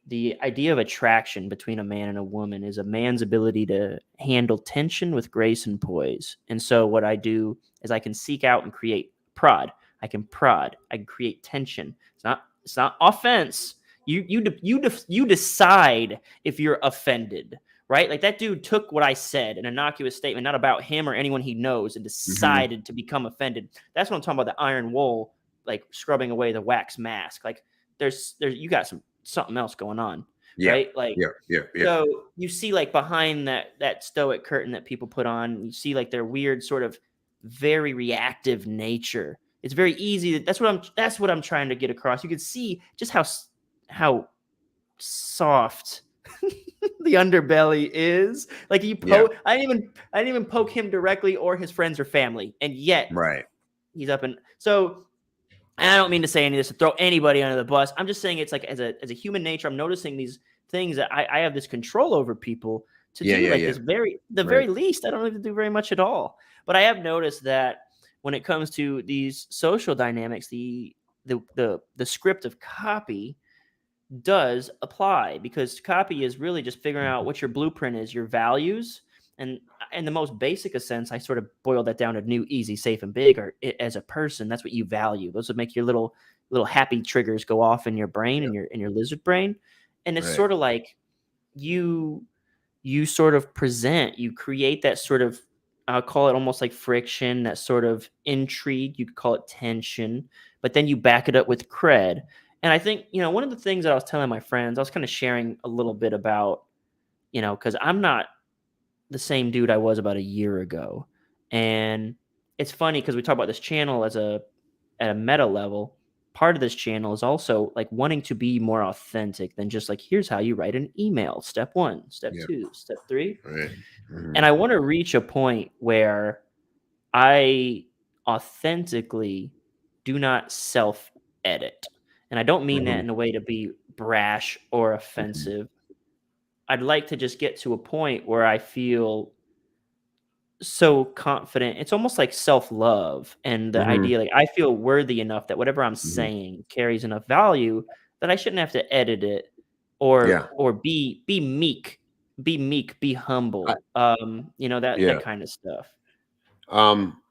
the idea of attraction between a man and a woman is a man's ability to handle tension with grace and poise. And so what I do is I can seek out and create prod. I can create tension. It's not offense. You decide if you're offended, right? Like that dude took what I said, an innocuous statement, not about him or anyone he knows, and decided to become offended. That's what I'm talking about. The iron wool, like scrubbing away the wax mask. Like there's you got something else going on, right? Like, so you see like behind that stoic curtain that people put on, you see like their weird sort of very reactive nature. It's very easy. That's what I'm trying to get across. You can see just how soft the underbelly is. Like I didn't even poke him directly or his friends or family, and yet he's up. And so, and I don't mean to say any of this to throw anybody under the bus. I'm just saying it's like as a human nature, I'm noticing these things that I have this control over people to do this very least. I don't have to do very much at all. But I have noticed that when it comes to these social dynamics, the script of copy does apply, because copy is really just figuring out what your blueprint is, your values. And in the most basic of sense, I sort of boiled that down to new, easy, safe, and big. Or as a person, that's what you value. Those would make your little happy triggers go off in your brain, in your lizard brain. And it's sort of like you sort of you create that sort of, I'll call it almost like friction, that sort of intrigue. You could call it tension, but then you back it up with cred. And I think, one of the things that I was telling my friends, I was kind of sharing a little bit about, because I'm not the same dude I was about a year ago. And it's funny because we talk about this channel at a meta level. Part of this channel is also like wanting to be more authentic than just like, here's how you write an email. Step 1, step Yeah. 2, step 3. Right. Mhm. And I want to reach a point where I authentically do not self edit. And I don't mean that Mhm. in a way to be brash or Mhm. offensive. I'd like to just get to a point where I feel so confident. It's almost like self-love and the Mhm. idea like I feel worthy enough that whatever I'm Mhm. saying carries enough value that I shouldn't have to edit it Yeah. or be meek, be I, humble. That yeah. kind of stuff. Um,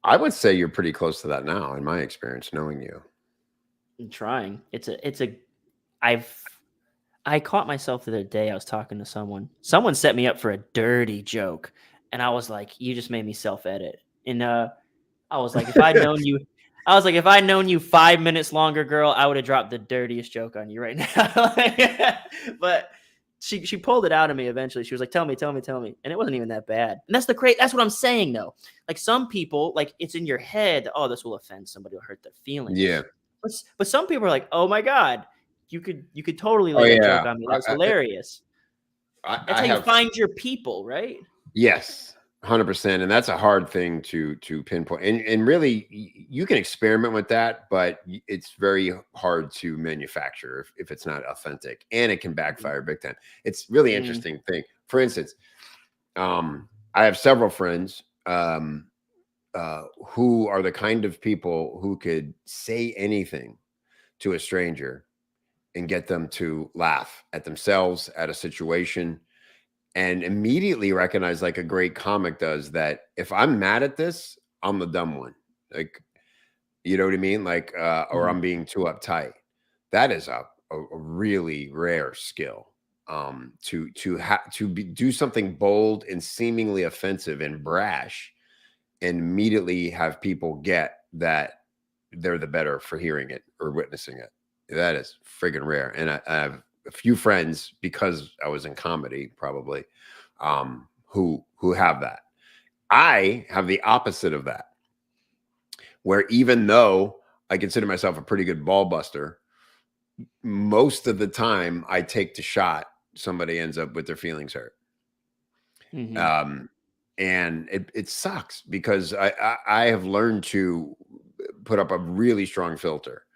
I would say you're pretty close to that now, in my experience, knowing you. I'm trying. I've I caught myself the other day. I was talking to someone. Someone set me up for a dirty joke, and I was like, "You just made me self-edit." And I was like, if I'd known you 5 minutes longer, girl, I would have dropped the dirtiest joke on you right now. But she pulled it out of me eventually. She was like, tell me. And it wasn't even that bad. And that's what I'm saying though. Like some people, like it's in your head, oh, this will offend somebody or hurt their Yeah. feelings. But some people are like, oh my God, you could totally Oh lay that yeah. joke on me. That's hilarious. That's I how you have. find your people, right? Yes, 100%, and that's a hard thing to pinpoint. And really, you can experiment with that, but it's very hard to manufacture if it's not authentic, and it can backfire big time. It's really Mm, interesting thing. For instance, I have several friends who are the kind of people who could say anything to a stranger and get them to laugh at themselves, at a situation, and immediately recognize, like a great comic does, that if I'm mad at this, I'm the dumb one. Like, you know what I mean? Like, or mhm, I'm being too uptight. That is a really rare skill. Do something bold and seemingly offensive and brash, and immediately have people get that they're the better for hearing it or witnessing it. That is friggin' rare. And I have a few friends, because I was in comedy, probably, who have that. I have the opposite of that, where even though I consider myself a pretty good ball buster, most of the time I take the shot, somebody ends up with their feelings hurt. mhm, Um, and it sucks, because I have learned to put up a really strong filter,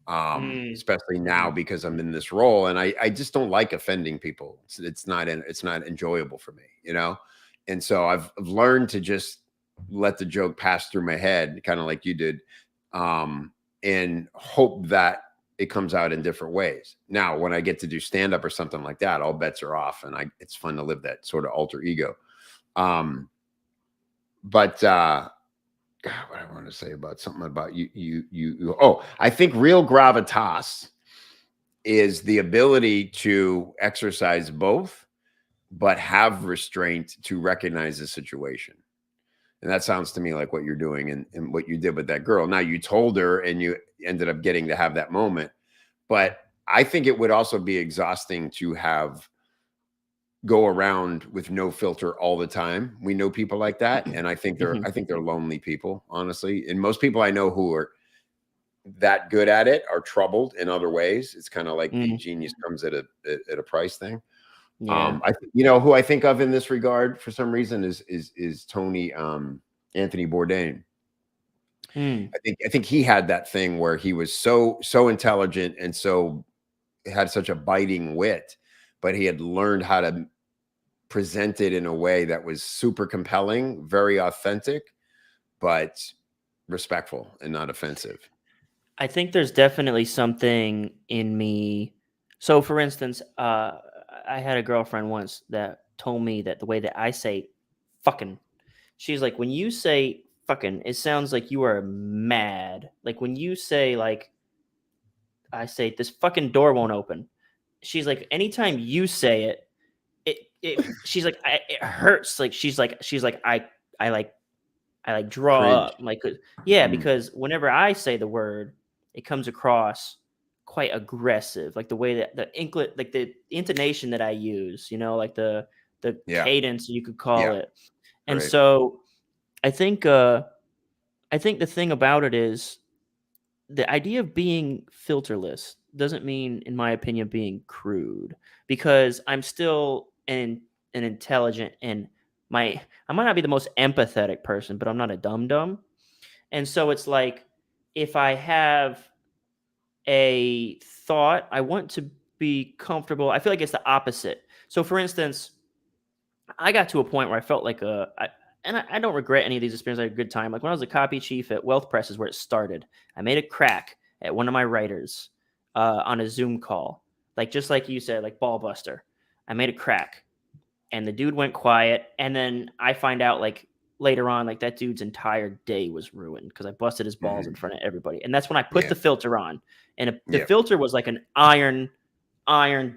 mm, especially now mhm. because I'm in this role, and I just don't like offending people. It's not enjoyable for me, you know. And so I've learned to just let the joke pass through my head, kind of like you did, and hope that it comes out in different ways. Now, when I get to do stand up or something like that, all bets are off, and it's fun to live that sort of alter ego. Um, but God, what I want to say about something about oh, I think real gravitas is the ability to exercise both, but have restraint to recognize the situation. And that sounds to me like what you're doing, and what you did with that girl. Now, you told her and you ended up getting to have that moment, but I think it would also be exhausting to have go around with no filter all the time. We know people like that, and Mhm. I think they're lonely people, honestly. And most people I know who are that good at it are troubled in other ways. It's kind of like the Mm, genius comes at a price thing. yeah. Who I think of in this regard for some reason is Tony, Anthony Bourdain. Mm, I think he had that thing where he was so intelligent and so had such a biting wit, but he had learned how to present it in a way that was super compelling, very authentic, but respectful and not offensive. I think there's definitely something in me. So, for instance, I had a girlfriend once that told me that the way that I say "fucking," she's like, when you say "fucking," it sounds like you are mad. Like when you say like, I say this fucking door won't open. She's like, anytime you say it, she's like, it hurts. Like she's like, I like draw Cringe. up like yeah, Mm. because whenever I say the word, it comes across quite aggressive, like the way that like the intonation that I use, like the Yeah. cadence, you could call Yeah. it. And Right. so I think the thing about it is the idea of being filterless doesn't mean, in my opinion, being crude, because I'm still an intelligent and I might not be the most empathetic person, but I'm not a dum dum. And so it's like if I have a thought, I want to be comfortable. I feel like it's the opposite. So for instance, I got to a point where I felt like I don't regret any of these experiences. I had a good time. Like when I was a copy chief at Wealth Press is where it started. I made a crack at one of my writers on a Zoom call, like just like you said, like ball buster. I made a crack, and the dude went quiet. And then I find out like later on, like that dude's entire day was ruined because I busted his balls in front of everybody. And that's when I put Yeah. the filter on, and the Yeah. filter was like an iron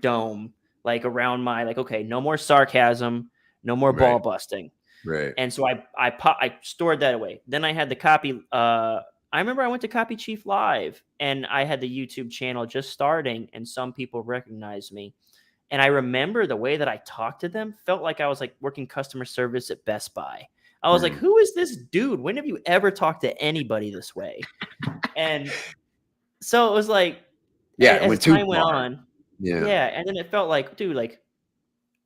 dome, like around my like, okay, no more sarcasm, no more ball Right. busting. Right. And so I stored that away. Then I had the copy. I remember I went to Copy Chief Live, and I had the YouTube channel just starting, and some people recognized me. And I remember the way that I talked to them felt like I was like working customer service at Best Buy. I was like, who is this dude? When have you ever talked to anybody this way? And so it was like, Yeah. It as went too time went far. on, Yeah. yeah. And then it felt like, dude, like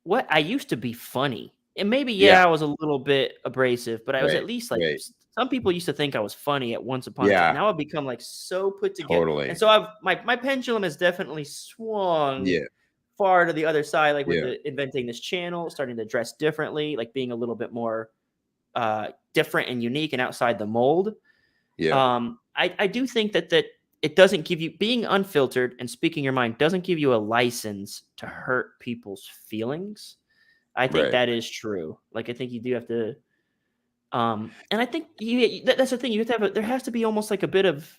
what I used to be funny. And maybe, Yeah. yeah, I was a little bit abrasive, but I was Right. at least like Right. some people used to think I was funny at once upon a time. Yeah. Now I've become like so put together. Totally. And so I've my pendulum has definitely swung Yeah. far to the other side, like with Yeah. inventing this channel, starting to dress differently, like being a little bit more different and unique and outside the mold. Yeah. I do think that it doesn't give you, being unfiltered and speaking your mind doesn't give you a license to hurt people's feelings. I think Right. that is true. Like I think you do have to, and I think that's the thing. You have to have there has to be almost like a bit of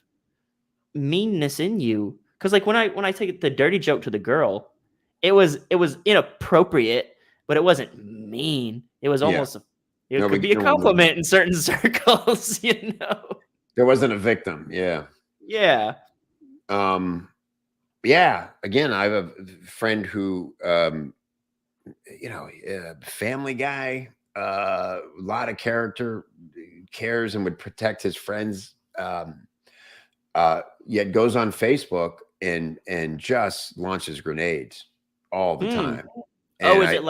meanness in you, because like when I take the dirty joke to the girl, it was inappropriate, but it wasn't mean. It was Yeah. almost it No, could be a compliment in certain circles, you know. there wasn't a victim. Yeah. Yeah. Yeah. Again, I have a friend who, family guy, a lot of character, cares and would protect his friends. Yet goes on Facebook and just launches grenades all the time. Oh, And is it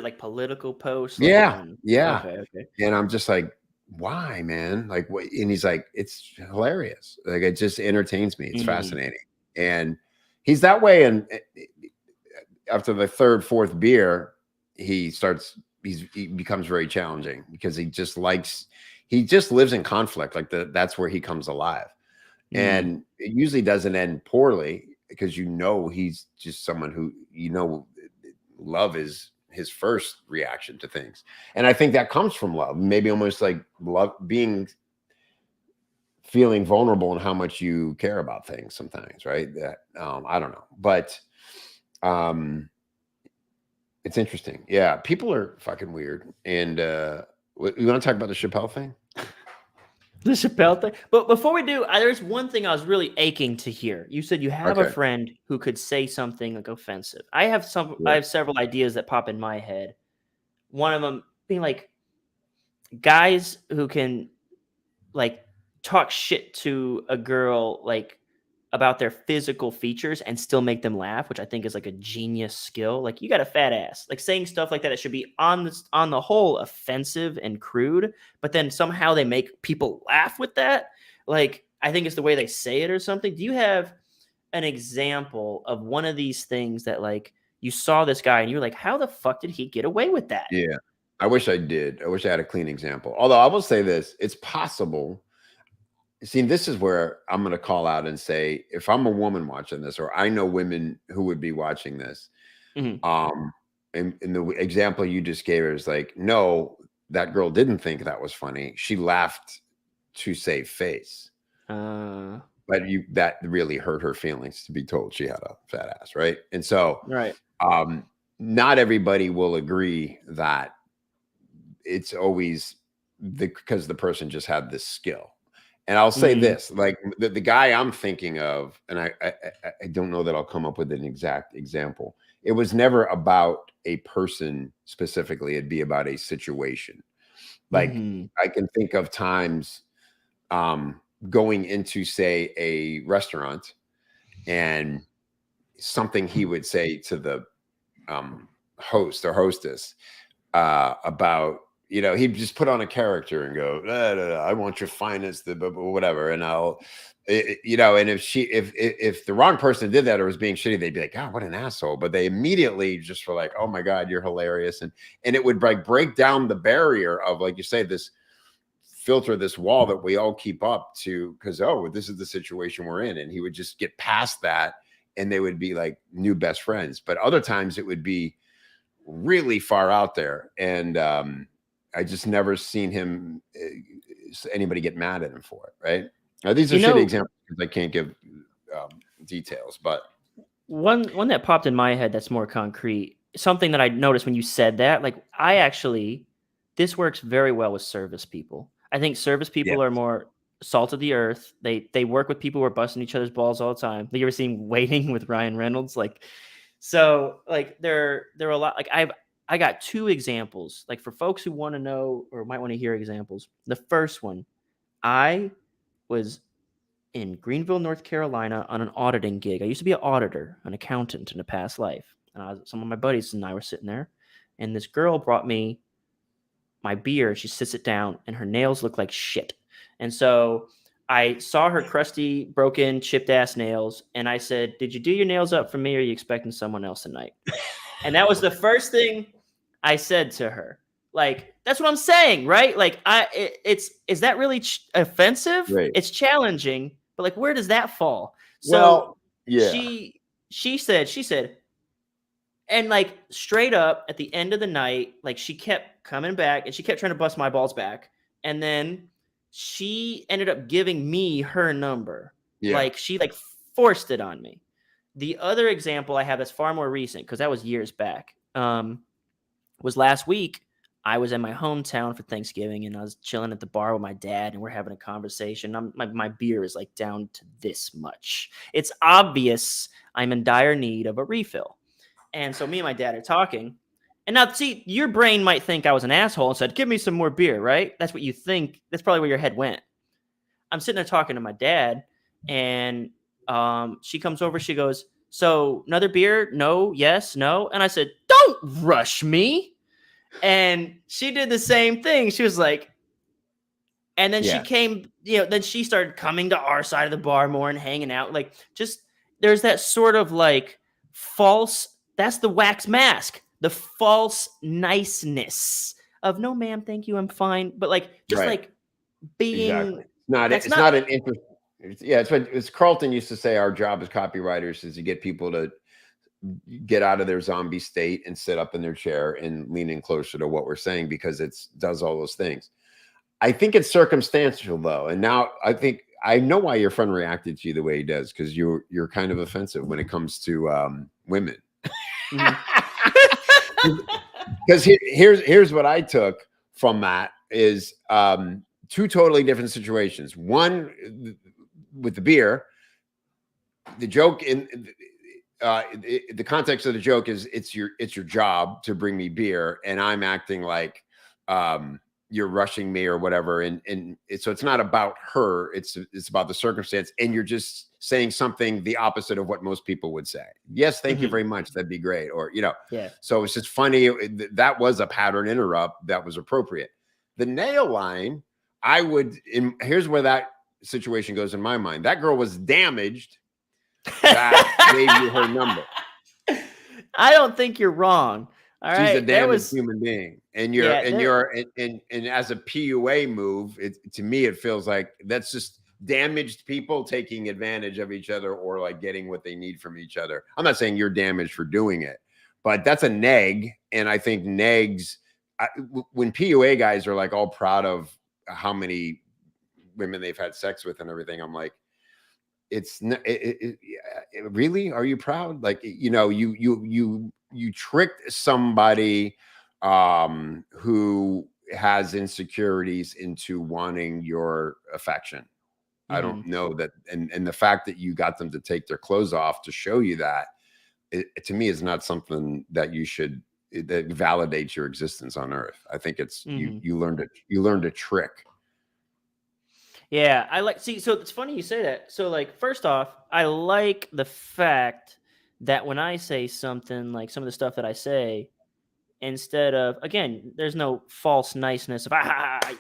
like political posts? yeah, Like yeah. okay. And I'm just like, why, man? Like, what? And he's like, it's hilarious. Like, it just entertains me. It's fascinating. And he's that way. And after the third, fourth beer, he becomes very challenging because he just lives in conflict. Like that's where he comes alive. And it usually doesn't end poorly because he's just someone who, love is his first reaction to things. And I think that comes from love, maybe almost like love, feeling vulnerable in how much you care about things sometimes, right? That I don't know, but it's interesting. Yeah, people are fucking weird. And you want to talk about the Chappelle thing? The Chappelle thing. But before we do, there's one thing I was really aching to hear. You said you have a friend who could say something like offensive. I have several ideas that pop in my head. One of them being like guys who can like talk shit to a girl like about their physical features and still make them laugh, which I think is like a genius skill. Like you got a fat ass, like saying stuff like that. It should be on the whole offensive and crude, but then somehow they make people laugh with that. Like I think it's the way they say it or something. Do you have an example of one of these things that like you saw this guy and you were like, how the fuck did he get away with that? Yeah, I wish I did. I wish I had a clean example. Although I will say this, it's possible. See, this is where I'm going to call out and say, if I'm a woman watching this, or I know women who would be watching this, and the example you just gave is like, no, that girl didn't think that was funny. She laughed to save face. But that really hurt her feelings to be told she had a fat ass, right? And so, not everybody will agree that it's always because the person just had this skill. And I'll say this, like the guy I'm thinking of, and I don't know that I'll come up with an exact example. it was never about a person specifically. It'd be about a situation. Like Mm-hmm. I can think of times going into, say, a restaurant, and something he would say to the host or hostess about, he'd just put on a character and go, I want your finest, whatever. And and if the wrong person did that or was being shitty, they'd be like, God, what an asshole. But they immediately just were like, oh my God, you're hilarious. And it would like break down the barrier of, like you say, this filter, this wall that we all keep up to, because, oh, this is the situation we're in. And he would just get past that, and they would be like new best friends. But other times it would be really far out there. And I just never seen anybody get mad at him for it. Right. Now, these are shitty examples because I can't give details, but one that popped in my head that's more concrete, something that I noticed when you said that, like this works very well with service people. I think service people are more salt of the earth. They work with people who are busting each other's balls all the time. Like, you ever seen Waiting with Ryan Reynolds? Like, so like they're a lot. Like I got 2 examples. Like, for folks who want to know or might want to hear examples. The first one, I was in Greenville, North Carolina on an auditing gig. I used to be an auditor, an accountant in a past life. Some of my buddies and I were sitting there, and this girl brought me my beer. She sits it down, and her nails look like shit. And so I saw her crusty, broken, chipped ass nails, and I said, "Did you do your nails up for me, or are you expecting someone else tonight?" And that was the first thing I said to her. Like, that's what I'm saying, right? Like, is that really offensive? Right. It's challenging, but like, where does that fall? So well, yeah, she said, and like straight up at the end of the night, like, she kept coming back and she kept trying to bust my balls back. And then she ended up giving me her number. Yeah. Like, she like forced it on me. The other example I have that's far more recent, because that was years back, was last week. I was in my hometown for Thanksgiving, and I was chilling at the bar with my dad, and we're having a conversation. My beer is like down to this much. It's obvious I'm in dire need of a refill. And so me and my dad are talking. And now, see, your brain might think I was an asshole and said, "Give me some more beer," right? That's what you think. That's probably where your head went. I'm sitting there talking to my dad, and she comes over. She goes, "So, another beer? No, yes, no." And I said, "Don't rush me." And she did the same thing. She was like, and then she came, then she started coming to our side of the bar more and hanging out. Like, just, there's that sort of like false, that's the wax mask, the false niceness of, "No, ma'am, thank you, I'm fine." But like, just like being, exactly. It's not an interest. It's Carlton used to say, our job as copywriters is to get people to get out of their zombie state and sit up in their chair and lean in closer to what we're saying, because it does all those things. I think it's circumstantial, though. And now I think I know why your friend reacted to you the way he does, because you're kind of offensive when it comes to women. Because here's what I took from that is 2 totally different situations. One, with the beer, the joke in the context of the joke is it's your job to bring me beer, and I'm acting like you're rushing me or whatever, and so it's not about her, it's about the circumstance, and you're just saying something the opposite of what most people would say. Yes, thank you very much, that'd be great, or so it's just funny. That was a pattern interrupt that was appropriate. The nail line, here's where that situation goes in my mind. That girl was damaged that gave you her number. I don't think you're wrong. All right, she's a damaged human being, and and as a PUA move, to me it feels like that's just damaged people taking advantage of each other, or like getting what they need from each other. I'm not saying you're damaged for doing it, but that's a neg. And I think negs, when PUA guys are like all proud of how many women they've had sex with and everything, I'm like, really, are you proud? Like, you tricked somebody who has insecurities into wanting your affection. I don't know that, and the fact that you got them to take their clothes off to show you that, to me is not something that that validates your existence on earth. I think it's you learned a trick. Yeah, so it's funny you say that. So like first off, I like the fact that when I say something, like some of the stuff that I say, instead of, again, there's no false niceness of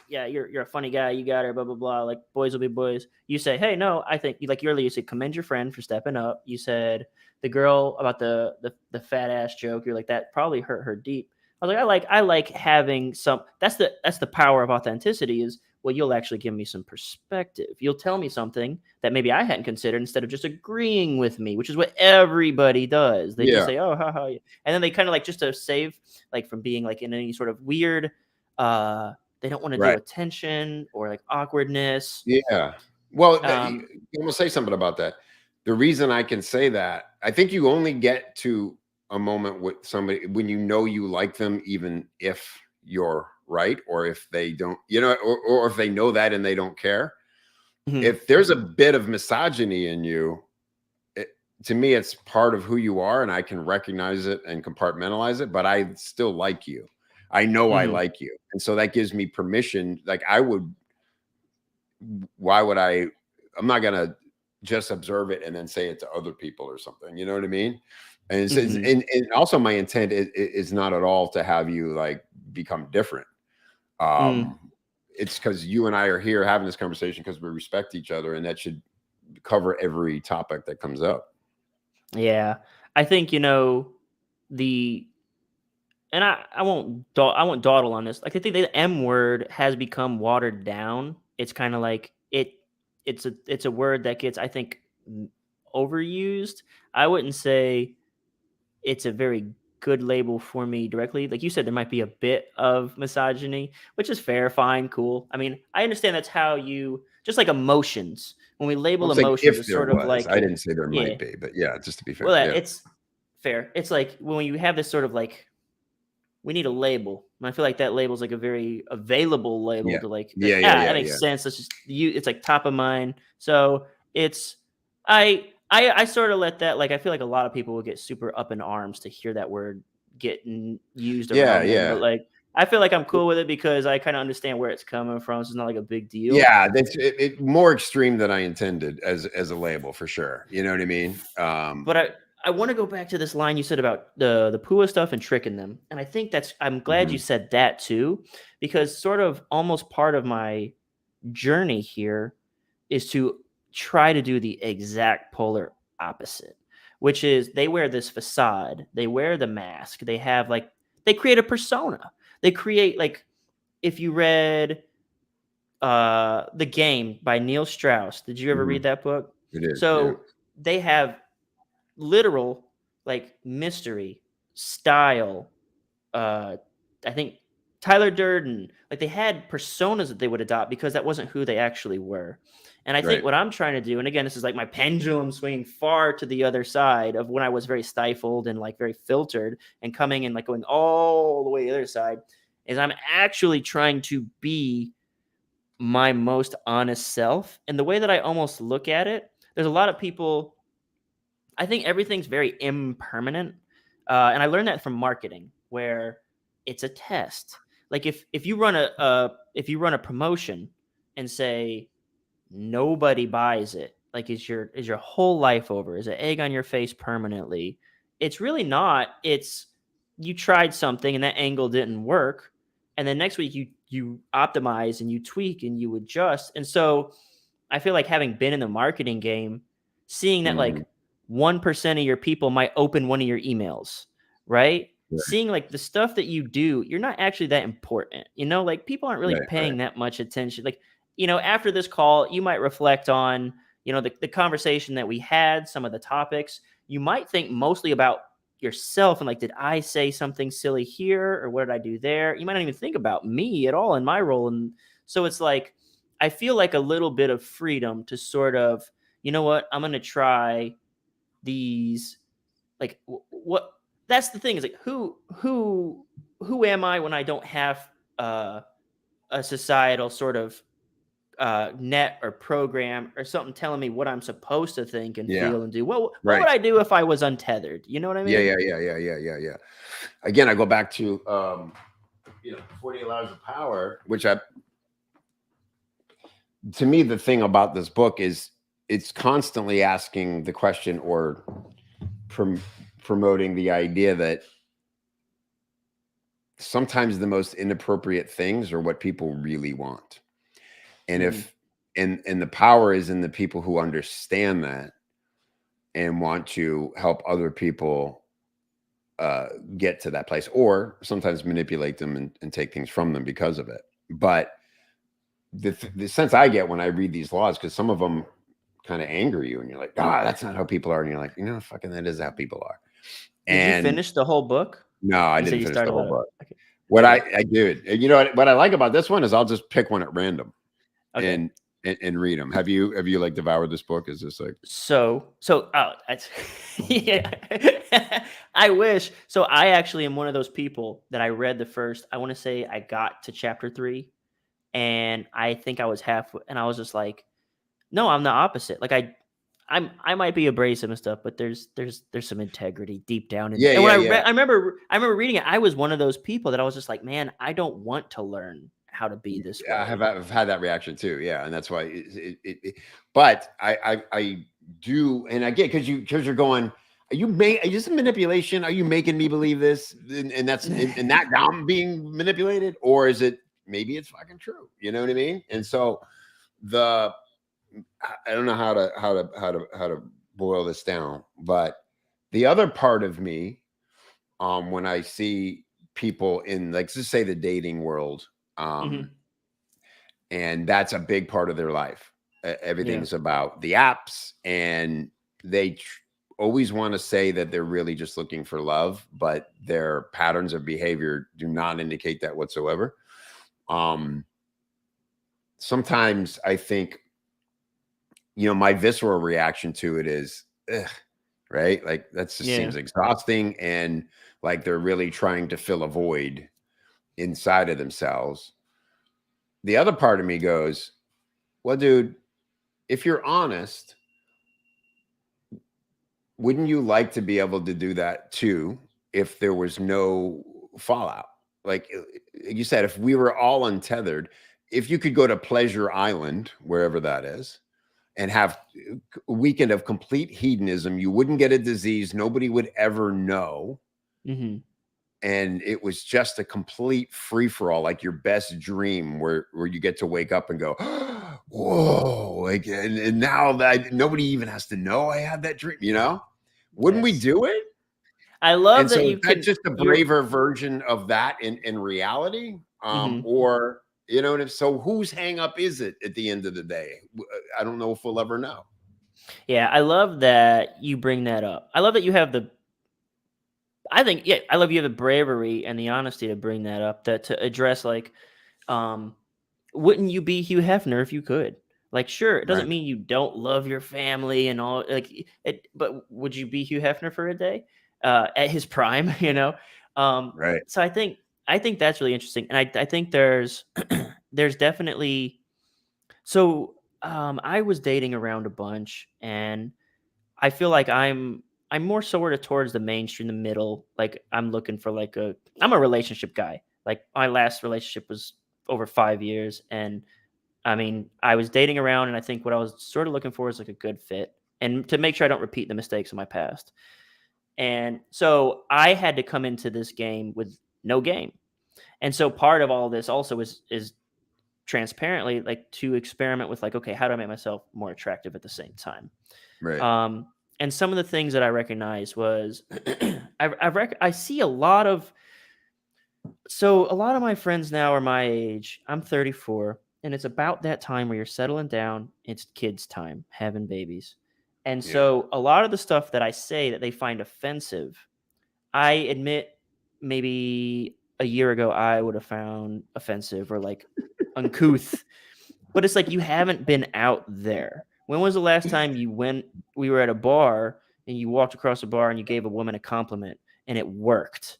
yeah, you're a funny guy, you got her, blah blah blah, like boys will be boys. You say, hey, no, I think, like, you said commend your friend for stepping up. You said the girl about the fat ass joke, you're like, that probably hurt her deep. I was like, I like having some, that's the power of authenticity is, well, you'll actually give me some perspective. You'll tell me something that maybe I hadn't considered, instead of just agreeing with me, which is what everybody does. They just say, oh, haha, and then they kind of, like, just to save, like, from being like in any sort of weird, they don't want to deal with tension or like awkwardness. Yeah. Well, I'm gonna say something about that. The reason I can say that, I think you only get to a moment with somebody when you know you like them, even if you're right, or if they don't, or if they know that and they don't care. If there's a bit of misogyny in you, to me, it's part of who you are, and I can recognize it and compartmentalize it, but I still like you. I know I like you. And so that gives me permission. Like, why would I'm not going to just observe it and then say it to other people or something. You know what I mean? And, and also my intent is not at all to have you like become different. It's because you and I are here having this conversation because we respect each other, and that should cover every topic that comes up. Yeah, I think, and I won't dawdle on this. Like, I think the M word has become watered down. It's kind of like it's a word that gets, I think, overused. I wouldn't say it's a very good label for me directly. Like you said, there might be a bit of misogyny, which is fair, fine, cool. I mean, I understand that's how you, just like emotions. When we label emotions, it's sort of like, I didn't say there might be, but yeah, just to be fair. Well, it's fair. It's like when you have this sort of like, we need a label. And I feel like that label is like a very available label to like, that makes sense. Let's just it's like top of mind. So it's, I sort of let that, like, I feel like a lot of people will get super up in arms to hear that word getting used around them. But like, I feel like I'm cool with it because I kind of understand where it's coming from. So it's not like a big deal. Yeah, that's more extreme than I intended as a label, for sure. You know what I mean? But I want to go back to this line you said about the PUA stuff and tricking them. And I think I'm glad you said that too, because sort of almost part of my journey here is to try to do the exact polar opposite, which is they wear this facade, they wear the mask, they have like, they create a persona. They create, like, if you read The Game by Neil Strauss, did you ever read that book? It is. So they have literal, like, mystery, style, I think Tyler Durden, like, they had personas that they would adopt because that wasn't who they actually were. And I think what I'm trying to do, and again, this is like my pendulum swinging far to the other side of when I was very stifled and like very filtered, and coming and like going all the way to the other side, is I'm actually trying to be my most honest self. And the way that I almost look at it, there's a lot of people, I think everything's very impermanent. And I learned that from marketing, where it's a test. Like if you run a promotion and say nobody buys it, like, is your whole life over? Is it egg on your face permanently? It's really not. It's, you tried something and that angle didn't work, and then next week you optimize and you tweak and you adjust. And so I feel like, having been in the marketing game, seeing that like 1% of your people might open one of your emails, right? Seeing like the stuff that you do, you're not actually that important. Like, people aren't really paying that much attention. Like, after this call, you might reflect on, the conversation that we had, some of the topics. You might think mostly about yourself and like, did I say something silly here, or what did I do there? You might not even think about me at all in my role. And so it's like, I feel like a little bit of freedom to sort of, you know what, I'm going to try these, like, what, that's the thing, is like, who am I when I don't have a societal sort of net or program or something telling me what I'm supposed to think and Yeah. feel and do. What Right. would I do if I was untethered? You know what I Yeah. mean? Yeah. Again, I go back to 48 Hours of Power, which to me, the thing about this book is it's constantly asking the question or promoting the idea that sometimes the most inappropriate things are what people really want. And if and the power is in the people who understand that and want to help other people get to that place, or sometimes manipulate them and take things from them because of it. But the sense I get when I read these laws, because some of them kind of anger you and you're like, that's not how people are. And you're like, fucking that is how people are. Did you And finish the whole book? no, I You said didn't you finish the started whole that. book. Okay. What Okay. I do, what I like about this one is I'll just pick one at random Okay. and read them. Have you like devoured this book? Is this like that's yeah. I wish. So I actually am one of those people that I read the first, I want to say I got to chapter 3 and I think I was halfway and I was just like, no, I'm the opposite. Like I might be abrasive and stuff, but there's some integrity deep down in me. And when I remember reading it, I was one of those people that I was just like, man, I don't want to learn how to be this way. I've had that reaction too. Yeah. And that's why but I do. And I get, because you're going, is this a manipulation? Are you making me believe this? And that's, and that now I'm being manipulated, or is it, maybe it's fucking true. You know what I mean? And so I don't know how to boil this down, but the other part of me, when I see people in, like, just say the dating world, and that's a big part of their life. Everything's about the apps, and they always want to say that they're really just looking for love, but their patterns of behavior do not indicate that whatsoever. Sometimes I think, my visceral reaction to it is, ugh, right? Like, that just seems exhausting. And like, they're really trying to fill a void inside of themselves. The other part of me goes, well, dude, if you're honest, wouldn't you like to be able to do that too, if there was no fallout? Like you said, if we were all untethered, if you could go to Pleasure Island, wherever that is, and have a weekend of complete hedonism, you wouldn't get a disease. Nobody would ever know. And it was just a complete free for all, like your best dream, where you get to wake up and go, whoa, like, and now that nobody even has to know I had that dream, wouldn't we do it? I love that you can just a braver version of that in reality, or so whose hang up is it at the end of the day? I don't know if we'll ever know. Yeah, I love that you bring that up. I love that you have I love you have the bravery and the honesty to bring that up, that to address, like, wouldn't you be Hugh Hefner if you could? Like, sure, it doesn't mean you don't love your family and all, like it, but would you be Hugh Hefner for a day at his prime? Right. So I think that's really interesting, and I think there's there's definitely I was dating around a bunch, and I feel like I'm more sort of towards the mainstream, the middle. Like, I'm looking for I'm a relationship guy. Like, my last relationship was over 5 years, and I mean, I was dating around, and I think what I was sort of looking for is like a good fit, and to make sure I don't repeat the mistakes of my past. And so I had to come into this game with no game. And so part of all this also is transparently, like, to experiment with, like, okay, how do I make myself more attractive at the same time? Right. And some of the things that I recognize was I see a lot of my friends now are my age. I'm 34, and it's about that time where you're settling down. It's kids' time, having babies. And so a lot of the stuff that I say that they find offensive, I admit maybe a year ago I would have found offensive or like uncouth. But it's like, you haven't been out there. When was the last time we were at a bar and you walked across a bar and you gave a woman a compliment and it worked?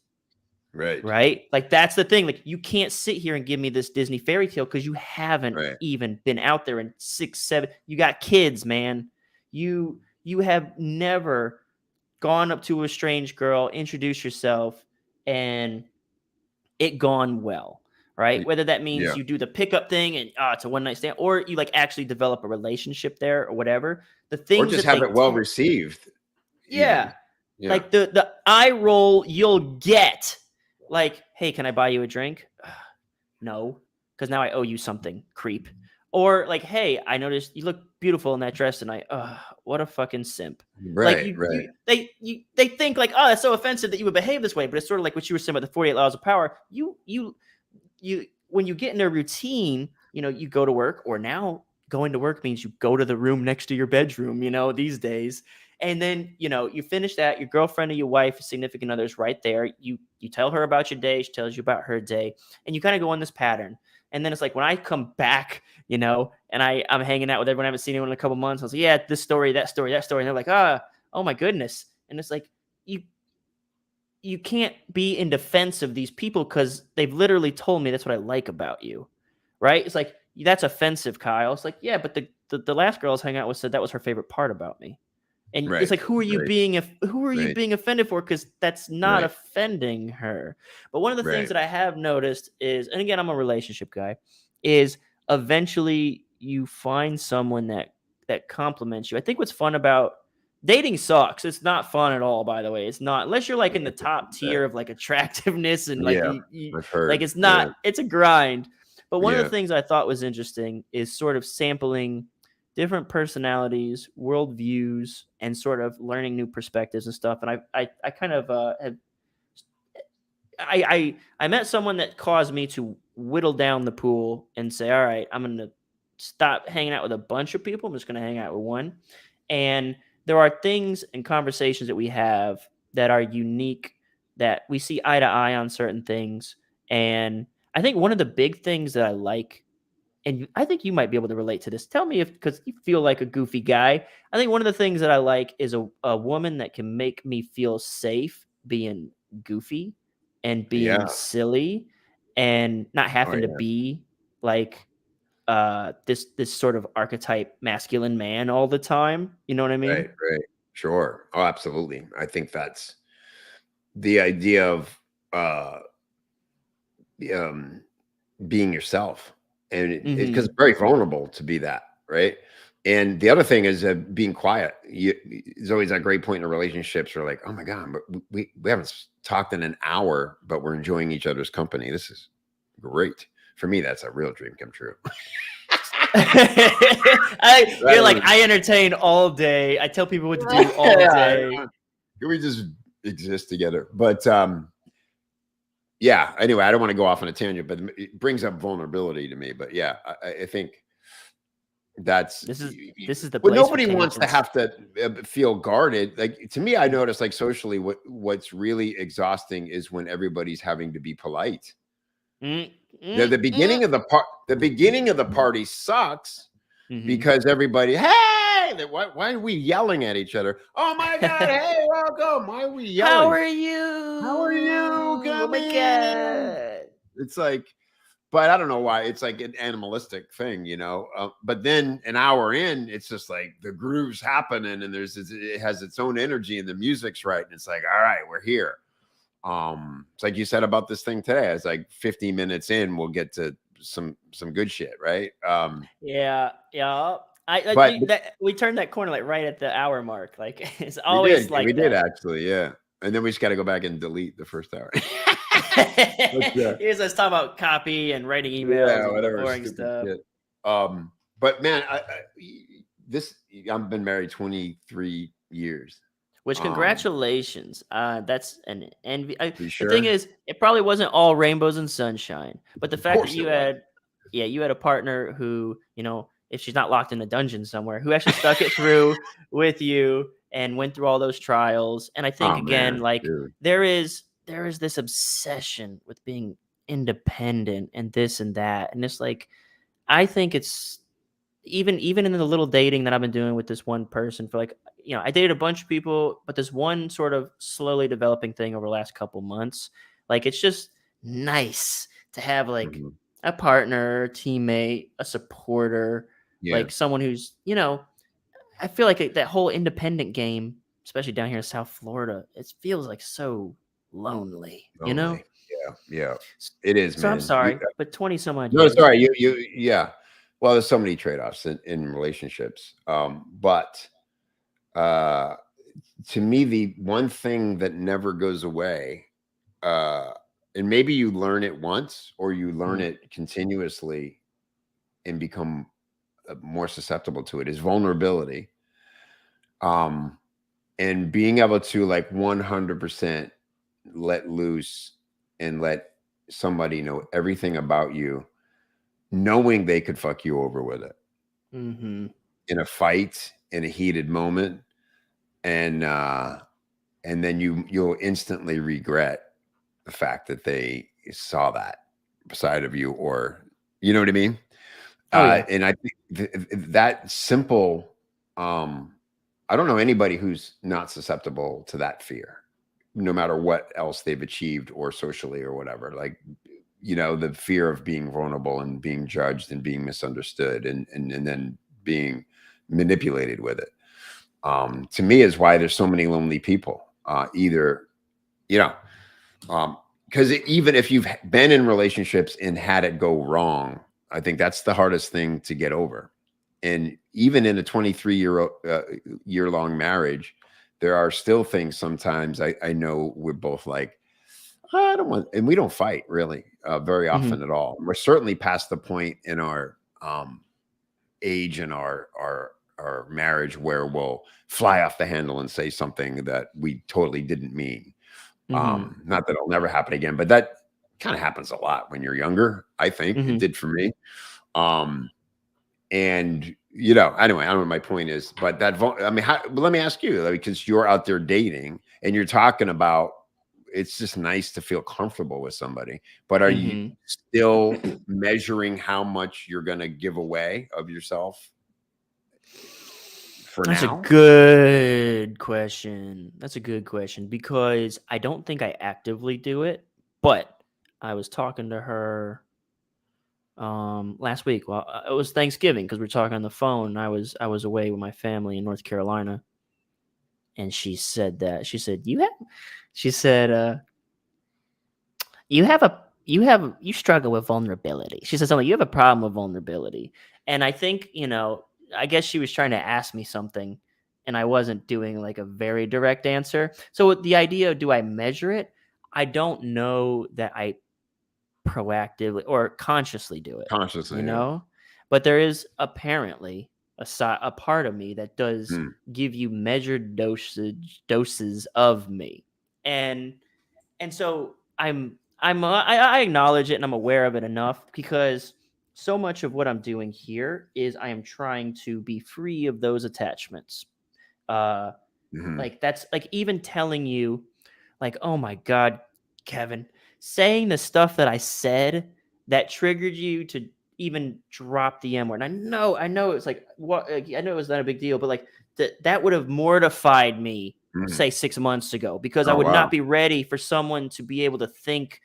Right. right? Like that's the thing. Like you can't sit here and give me this Disney fairy tale because you haven't Right. even been out there in 6, 7. You got kids, man. You have never gone up to a strange girl, introduce yourself, and it gone well, right? Whether that means Yeah. you do the pickup thing and it's a one night stand, or you like actually develop a relationship there or whatever. The Or things just that have they it well received, even. yeah, Yeah. like the eye roll you'll get, like, hey, can I buy you a drink? No, because now I owe you something, creep. Or like, hey, I noticed you look beautiful in that dress tonight. What a fucking simp. Like Right. Right. they think like, oh, that's so offensive that you would behave this way. But it's sort of like what you were saying about the 48 laws of power. You when you get in a routine, you go to work, or now going to work means you go to the room next to your bedroom, these days. And then, you finish that, your girlfriend or your wife, significant other's right there. You tell her about your day, she tells you about her day, and you kind of go on this pattern. And then it's like when I come back, and I'm hanging out with everyone I haven't seen anyone in a couple months. I was like, yeah, this story, that story, that story. And they're like, oh my goodness. And it's like, you can't be in defense of these people because they've literally told me that's what I like about you, right? It's like, that's offensive, Kyle. It's like, yeah, but the last girl I was hanging out with said that was her favorite part about me. And it's Right. like, who are you Right. being offended for? Because that's not Right. offending her. But one of the things Right. that I have noticed is, and again, I'm a relationship guy, is eventually you find someone that compliments you. I think what's fun about dating sucks. It's not fun at all, by the way. It's not, unless you're like in the top tier of like attractiveness and like Yeah. I've heard. like it's not, it's a grind. But one of Yeah. the things I thought was interesting is sort of sampling different personalities, worldviews, and sort of learning new perspectives and stuff. And I kind of have I met someone that caused me to whittle down the pool and say, all right, I'm gonna stop hanging out with a bunch of people. I'm just gonna hang out with one. And there are things and conversations that we have that are unique, that we see eye to eye on certain things. And I think one of the big things that I like, and I think you might be able to relate to this. Tell me if, because you feel like a goofy guy. I think one of the things that I like is a woman that can make me feel safe being goofy and being Yeah. silly and not Oh, having to yeah. be like this sort of archetype masculine man all the time. You know what I mean? Right. Right. Sure. Oh, absolutely. I think that's the idea of um, being yourself, and it because it's very vulnerable to be that, right? And the other thing is being quiet. There's always that great point in relationships where like, oh my god, we haven't talked in an hour, but we're enjoying each other's company. This is great. For me, that's a real dream come true. You're like, I entertain all day. I tell people what to do all day. Can we just exist together? But yeah, anyway, I don't want to go off on a tangent, but it brings up vulnerability to me. But yeah, I think that's this is the well, place nobody wants to have to feel guarded. Like, to me, I notice, like, socially, what's really exhausting is when everybody's having to be polite. The beginning of the party sucks because everybody, hey, why are we yelling at each other? Oh my god, hey, welcome. Why are we yelling? How are you? How are you? Oh my god. It's like, but I don't know why. It's like an animalistic thing, but then an hour in, it's just like the groove's happening and it has its own energy and the music's right. And it's like, all right, we're here. It's like you said about this thing today. It's like 50 minutes in, we'll get to some good shit, right? Yeah. We turned that corner like right at the hour mark. Like it's always we did actually, yeah. And then we just got to go back and delete the first hour. Here's us talking about copy and writing emails, and whatever, boring stuff. Shit. But man, I've been married 23 years. Which, congratulations. That's an envy. Sure? The thing is, it probably wasn't all rainbows and sunshine, but the fact that you had a partner who, if she's not locked in a dungeon somewhere, who actually stuck it through with you and went through all those trials. And I think there is this obsession with being independent and this and that. And it's like, I think it's even in the little dating that I've been doing with this one person for like, I dated a bunch of people, but this one sort of slowly developing thing over the last couple months, Like, it's just nice to have like Hmm. a partner, teammate, a supporter, Yeah. like someone who's, I feel like that whole independent game, especially down here in South Florida, it feels like so lonely, Lonely. Yeah. Yeah. It is, So I'm man. sorry, but 20 some odd No, it's all years. right. Yeah. Well, there's so many trade-offs in relationships. But uh, to me, the one thing that never goes away, uh, and maybe you learn it once or you learn Mm, it continuously and become more susceptible to it, is vulnerability. Um, and being able to like 100% let loose and let somebody know everything about you, knowing they could fuck you over with it mm-hmm. in a fight, in a heated moment, and then you'll instantly regret the fact that they saw that side of you, or you know what I mean. Oh yeah. And I think that simple, I don't know anybody who's not susceptible to that fear, no matter what else they've achieved or socially or whatever. Like, the fear of being vulnerable and being judged and being misunderstood, and then being manipulated with it. To me, is why there's so many lonely people. Either, you know, because even if you've been in relationships and had it go wrong, I think that's the hardest thing to get over. And even in a 23 year long marriage, there are still things sometimes I know we're both like, I don't want, and we don't fight really very Mm-hmm. often at all. We're certainly past the point in our age and our marriage where we'll fly off the handle and say something that we totally didn't mean. Mm-hmm. Not that it'll never happen again, but that kind of happens a lot when you're younger. I think it Mm-hmm. did for me. Um, and anyway, I don't know what my point is, but I mean, but let me ask you, because you're out there dating and you're talking about, it's just nice to feel comfortable with somebody, but are you Mm-hmm. still measuring how much you're going to give away of yourself for That's a now? good question. That's a good question because I don't think I actively do it, but I was talking to her last week. Well, it was Thanksgiving because we were talking on the phone. And I was away with my family in North Carolina, and she said that she said you struggle with vulnerability. She said something. You have a problem with vulnerability, and I think I guess she was trying to ask me something, and I wasn't doing like a very direct answer. So the idea, do I measure it? I don't know that I proactively or consciously do it, you Consciously, yeah. know? But there is apparently a part of me that does Hmm. give you measured doses of me. And so I acknowledge it and I'm aware of it enough because so much of what I'm doing here is I am trying to be free of those attachments. Uh Hmm. like that's like even telling you like, "Oh my god, Kevin, saying the stuff that I said that triggered you to even drop the M word." And I know it's like what I know it's not a big deal, but like that would have mortified me Hmm. say 6 months ago because I Oh would not wow. be ready for someone to be able to think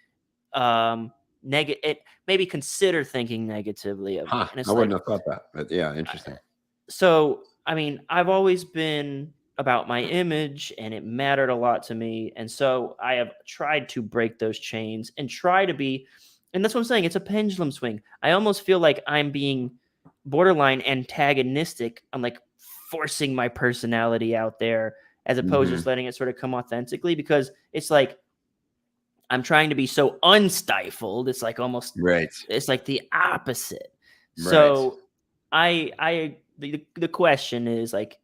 negative, maybe consider thinking negatively of me. Huh. And I it's wouldn't like have thought that, but yeah, interesting. so, I mean, I've always been about my image and it mattered a lot to me. And so I have tried to break those chains and try to be, and that's what I'm saying. It's a pendulum swing. I almost feel like I'm being borderline antagonistic. I'm like forcing my personality out there as opposed to Hmm. just letting it sort of come authentically because it's like I'm trying to be so unstifled. It's like almost, Right. it's like the opposite. Right. So the question is like,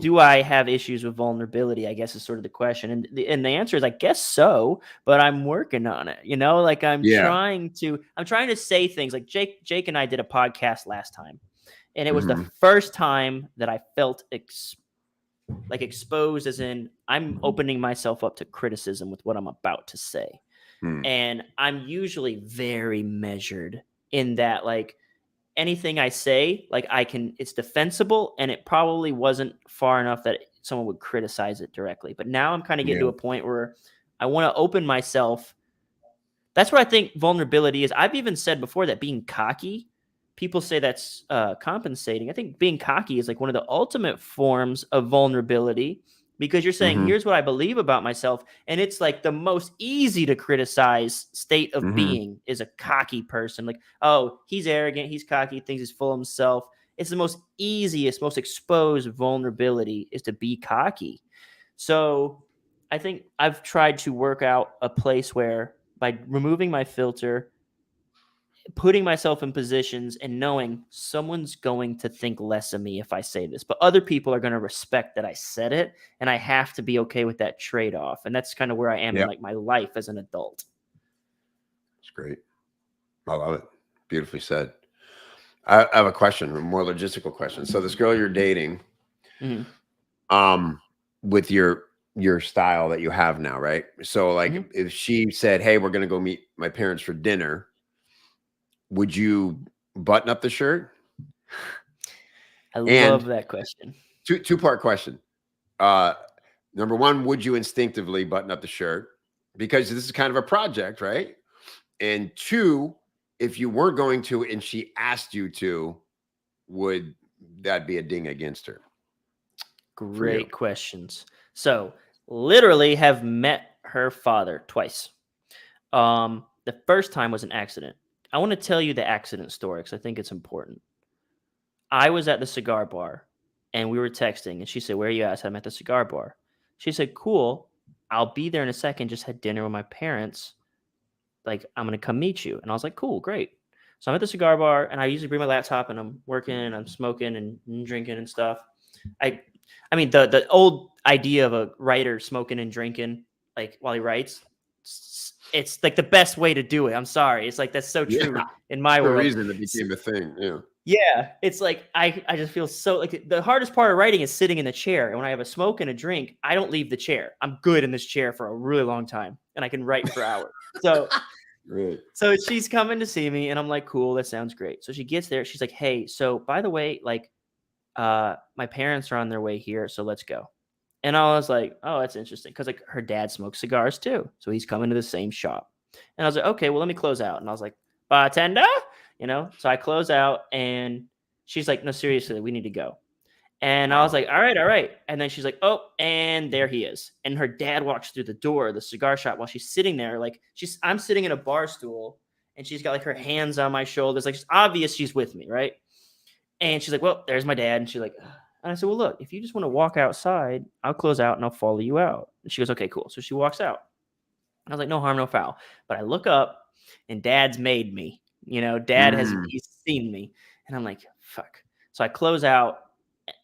do I have issues with vulnerability? I guess is sort of the question, and the answer is I guess so, but I'm working on it. Like Yeah. I'm trying to say things like Jake and I did a podcast last time, and it was the Hmm. first time that I felt exposed, as in I'm opening myself up to criticism with what I'm about to say. Hmm. And I'm usually very measured in that, like, anything I say, like, it's defensible and it probably wasn't far enough that someone would criticize it directly. But now I'm kind of getting Yeah. to a point where I want to open myself. That's what I think vulnerability is. I've even said before that being cocky, people say that's compensating. I think being cocky is like one of the ultimate forms of vulnerability because you're saying, Mm-hmm. here's what I believe about myself. And it's like the most easy to criticize state of Mm-hmm. being is a cocky person. Like, oh, he's arrogant, he's cocky, thinks he's full of himself. It's the most easiest, most exposed vulnerability is to be cocky. So I think I've tried to work out a place where by removing my filter, putting myself in positions and knowing someone's going to think less of me if I say this, but other people are going to respect that I said it. And I have to be okay with that trade-off. And that's kind of where I am in Yeah, like my life as an adult. it's great. I love it. Beautifully said. I have a question, a more logistical question. So this girl you're dating, Mm-hmm. um, with your style that you have now, right? So like Mm-hmm. if she said, "Hey, we're gonna go meet my parents for dinner," would you button up the shirt? I love And that question. two-part question. Uh, number one, would you instinctively button up the shirt? Because this is kind of a project, right? And two, if you weren't going to and she asked you to, would that be a ding against her for you? Great questions. So literally have met her father twice. The first time was an accident. I want to tell you the accident story because I think it's important. I was at the cigar bar and we were texting, and she said, "Where are you at?" I said, "I'm at the cigar bar." She said, "Cool. I'll be there in a second. Just had dinner with my parents. Like, I'm going to come meet you." And I was like, "Cool, great." So I'm at the cigar bar and I usually bring my laptop and I'm working and I'm smoking and drinking and stuff. I I mean the old idea of a writer smoking and drinking like while he writes, it's like the best way to do it. I'm sorry. It's like that's so Yeah, true in my the world. reason it became a thing. Yeah. Yeah, it's like I just feel so like the hardest part of writing is sitting in the chair. And when I have a smoke and a drink, I don't leave the chair. I'm good in this chair for a really long time and I can write for hours. So Right. so she's coming to see me and I'm like, "Cool, that sounds great." So she gets there. She's like, "Hey, so by the way, like my parents are on their way here, so let's go." And I was like, "Oh, that's interesting." Cause like her dad smokes cigars too. So he's coming to the same shop. And I was like, "Okay, well, let me close out." And I was like, "Bartender?" So I close out and she's like, "No, seriously, we need to go." And I was Wow. like, "All right, all right." And then she's like, "Oh, and there he is." And her dad walks through the door of the cigar shop while she's sitting there. Like I'm sitting in a bar stool and she's got like her hands on my shoulders. Like it's obvious she's with me, right? And she's like, "Well, there's my dad." And she's like, and I said, "Well, look, if you just want to walk outside, I'll close out and I'll follow you out." And she goes, "Okay, cool." So she walks out. I was like, "No harm, no foul." But I look up and dad's made me. Dad Mm, he's seen me. And I'm like, fuck. So I close out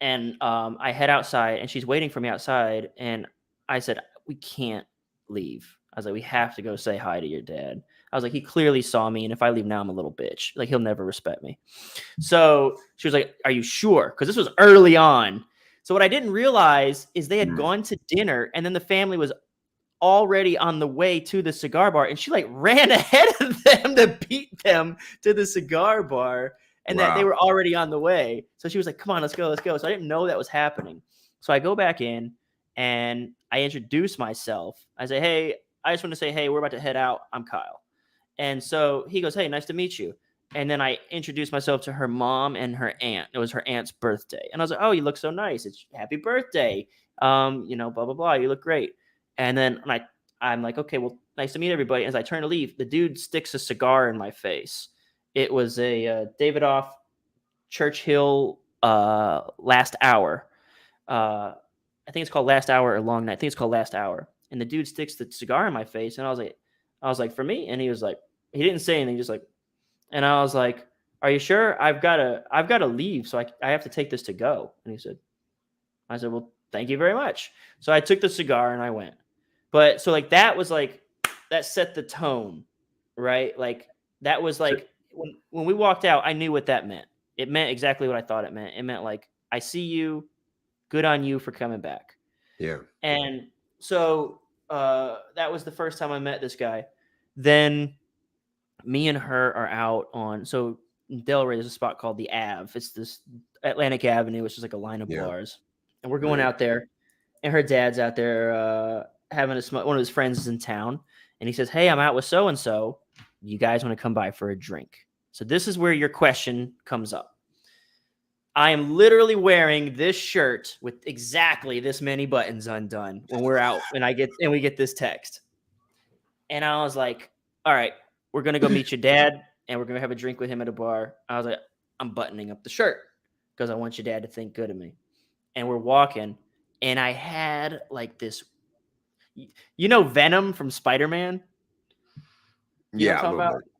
and I head outside and she's waiting for me outside. And I said, "We can't leave." I was like, "We have to go say hi to your dad." I was like, "He clearly saw me. And if I leave now, I'm a little bitch. Like, he'll never respect me." So she was like, "Are you sure?" Because this was early on. So what I didn't realize is they had mm. gone to dinner and then the family was already on the way to the cigar bar and she like ran ahead of them to beat them to the cigar bar and that they Wow. were already on the way. So she was like, "Come on, let's go, let's go." So I didn't know that was happening. So I go back in and I introduce myself. I say, "Hey, I just want to say, hey, we're about to head out. I'm Kyle." And so he goes, "Hey, nice to meet you." And then I introduced myself to her mom and her aunt. It was her aunt's birthday. And I was like, "Oh, you look so nice. It's happy birthday. Blah, blah, blah. You look great." And then I'm like, "Okay, well, nice to meet everybody." As I turn to leave, the dude sticks a cigar in my face. It was a Davidoff Churchill Last Hour. I think it's called Last Hour or Long Night. I think it's called Last Hour. And the dude sticks the cigar in my face. And I was like, "For me?" And he was like, he didn't say anything, just like, and I was like, "Are you sure? I've gotta leave. So I have to take this to go." And I said, "Well, thank you very much." So I took the cigar and I went. But so like that was like that set the tone, right? Like that was So, like when we walked out, I knew what that meant. It meant exactly what I thought it meant. It meant like, I see you, good on you for coming back. yeah. And so that was the first time I met this guy. Then me and her are out on in Delray. There's a spot called the Ave. It's this Atlantic Avenue, which is like a line of Yeah. bars, and we're going Right. out there. And her dad's out there. having one of his friends is in town, and he says, "Hey, I'm out with so and so. You guys want to come by for a drink?" So this is where your question comes up. I am literally wearing this shirt with exactly this many buttons undone when we're out, and we get this text. And I was like, "All right, we're gonna go meet your dad, and we're gonna have a drink with him at a bar." I was like, "I'm buttoning up the shirt because I want your dad to think good of me." And we're walking, and I had like this, Venom from Spider-Man. You know what I'm Yeah, a talking little about? bit.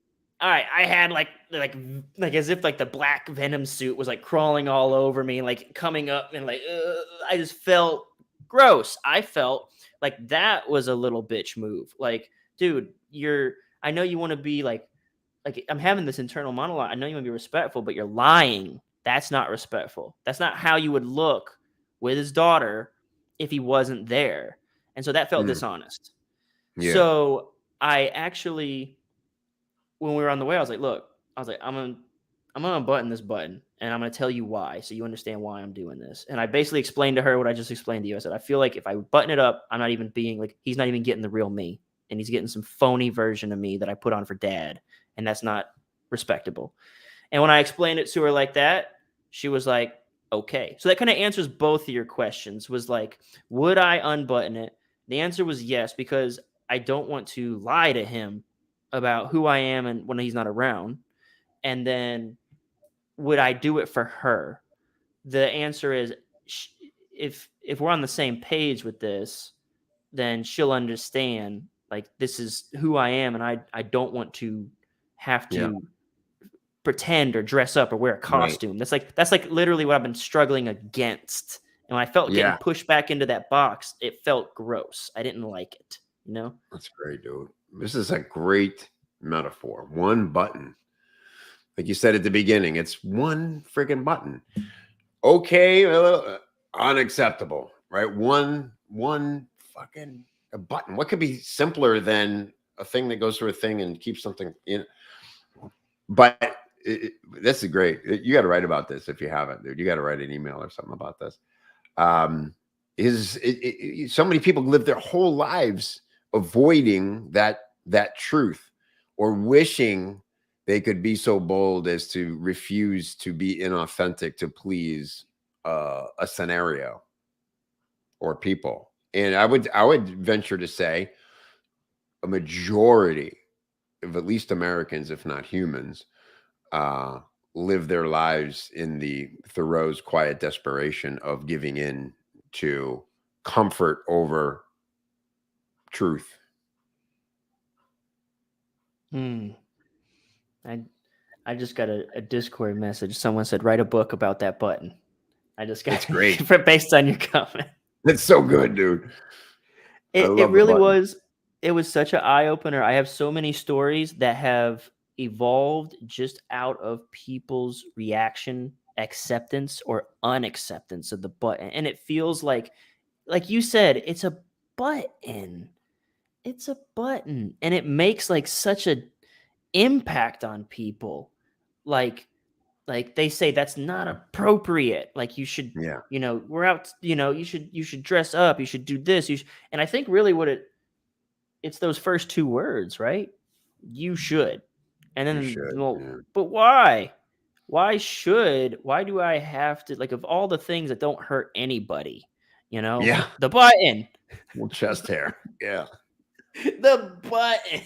All right, I had like as if like the black Venom suit was like crawling all over me, like coming up, and like I just felt gross. I felt like that was a little bitch move. Like, dude, I know you want to be like I'm having this internal monologue. I know you want to be respectful, but you're lying. That's not respectful. That's not how you would look with his daughter if he wasn't there. And so that felt dishonest. Yeah. So I actually, when we were on the way, I was like, "Look," I was like, I'm gonna unbutton this button, and I'm gonna tell you why, so you understand why I'm doing this." And I basically explained to her what I just explained to you. I said, "I feel like if I button it up, I'm not even being like, he's not even getting the real me, and he's getting some phony version of me that I put on for dad, and that's not respectable." And when I explained it to her like that, she was like, "Okay." So that kind of answers both of your questions. Was like, would I unbutton it? The answer was yes, because I don't want to lie to him about who I am and when he's not around. And then, would I do it for her? The answer is, if we're on the same page with this, then she'll understand, like, this is who I am, and I don't want to have Yeah. to pretend or dress up or wear a Right. costume. That's like literally what I've been struggling against. And when I felt getting Yeah. pushed back into that box, it felt gross. I didn't like it, you know? That's great, dude. This is a great metaphor. One button. Like you said at the beginning, it's one friggin' button. Okay, unacceptable, right? One fucking a button. What could be simpler than a thing that goes through a thing and keeps something in? But this is great. You got to write about this if you haven't, dude. You got to write an email or something about this. So many people live their whole lives avoiding that truth, or wishing they could be so bold as to refuse to be inauthentic to please a scenario or people. And I would venture to say a majority of at least Americans, if not humans, live their lives in the Thoreau's quiet desperation of giving in to comfort over truth. I just got a Discord message. Someone said, "Write a book about that button." I just got It's great. based on your comment. It's so good, dude. I It love the really button. was. It was such an eye opener. I have so many stories that have evolved just out of people's reaction, acceptance or unacceptance of the button. And it feels like you said, it's a button. It's a button. And it makes like such a impact on people. Like they say that's not appropriate. Like, you should, Yeah. we're out, you should dress up, you should do this. And I think really it's those first two words, right? You should. And You then, should. well, Yeah. but why? Why do I have to, like, of all the things that don't hurt anybody, Yeah. the button, Well, chest hair. Yeah. the button.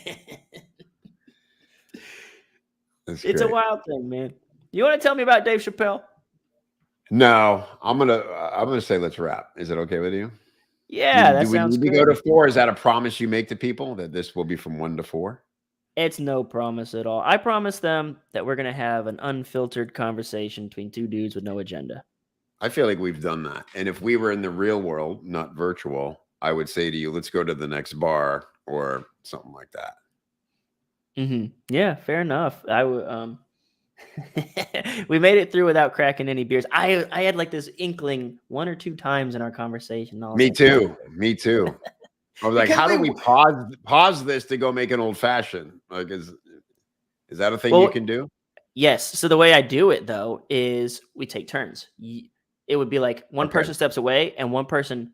That's It's a great. wild thing, man. You want to tell me about Dave Chappelle? No, I'm gonna say let's wrap. Is it okay with you? Yeah, that Do we sounds need to go good. to 4? Is that a promise you make to people that this will be from 1 to 4? It's no promise at all. I promise them that we're going to have an unfiltered conversation between two dudes with no agenda. I feel like we've done that. And if we were in the real world, not virtual, I would say to you, let's go to the next bar or something like that. Yeah, fair enough. I would. We made it through without cracking any beers. I had like this inkling 1 or 2 times in our conversation. I was Me like, too. Me too. I was like, because how do we pause this to go make an old fashioned? Like, is that a thing you can do? Yes. So the way I do it though is we take turns. It would be like one Okay. person steps away and one person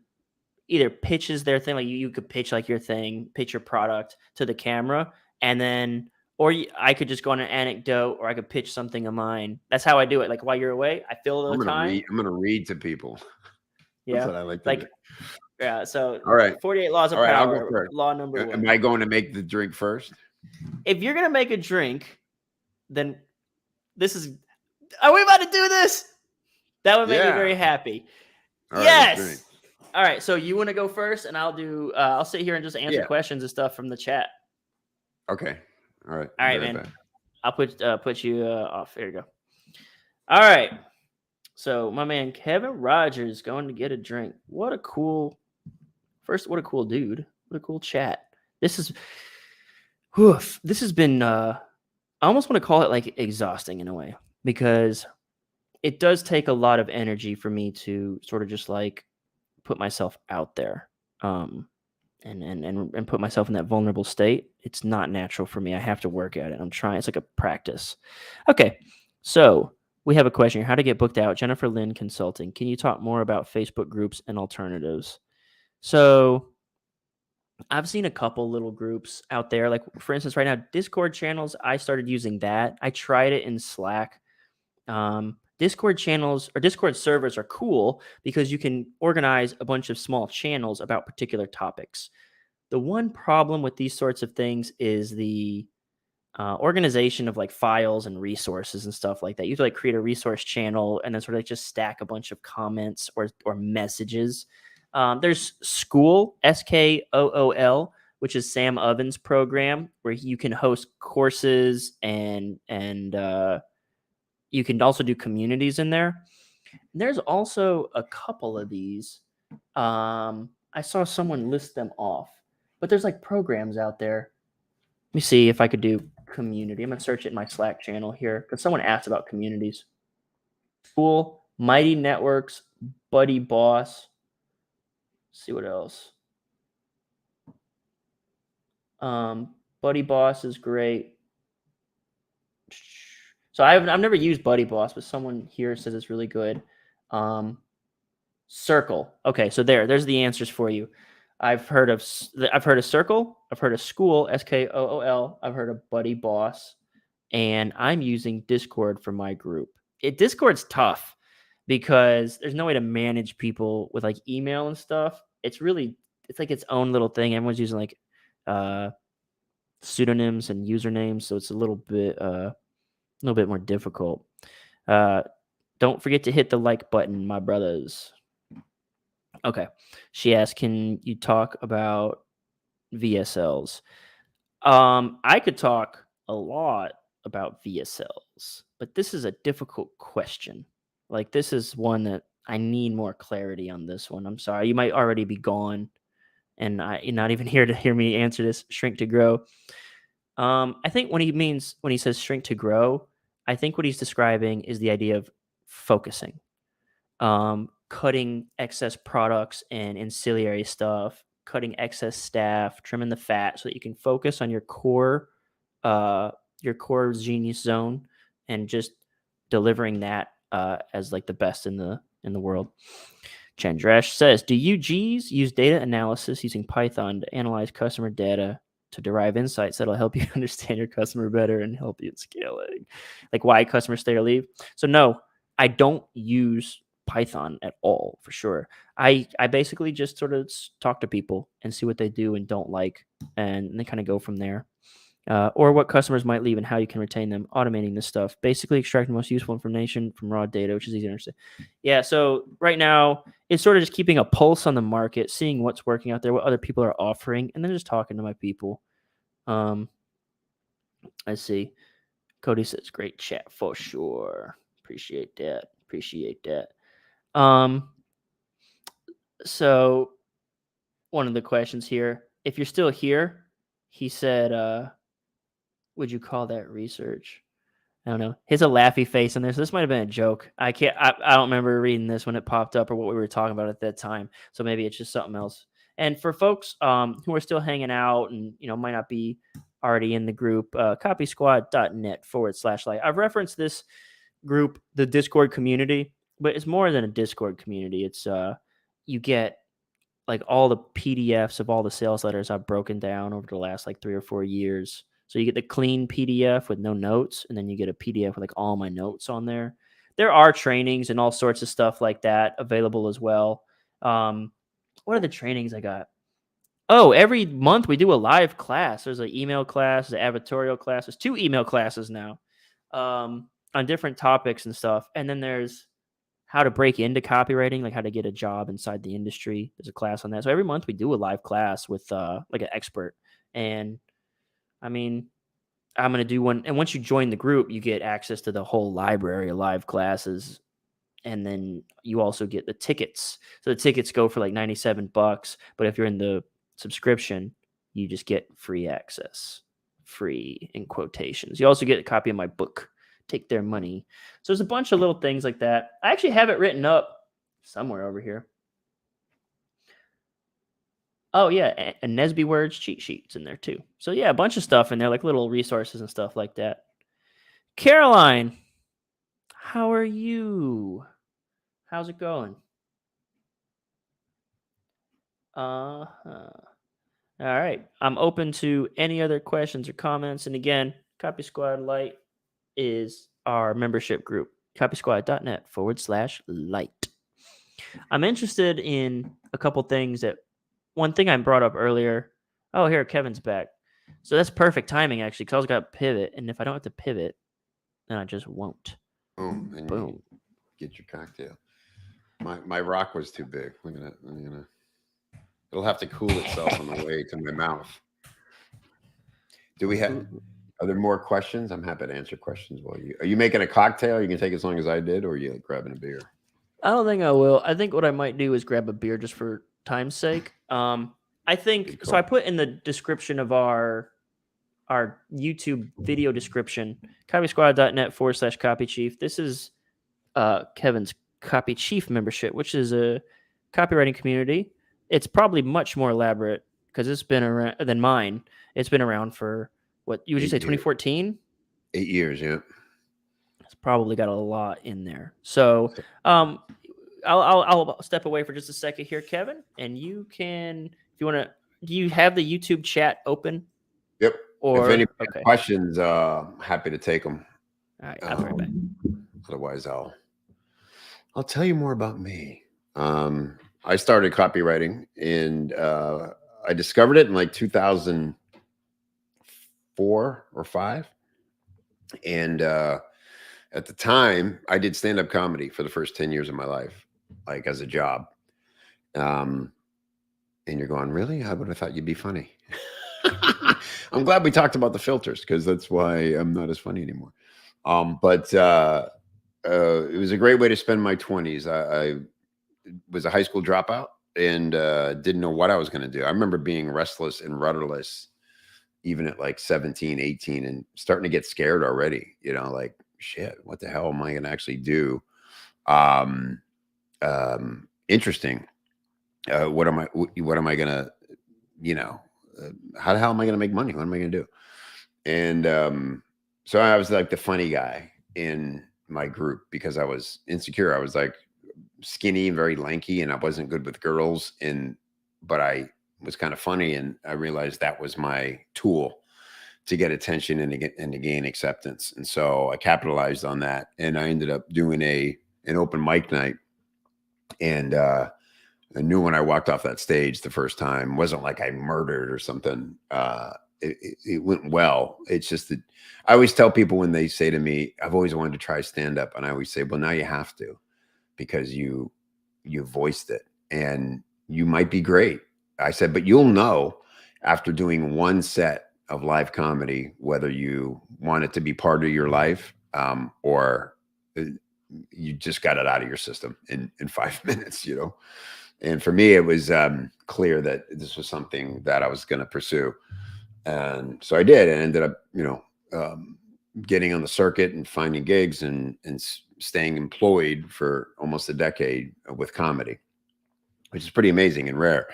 either pitches their thing, like you could pitch like your thing, pitch your product to the camera, and then, I could just go on an anecdote, or I could pitch something of mine. That's how I do it. Like while you're away, I fill I'm the gonna time. read. I'm gonna read to people. That's Yeah. what I like to do. Like, yeah. So All right. 48 laws of All right. I'll go power. first. Law number Am one. I going to make the drink first? If you're going to make a drink, then are we about to do this? That would make me very happy. All right, yes. let's drink. All right. So you want to go first, and I'll sit here and just answer questions and stuff from the chat. Okay. All right. All right, man. Back. I'll put you off. There you go. All right. So my man Kevin Rogers going to get a drink. What a cool dude. What a cool chat. This has been I almost want to call it like exhausting in a way, because it does take a lot of energy for me to sort of just like put myself out there. And put myself in that vulnerable state. It's not natural for me. I have to work at it. I'm trying. It's like a practice. Okay. So we have a question here. How to get booked out. Jennifer Lynn Consulting. Can you talk more about Facebook groups and alternatives? So I've seen a couple little groups out there. Like, for instance, right now, Discord channels, I started using that. I tried it in Slack. Discord channels or Discord servers are cool because you can organize a bunch of small channels about particular topics. The one problem with these sorts of things is the organization of like files and resources and stuff like that. You have to like create a resource channel and then sort of like just stack a bunch of comments or messages. There's School, SKOOL, which is Sam Ovens' program, where you can host courses and you can also do communities in there. And there's also a couple of these. I saw someone list them off, but there's like programs out there. Let me see if I could do community. I'm going to search it in my Slack channel here because someone asked about communities. School, Mighty Networks, Buddy Boss. Let's see what else. Buddy Boss is great. So I've never used Buddy Boss, but someone here says it's really good. Circle. Okay, so there's the answers for you. I've heard of Circle. I've heard of School, SKOOL. I've heard of Buddy Boss, and I'm using Discord for my group. Discord's tough because there's no way to manage people with like email and stuff. It's like its own little thing. Everyone's using like pseudonyms and usernames, so it's a little bit more difficult. Don't forget to hit the like button, my brothers. Okay. She asked, can you talk about VSLs? I could talk a lot about VSLs, but this is a difficult question. Like, this is one that I need more clarity on this one. I'm sorry. You might already be gone and you're not even here to hear me answer this. Shrink to grow. I think when he says shrink to grow, I think what he's describing is the idea of focusing, cutting excess products and ancillary stuff, cutting excess staff, trimming the fat so that you can focus on your core genius zone and just delivering that as like the best in the world. Chandresh says, do you Gs use data analysis using Python to analyze customer data to derive insights that'll help you understand your customer better and help you in scaling? Like why customers stay or leave? So no, I don't use Python at all, for sure. I basically just sort of talk to people and see what they do and don't like, and then kind of go from there. Or what customers might leave and how you can retain them, automating this stuff, basically extracting the most useful information from raw data, which is easy to understand. Yeah, so right now, it's sort of just keeping a pulse on the market, seeing what's working out there, what other people are offering, and then just talking to my people. I see. Cody says, great chat for sure. Appreciate that. So one of the questions here, if you're still here, he said, would you call that research? I don't know. Here's a laughy face in there. So this might have been a joke. I don't remember reading this when it popped up or what we were talking about at that time. So maybe it's just something else. And for folks who are still hanging out and, might not be already in the group, copysquad.net/live. I've referenced this group, the Discord community, but it's more than a Discord community. It's you get like all the PDFs of all the sales letters I've broken down over the last like 3 or 4 years. So you get the clean PDF with no notes, and then you get a PDF with like all my notes on there. There are trainings and all sorts of stuff like that available as well. What are the trainings I got? Oh, every month we do a live class. There's an email class, there's an advertorial class. There's 2 email classes now on different topics and stuff. And then there's how to break into copywriting, like how to get a job inside the industry. There's a class on that. So every month we do a live class with like an expert. And I mean, I'm going to do one. And once you join the group, you get access to the whole library of live classes. And then you also get the tickets. So the tickets go for like $97. But if you're in the subscription, you just get free access. Free in quotations. You also get a copy of my book, Take Their Money. So there's a bunch of little things like that. I actually have it written up somewhere over here. Oh, yeah, a Nesby Words cheat sheets in there too. So yeah, a bunch of stuff in there, like little resources and stuff like that. Caroline, how are you? How's it going? All right. I'm open to any other questions or comments. And again, Copy Squad Lite is our membership group, copysquad.net/lite. I'm interested in a couple things one thing I brought up earlier. Oh, here, Kevin's back. So that's perfect timing, actually, because I was going to pivot. And if I don't have to pivot, then I just won't. Boom. And Boom. Get your cocktail. My rock was too big. Look at that. It'll have to cool itself on the way to my mouth. Are there more questions? I'm happy to answer questions are you making a cocktail? You can take as long as I did, or are you grabbing a beer? I don't think I will. I think what I might do is grab a beer just for time's sake. I think so. I put in the description of our YouTube video description, copysquad.net/copychief. This is Kevin's Copy Chief membership, which is a copywriting community. It's probably much more elaborate because it's been around than mine. It's been around for what you would you say 2014? 8 years, yeah. It's probably got a lot in there. So I'll step away for just a second here, Kevin, and you can, if you want to, do you have the YouTube chat open? Yep. Or if any questions, happy to take them. All right, I'll be right back. Otherwise, I'll tell you more about me. I started copywriting, and I discovered it in like 2004 or 5. And at the time, I did stand-up comedy for the first 10 years of my life, like as a job. And you're going, really? I would have thought you'd be funny. I'm glad we talked about the filters, because that's why I'm not as funny anymore. But it was a great way to spend my 20s. I was a high school dropout and didn't know what I was going to do. I remember being restless and rudderless, even at like 17, 18, and starting to get scared already, like, shit, what the hell am I going to actually do? Interesting. What am I going to, how the hell am I going to make money? What am I going to do? And so I was like the funny guy in my group because I was insecure. I was like skinny and very lanky, and I wasn't good with girls, but I was kind of funny, and I realized that was my tool to get attention and to gain acceptance. And so I capitalized on that, and I ended up doing an open mic night. And I knew when I walked off that stage the first time, it wasn't like I murdered or something. It went well. It's just that I always tell people when they say to me, I've always wanted to try stand up. And I always say, well, now you have to, because you voiced it and you might be great. I said, but you'll know after doing one set of live comedy, whether you want it to be part of your life or you just got it out of your system in 5 minutes, And for me, it was clear that this was something that I was going to pursue. And so I did, and ended up, getting on the circuit and finding gigs and staying employed for almost a decade with comedy, which is pretty amazing and rare.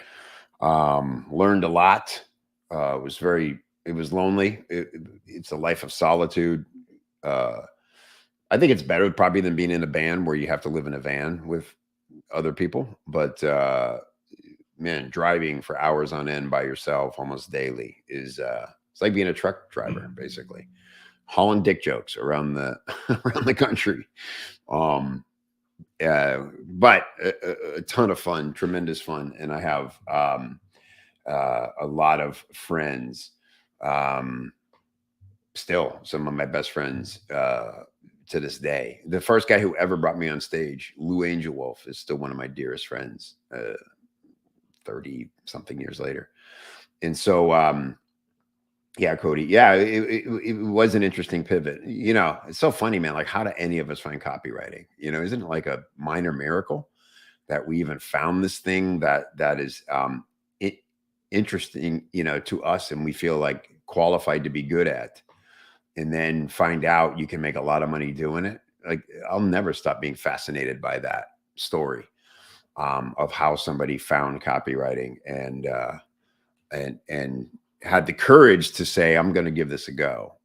Learned a lot. It was lonely. It's a life of solitude. I think it's better probably than being in a band where you have to live in a van with other people, but man, driving for hours on end by yourself almost daily is it's like being a truck driver, basically, hauling dick jokes around the around the country. But a ton of fun, tremendous fun, and I have a lot of friends. Still, some of my best friends to this day. The first guy who ever brought me on stage, Lou Angel Wolf, is still one of my dearest friends. 30 something years later, and so yeah, Cody. Yeah, it was an interesting pivot. You know, it's so funny, man. Like, how do any of us find copywriting? You know, isn't it like a minor miracle that we even found this thing that is interesting, you know, to us, and we feel like qualified to be good at, and then find out you can make a lot of money doing it. Like, I'll never stop being fascinated by that story of how somebody found copywriting and had the courage to say, I'm going to give this a go.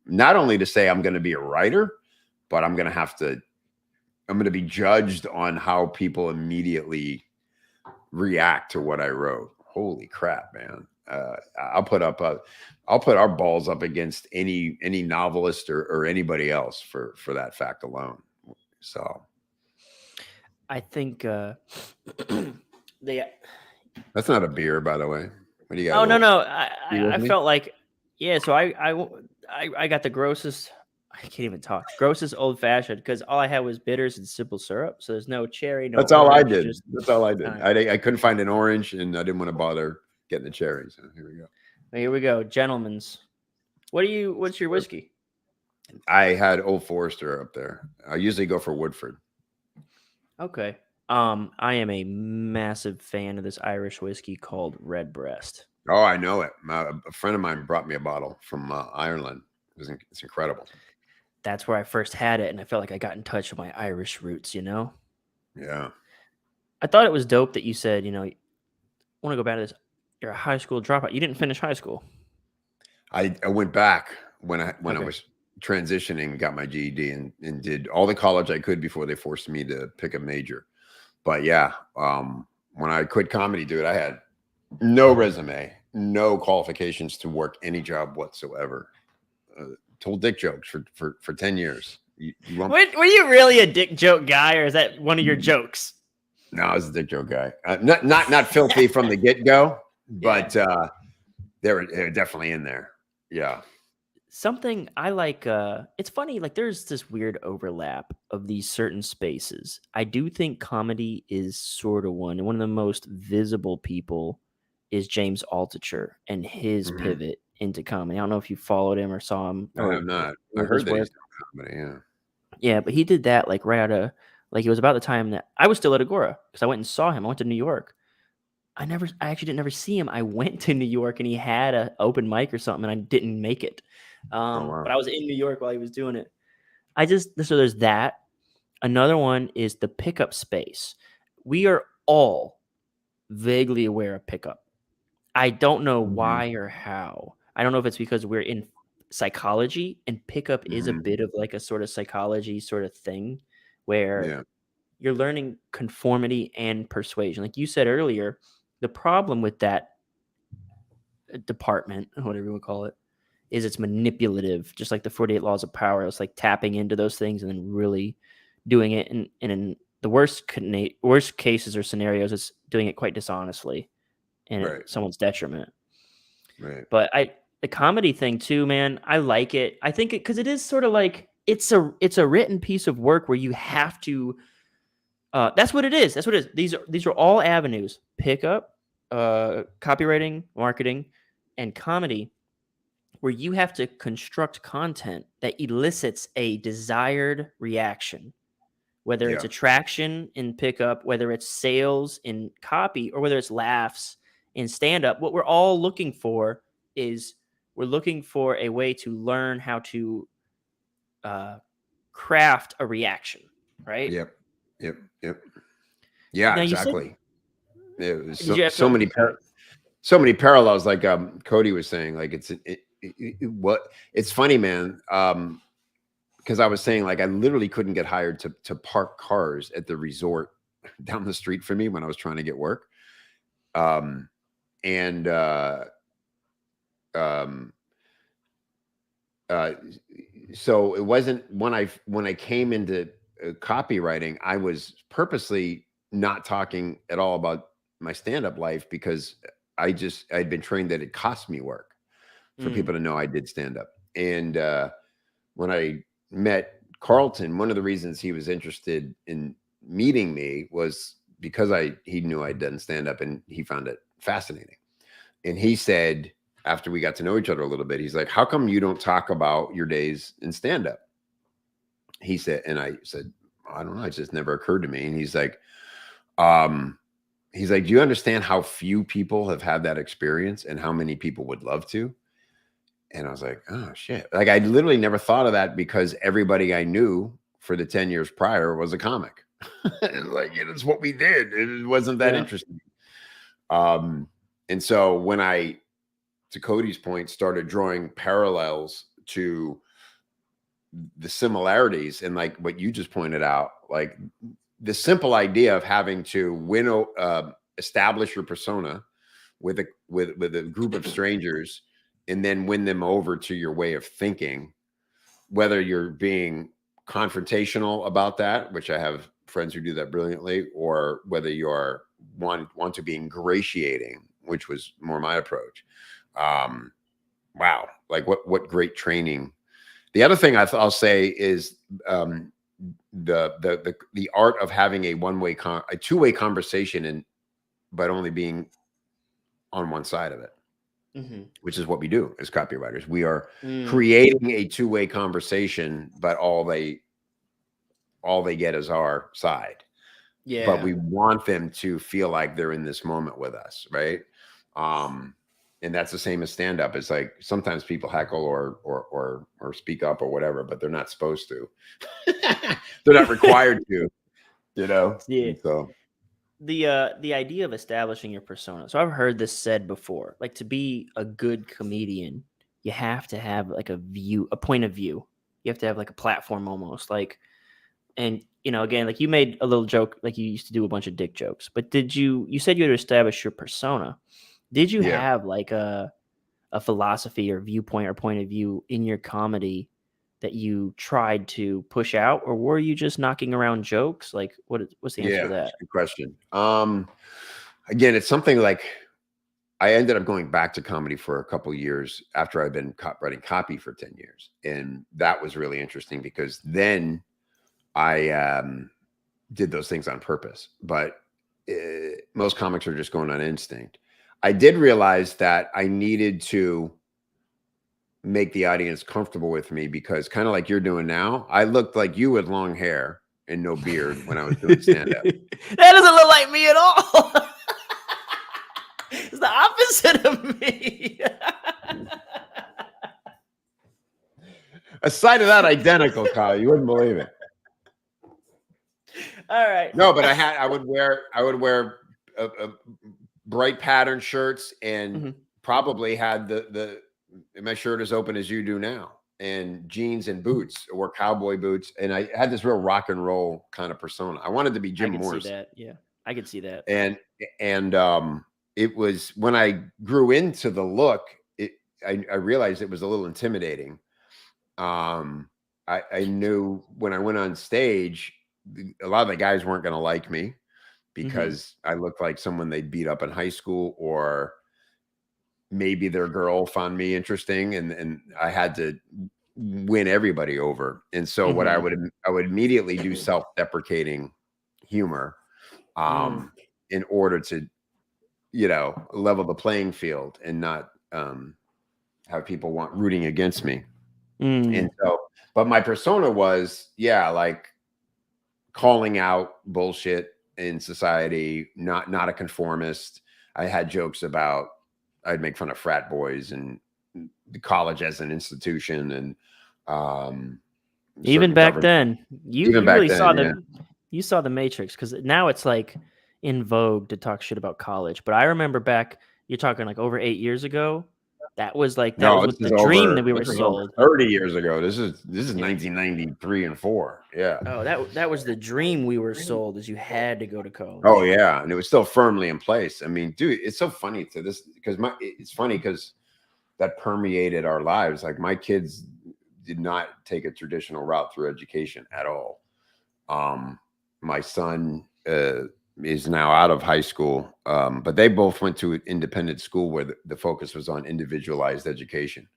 Not only to say I'm going to be a writer, but I'm going to be judged on how people immediately react to what I wrote. Holy crap, man. I'll put our balls up against any novelist or anybody else for that fact alone. So I think they. that's not a beer, by the way. What do you got? Oh no, You with I me? felt like, yeah. So I got the grossest. I can't even talk. Grossest old fashioned, because all I had was bitters and simple syrup. So there's no cherry, no. That's all I orange, did. just That's all I did. time. I couldn't find an orange, and I didn't want to bother getting the cherries. So here we go. Here we go, gentlemen's. What's your whiskey? I had Old Forester up there. I usually go for Woodford. Okay. I am a massive fan of this Irish whiskey called Redbreast. Oh, I know it. A friend of mine brought me a bottle from Ireland. It's incredible. That's where I first had it, and I felt like I got in touch with my Irish roots, you know? Yeah. I thought it was dope that you said, you know, I want to go back to this. You're a high school dropout. You didn't finish high school. I went back when I Okay. was transitioning, got my GED, and did all the college I could before they forced me to pick a major. But yeah, when I quit comedy, dude, I had no resume, no qualifications to work any job whatsoever. Told dick jokes for 10 years. You won't... Were you really a dick joke guy, or is that one of your jokes? No, I was a dick joke guy. Not filthy from the get-go, but they were definitely in there. Yeah. Something I like, it's funny, like there's this weird overlap of these certain spaces. I do think comedy is sort of one. And one of the most visible people is James Altucher and his pivot into comedy. I don't know if you followed him or saw him I or have not. I his heard that work. he's doing comedy. Yeah. Yeah, but he did that like right out of, like it was about the time that I was still at Agora, because I went and saw him. I went to New York. I actually didn't never see him. I went to New York and he had an open mic or something, and I didn't make it. Wow. But I was in New York while he was doing it. So there's that. Another one is the pickup space. We are all vaguely aware of pickup. I don't know why or how. I don't know if it's because we're in psychology, and pickup is a bit of like a sort of psychology sort of thing where you're learning conformity and persuasion. Like you said earlier, the problem with that department, whatever you would call it, is it's manipulative, just like the 48 laws of power. It's like tapping into those things and then really doing it. And in the worst cases or scenarios, it's doing it quite dishonestly and at someone's detriment. Right. But the comedy thing too, man, I like it. I think because it is sort of like it's a written piece of work where you have to. That's what it is. That's what it is. These are all avenues: pickup, copywriting, marketing, and comedy, where you have to construct content that elicits a desired reaction, whether it's attraction in pickup, whether it's sales in copy, or whether it's laughs in stand-up. What we're all looking for is we're looking for a way to learn how to craft a reaction, right? Yep. Yeah, Now, exactly. It was Did you have so many parallels, like Cody was saying. Like it's funny, man. Because I was saying, like, I literally couldn't get hired to park cars at the resort down the street from me when I was trying to get work. And um, so it wasn't when I came into copywriting, I was purposely not talking at all about my stand-up life because I'd been trained that it cost me work for people to know I did stand-up. And when I met Carlton, one of the reasons he was interested in meeting me was because he knew I'd done stand-up and he found it fascinating. And he said, after we got to know each other a little bit, he's like, how come you don't talk about your days in stand-up? He said, and I said, I don't know. It just never occurred to me. And he's like, do you understand how few people have had that experience and how many people would love to? And I was like, oh shit. Like I literally never thought of that because everybody I knew for the 10 years prior was a comic. Like, it's what we did. It wasn't that interesting. And so when I, to Cody's point, started drawing parallels to the similarities and like what you just pointed out, like the simple idea of having to establish your persona with a group of strangers and then win them over to your way of thinking, whether you're being confrontational about that, which I have friends who do that brilliantly, or whether you're want to be ingratiating, which was more my approach. Wow. Like what great training. The other thing I'll say is the art of having a two-way conversation but only being on one side of it, which is what we do as copywriters. We are creating a two-way conversation, but all they get is our side. Yeah. But we want them to feel like they're in this moment with us, right? And that's the same as stand-up. It's like sometimes people heckle or speak up or whatever, but they're not supposed to. They're not required to, you know? Yeah. And so the idea of establishing your persona. So I've heard this said before, like to be a good comedian, you have to have like a point of view. You have to have like a platform almost like, and again, like you made a little joke, like you used to do a bunch of dick jokes, but you said you had to establish your persona. Did you have like a philosophy or viewpoint or point of view in your comedy that you tried to push out, or were you just knocking around jokes? Like what's the answer to that? Good question. Again, it's something like I ended up going back to comedy for a couple of years after I'd been writing copy for 10 years. And that was really interesting because then I did those things on purpose, but most comics are just going on instinct. I did realize that I needed to make the audience comfortable with me because kind of like you're doing now, I looked like you with long hair and no beard when I was doing stand-up. That doesn't look like me at all. It's the opposite of me. Aside of that, identical, Kyle. You wouldn't believe it. All right. No, but I would wear bright pattern shirts and probably had my shirt as open as you do now, and jeans and boots, or cowboy boots, and I had this real rock and roll kind of persona. I wanted to be Jim Morrison. See that. Yeah, I could see that. And it was when I grew into the look, I realized it was a little intimidating. I knew when I went on stage, a lot of the guys weren't going to like me because I looked like someone they beat up in high school, or maybe their girl found me interesting, and I had to win everybody over. And so what I would immediately do self-deprecating humor in order to, level the playing field and not have people rooting against me. And so, but my persona was, like calling out bullshit in society, not a conformist. I had jokes about, I'd make fun of frat boys and the college as an institution. And even back then, you really saw you saw the Matrix, because now it's like in vogue to talk shit about college. But I remember back, you're talking like over 8 years ago, That was like that No, was this what the is dream that over. we were This is over sold. 30 years ago. This is Yeah. 1993 and 4. Yeah. Oh, that was the dream we were sold, is you had to go to college. Oh yeah, and it was still firmly in place. I mean, dude, it's so funny to this because it's funny because that permeated our lives. Like my kids did not take a traditional route through education at all. My son is now out of high school, but they both went to an independent school where the focus was on individualized education.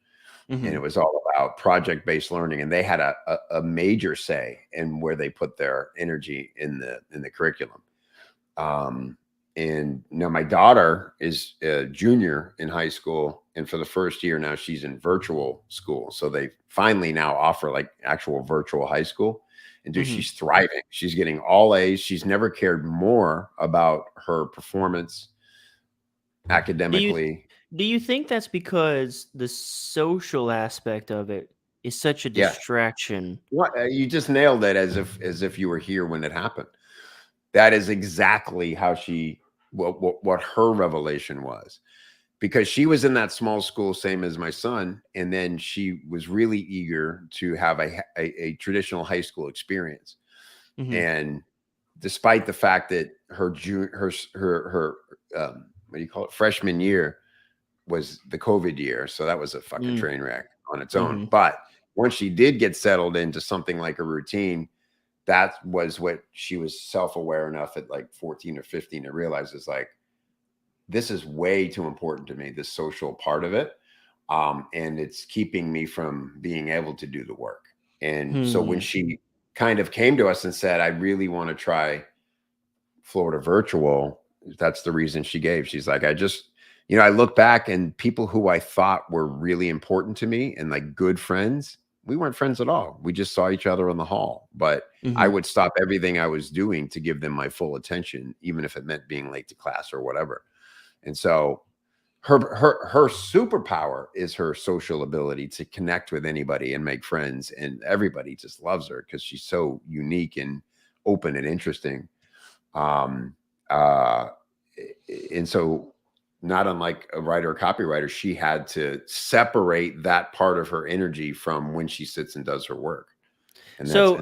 And it was all about project-based learning, and they had a major say in where they put their energy in the curriculum. And now my daughter is a junior in high school, and for the first year now she's in virtual school. So they finally now offer like actual virtual high school, and dude, she's thriving. She's getting all A's. She's never cared more about her performance academically. Do you think that's because the social aspect of it is such a Yeah. distraction? What you just nailed it, as if you were here when it happened. That is exactly how what her revelation was, because she was in that small school, same as my son, and then she was really eager to have a traditional high school experience. And despite the fact that her what do you call it, freshman year was the COVID year, so that was a fucking train wreck on its own. But once she did get settled into something like a routine, that was what she was self-aware enough at like 14 or 15 to realize is like, this is way too important to me, this social part of it. And it's keeping me from being able to do the work. And so when she kind of came to us and said, I really want to try Florida virtual, that's the reason she gave. She's like, I look back and people who I thought were really important to me and like good friends, we weren't friends at all. We just saw each other in the hall, but I would stop everything I was doing to give them my full attention, even if it meant being late to class or whatever. And so her superpower is her social ability to connect with anybody and make friends. And everybody just loves her because she's so unique and open and interesting. And so not unlike a writer or copywriter, she had to separate that part of her energy from when she sits and does her work. And so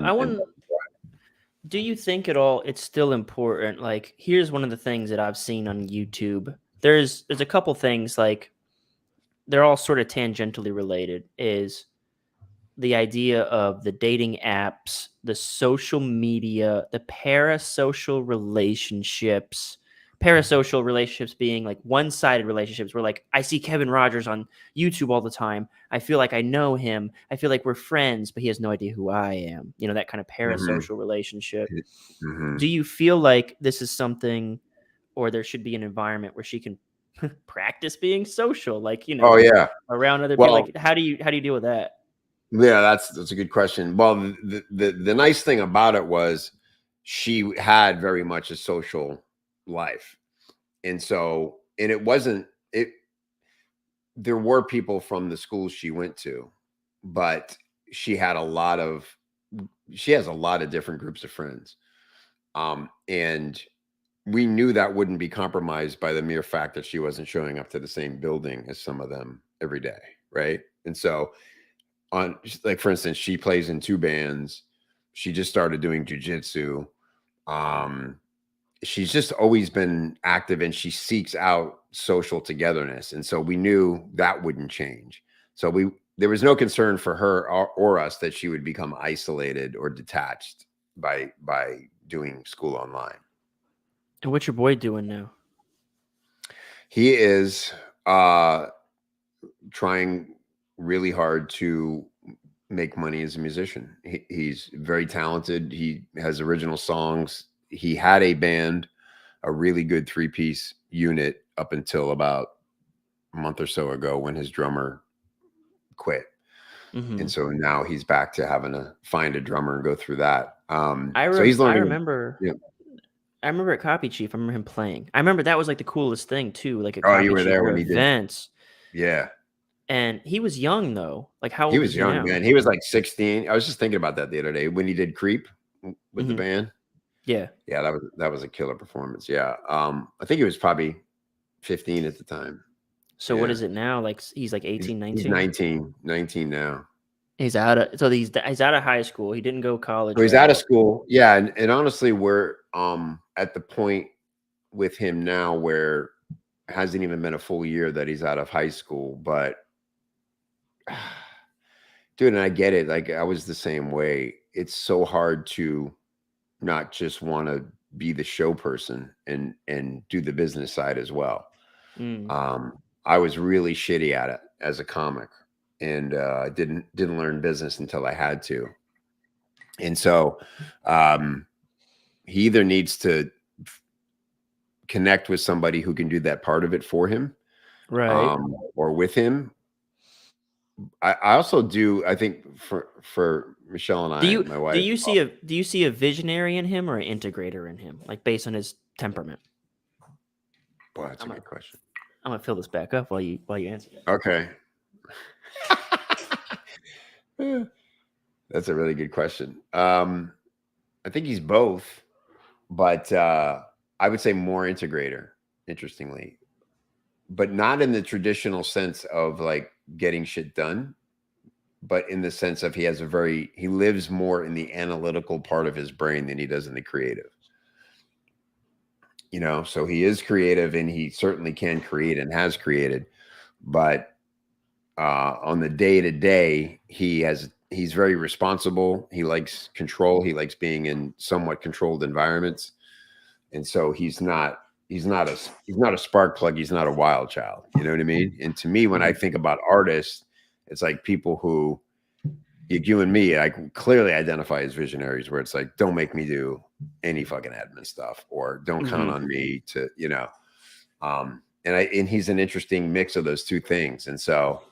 do you think at all it's still important? Like, here's one of the things that I've seen on YouTube. There's a couple things, like they're all sort of tangentially related, is the idea of the dating apps, the social media, the parasocial relationships. Parasocial relationships being like one-sided relationships where like I see Kevin Rogers on YouTube all the time. I feel like I know him. I feel like we're friends, but he has no idea who I am. You know, that kind of parasocial relationship. Do you feel like this is something, or there should be an environment where she can practice being social, like, Oh yeah. around other people? Well, Like, how do you deal with that? yeah, that's a good question. Well, the nice thing about it was she had very much a social life. And so, and there were people from the schools she went to, but she has a lot of different groups of friends. And we knew that wouldn't be compromised by the mere fact that she wasn't showing up to the same building as some of them every day. Right. And so, like, for instance, she plays in 2 bands. She just started doing jujitsu. She's just always been active, and she seeks out social togetherness. And so we knew that wouldn't change. So there was no concern for her or us that she would become isolated or detached by doing school online. And what's your boy doing now? He is trying really hard to make money as a musician. He's very talented. He has original songs. He had a band, a really good 3-piece unit, up until about a month or so ago when his drummer quit. And so now he's back to having to find a drummer and go through that. So he's learning. I remember at Copy Chief, I remember him playing. I remember that was like the coolest thing too. Like at Copy you were Chief there when he events. Yeah. And he was young though. Like, how old He was is he young, now? man. He was like 16. I was just thinking about that the other day when he did Creep with the band. Yeah. That was a killer performance. Yeah. I think he was probably 15 at the time. So what Yeah. is it now? Like he's like He's 18, he's 19? 19 now. He's out of he's out of high school. He didn't go college So he's out of route. school. Yeah, and honestly, we're at the point with him now where it hasn't even been a full year that he's out of high school, but dude, and I get it. Like I was the same way. It's so hard to not just want to be the show person and do the business side as well. Mm, I was really shitty at it as a comic, and didn't learn business until I had to. And so he either needs to connect with somebody who can do that part of it for him, right. or with him. I also do. I think for Michelle and Do I, you my wife. do you see a visionary in him or an integrator in him? Like based on his temperament. Boy, that's a I'm gonna good question. fill this back up while you answer that. Okay. That's a really good question. I think he's both, but I would say more integrator, interestingly, but not in the traditional sense of like getting shit done, but in the sense of he lives more in the analytical part of his brain than he does in the creative. So he is creative and he certainly can create and has created, but on the day to day, he's very responsible. He likes control. He likes being in somewhat controlled environments. And so he's not a spark plug. He's not a wild child. You know what I mean? And to me, when I think about artists, it's like people who you and me, I clearly identify as visionaries, where it's like, don't make me do any fucking admin stuff, or don't count on me to, and he's an interesting mix of those two things. And so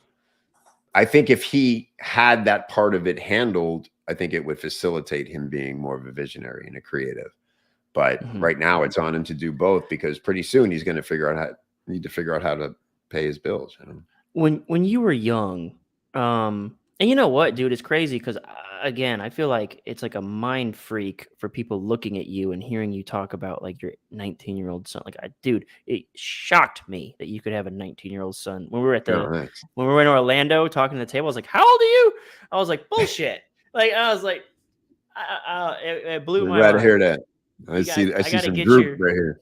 I think if he had that part of it handled, I think it would facilitate him being more of a visionary and a creative. But right now it's on him to do both, because pretty soon he's going to need to figure out how to pay his bills. When you were young, and you know what, dude, it's crazy because again, I feel like it's like a mind freak for people looking at you and hearing you talk about like your 19-year-old son. Like, dude, it shocked me that you could have a 19-year-old son. When we were when we were in Orlando talking to the table, I was like, "How old are you?" I was like, "Bullshit!" Like I was like, it blew my Glad to mind. hear that. I see gotta some get droop right here.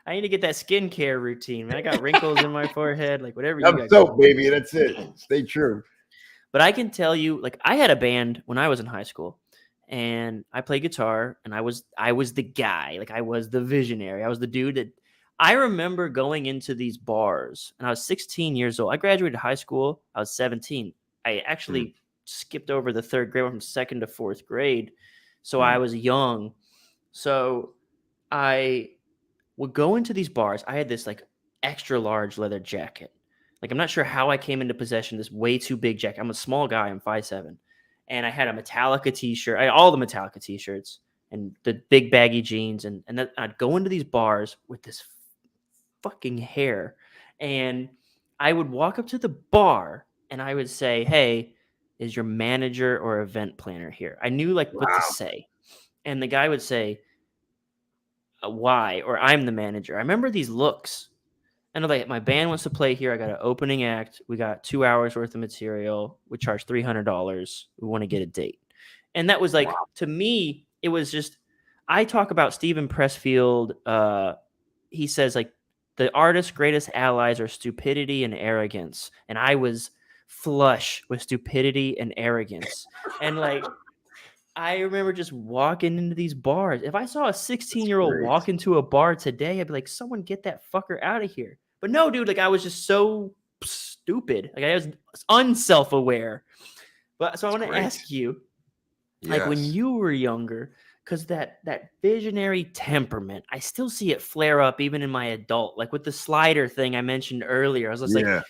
I need to get that skincare routine, man. I got wrinkles in my forehead, like whatever you I'm got soap, going. baby. That's it. Stay true. But I can tell you, like, I had a band when I was in high school, and I played guitar, and I was the guy, like I was the visionary. I was the dude that I remember going into these bars, and I was 16 years old. I graduated high school. I was 17. I actually skipped over the third grade, went from second to fourth grade, so I was young. So I would go into these bars. I had this like extra large leather jacket. Like I'm not sure how I came into possession of this way too big jacket. I'm a small guy. I'm 5'7", and I had a Metallica T-shirt. I had all the Metallica T-shirts and the big baggy jeans, and I'd go into these bars with this fucking hair, and I would walk up to the bar and I would say, "Hey, is your manager or event planner here?" I knew like what to say, and the guy would say, "Why?" or "I'm the manager." I remember these looks. And like, my band wants to play here. I got an opening act. We got 2 hours worth of material. We charge $300. We want to get a date. And that was like, to me, it was just, I talk about Stephen Pressfield. He says like the artist's greatest allies are stupidity and arrogance. And I was flush with stupidity and arrogance. And like, I remember just walking into these bars. If I saw a 16-year-old walk into a bar today, I'd be like, someone get that fucker out of here. But no, dude, like I was just so stupid. Like I was unself-aware. But so I want to ask you, like when you were younger, because that visionary temperament, I still see it flare up even in my adult, like with the slider thing I mentioned earlier. I was just like,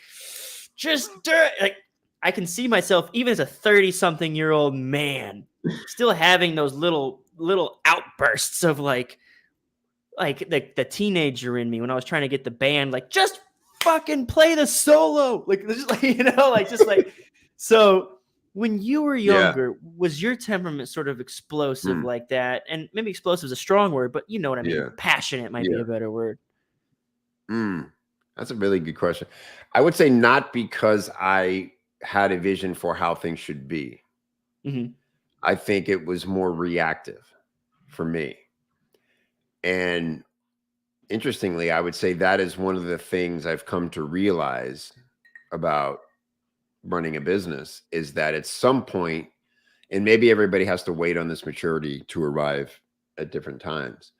just do it. Like I can see myself even as a 30-something-year-old man still having those little outbursts of like the teenager in me when I was trying to get the band, like just fucking play the solo, like just like like just like. So when you were younger, was your temperament sort of explosive like that? And maybe explosive is a strong word, but you know what I mean. Passionate might be a better word. That's a really good question. I would say not because I had a vision for how things should be. Mm-hmm. I think it was more reactive for me. And interestingly, I would say that is one of the things I've come to realize about running a business is that at some point, and maybe everybody has to wait on this maturity to arrive at different times.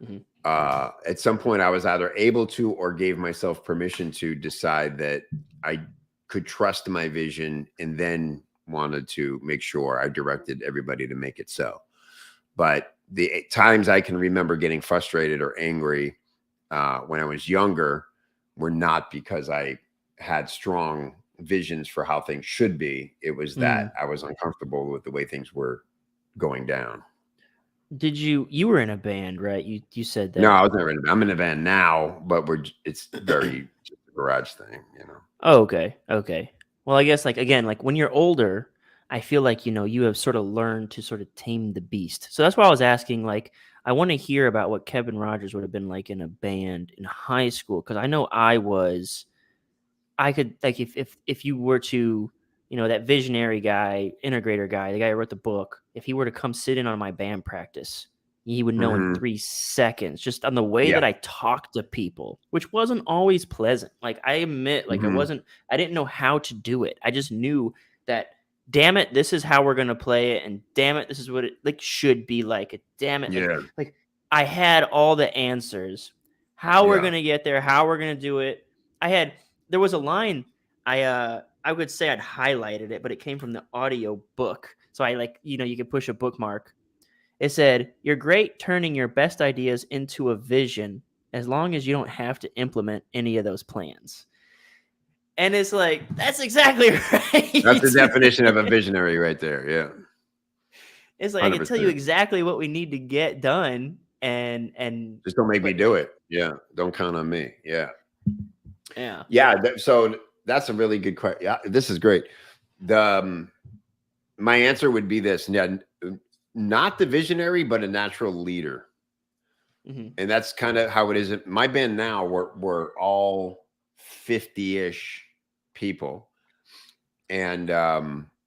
Mm-hmm. At some point, I was either able to or gave myself permission to decide that I could trust my vision and then wanted to make sure I directed everybody to make it so. But the times I can remember getting frustrated or angry when I was younger were not because I had strong visions for how things should be. It was that I was uncomfortable with the way things were going down. Did you were in a band, right? You said No, that. I was never in. I'm in a van now, but it's very just a garage thing, you know. Oh, okay. Okay. Well, I guess like again, like when you're older, I feel like, you have sort of learned to sort of tame the beast. So that's why I was asking, like, I want to hear about what Kevin Rogers would have been like in a band in high school. Cause I know I could like if you were to, that visionary guy, integrator guy, the guy who wrote the book, if he were to come sit in on my band practice, he would know in Hmm. 3 seconds, just on the way Yeah. that I talked to people, which wasn't always pleasant. Like I admit, like Hmm. I didn't know how to do it. I just knew that, damn it, this is how we're gonna play it, and damn it, this is what it like should be like. And damn it, Yeah. like I had all the answers. How we're Yeah. gonna get there, how we're gonna do it. I had there was a line I would say I'd highlighted it, but it came from the audio book. So I like, you could push a bookmark. It said, "You're great turning your best ideas into a vision as long as you don't have to implement any of those plans." And it's like, that's exactly That's the right. definition of a visionary right there. Yeah. It's like I can tell you 100%. exactly what we need to get done and Just don't make me but do it. Yeah. Don't count on me. Yeah. yeah. Yeah. So that's a really good question. Yeah. This is great. The My answer would be this: not the visionary, but a natural leader. Hmm. And that's kind of how it is. My band now, we're all 50-ish people. And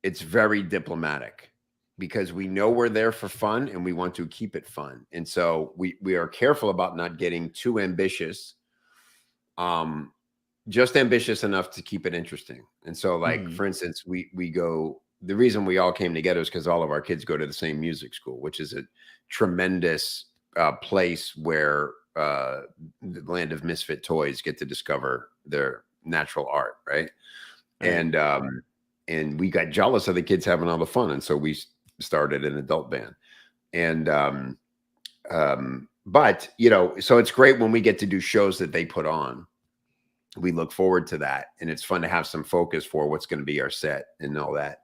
it's very diplomatic because we know we're there for fun and we want to keep it fun. And so we are careful about not getting too ambitious. Um, just ambitious enough to keep it interesting. And so, like, Hmm. for instance, we go, the reason we all came together is because all of our kids go to the same music school, which is a tremendous place where the land of misfit toys get to discover their natural art, right? Right. And we got jealous of the kids having all the fun, and so we started an adult band. And but so it's great when we get to do shows that they put on. We look forward to that, and it's fun to have some focus for what's going to be our set and all that.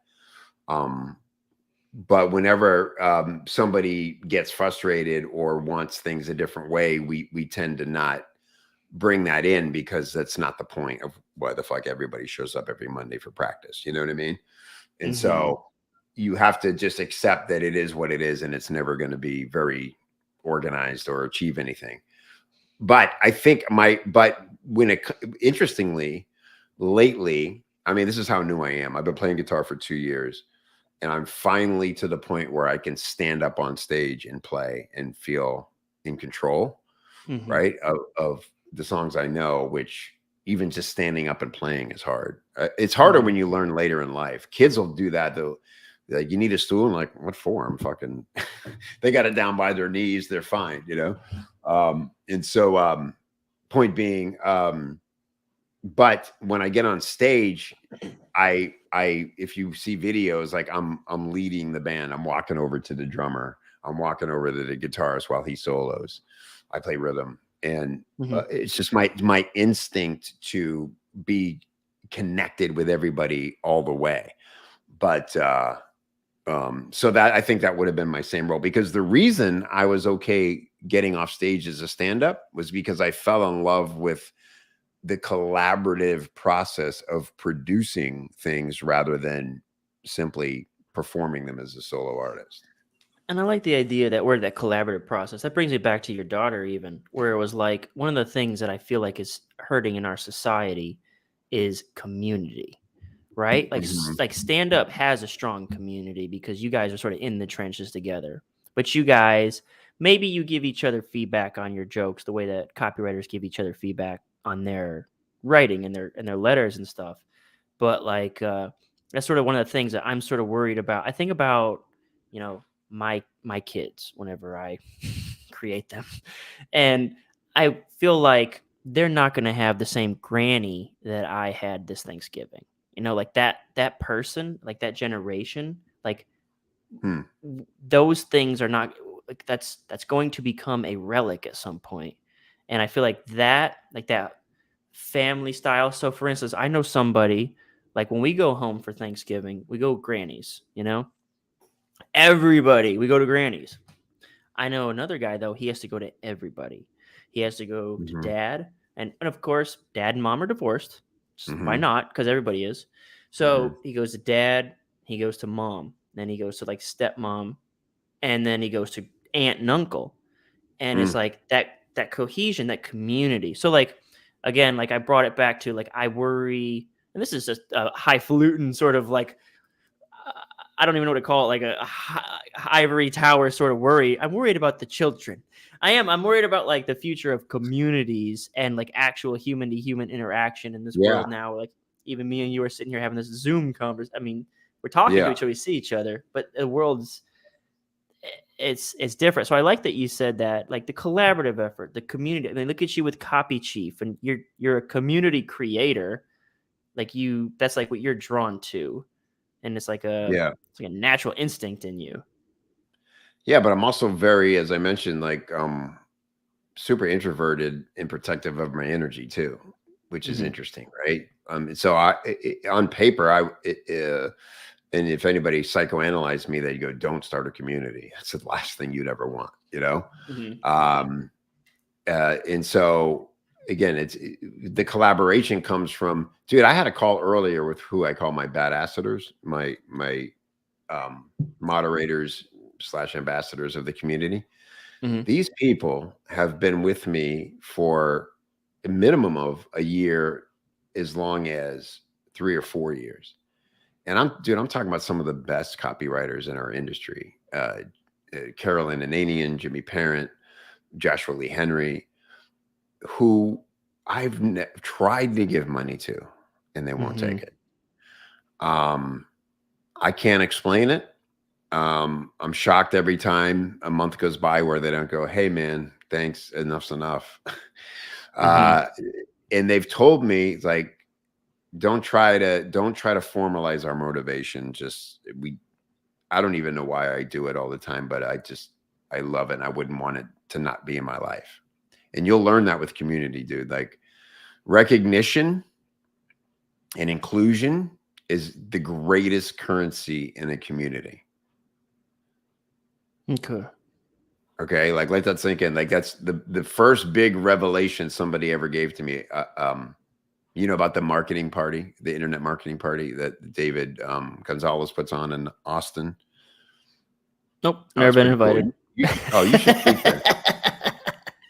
um but whenever somebody gets frustrated or wants things a different way, we tend to not bring that in, because that's not the point of why the fuck everybody shows up every Monday for practice. You know what I mean? And Hmm. so you have to just accept that it is what it is, and it's never going to be very organized or achieve anything. But I think but when it, interestingly, lately, I mean, this is how new I am. I've been playing guitar for 2 years, and I'm finally to the point where I can stand up on stage and play and feel in control, Hmm. right? Of the songs I know, which even just standing up and playing is hard. It's harder Hmm. when you learn later in life. Kids will do that though. Like, you need a stool. I'm like, what for? I'm fucking, they got it down by their knees. They're fine, you know? And so, point being, but when I get on stage, if you see videos, like I'm leading the band. I'm walking over to the drummer. I'm walking over to the guitarist while he solos. I play rhythm, and Hmm. it's just my instinct to be connected with everybody all the way. But so that, I think that would have been my same role, because the reason I was okay getting off stage as a stand-up was because I fell in love with the collaborative process of producing things rather than simply performing them as a solo artist. And I like the idea that we're that collaborative process. That brings me back to your daughter, even where it was like one of the things that I feel like is hurting in our society is community, right? Like Mhm. like stand up has a strong community because you guys are sort of in the trenches together. But you guys, maybe you give each other feedback on your jokes the way that copywriters give each other feedback on their writing and their letters and stuff. But like that's sort of one of the things that I'm sort of worried about. I think about, you know, my kids whenever I create them. And I feel like they're not going to have the same granny that I had this Thanksgiving. You know, like that person, like that generation, like Hmm. those things are not like that's going to become a relic at some point. And I feel like that family style. So for instance, I know somebody like when we go home for Thanksgiving, we go grannies, you know? Everybody, we go to grannies. I know another guy though, he has to go to everybody. He has to go to Mhm. dad, and of course, dad and mom are divorced. Why Mhm. not? Because everybody is. Mhm. So he goes to dad, he goes to mom, then he goes to like stepmom, and then he goes to aunt and uncle. And it's Mm. like that cohesion, that community. So like again, like I brought it back to like I worry, and this is just a highfalutin sort of like uh, I don't even know what to call it, like a ivory tower sort of worry. I'm worried about the children. I am. I'm worried about like the future of communities and like actual human to human interaction in this Yeah. world now. Like even me and you are sitting here having this Zoom conversation. I mean, we're talking to Yeah. each other, we see each other, but the world's it's different. So I like that you said that, like the collaborative effort, the community. I mean, look at you with Copy Chief, and you're a community creator. Like you, that's like what you're drawn to, and Yeah. it's like a natural instinct in you. Yeah, but I'm also very, as I mentioned, like super introverted and protective of my energy too, which is Hmm. interesting, right? So on paper, and if anybody psychoanalyzed me, they'd go, "Don't start a community. That's the last thing you'd ever want," you know. Hmm. Um, and so again, the collaboration comes from, dude. I had a call earlier with who I call my badassadors, my moderators slash ambassadors of the community. Hmm. These people have been with me for a minimum of a year, as long as 3 or 4 years. And I'm talking about some of the best copywriters in our industry. Carolyn Ananian, Jimmy Parent, Joshua Lee Henry, who I've tried to give money to, and they won't Hmm. take it. Um, I can't explain it. I'm shocked every time a month goes by where they don't go, "Hey man, thanks, enough's enough." Hmm. uh, and they've told me like, don't try to formalize our motivation. Just I don't even know why I do it all the time, but I love it. And I wouldn't want it to not be in my life. And you'll learn that with community, dude. Like recognition and inclusion is the greatest currency in a community. Okay. Okay, like let that sink in. Like that's the first big revelation somebody ever gave to me. You know about the marketing party, the internet marketing party that David Gonzalez puts on in Austin. Nope, Oh, never it's been pretty cool. invited. You should speak there.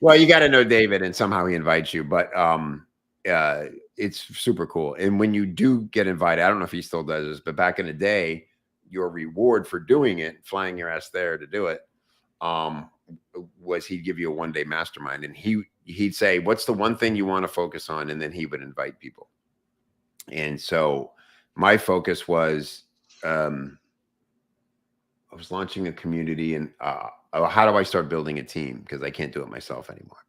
Well, you got to know David, and somehow he invites you. But it's super cool. And when you do get invited, I don't know if he still does this, but back in the day, your reward for doing it, flying your ass there to do it, um, was he'd give you a 1-day mastermind, and he'd say, "What's the one thing you want to focus on?" And then he would invite people. And so my focus was, I was launching a community, and how do I start building a team, because I can't do it myself anymore.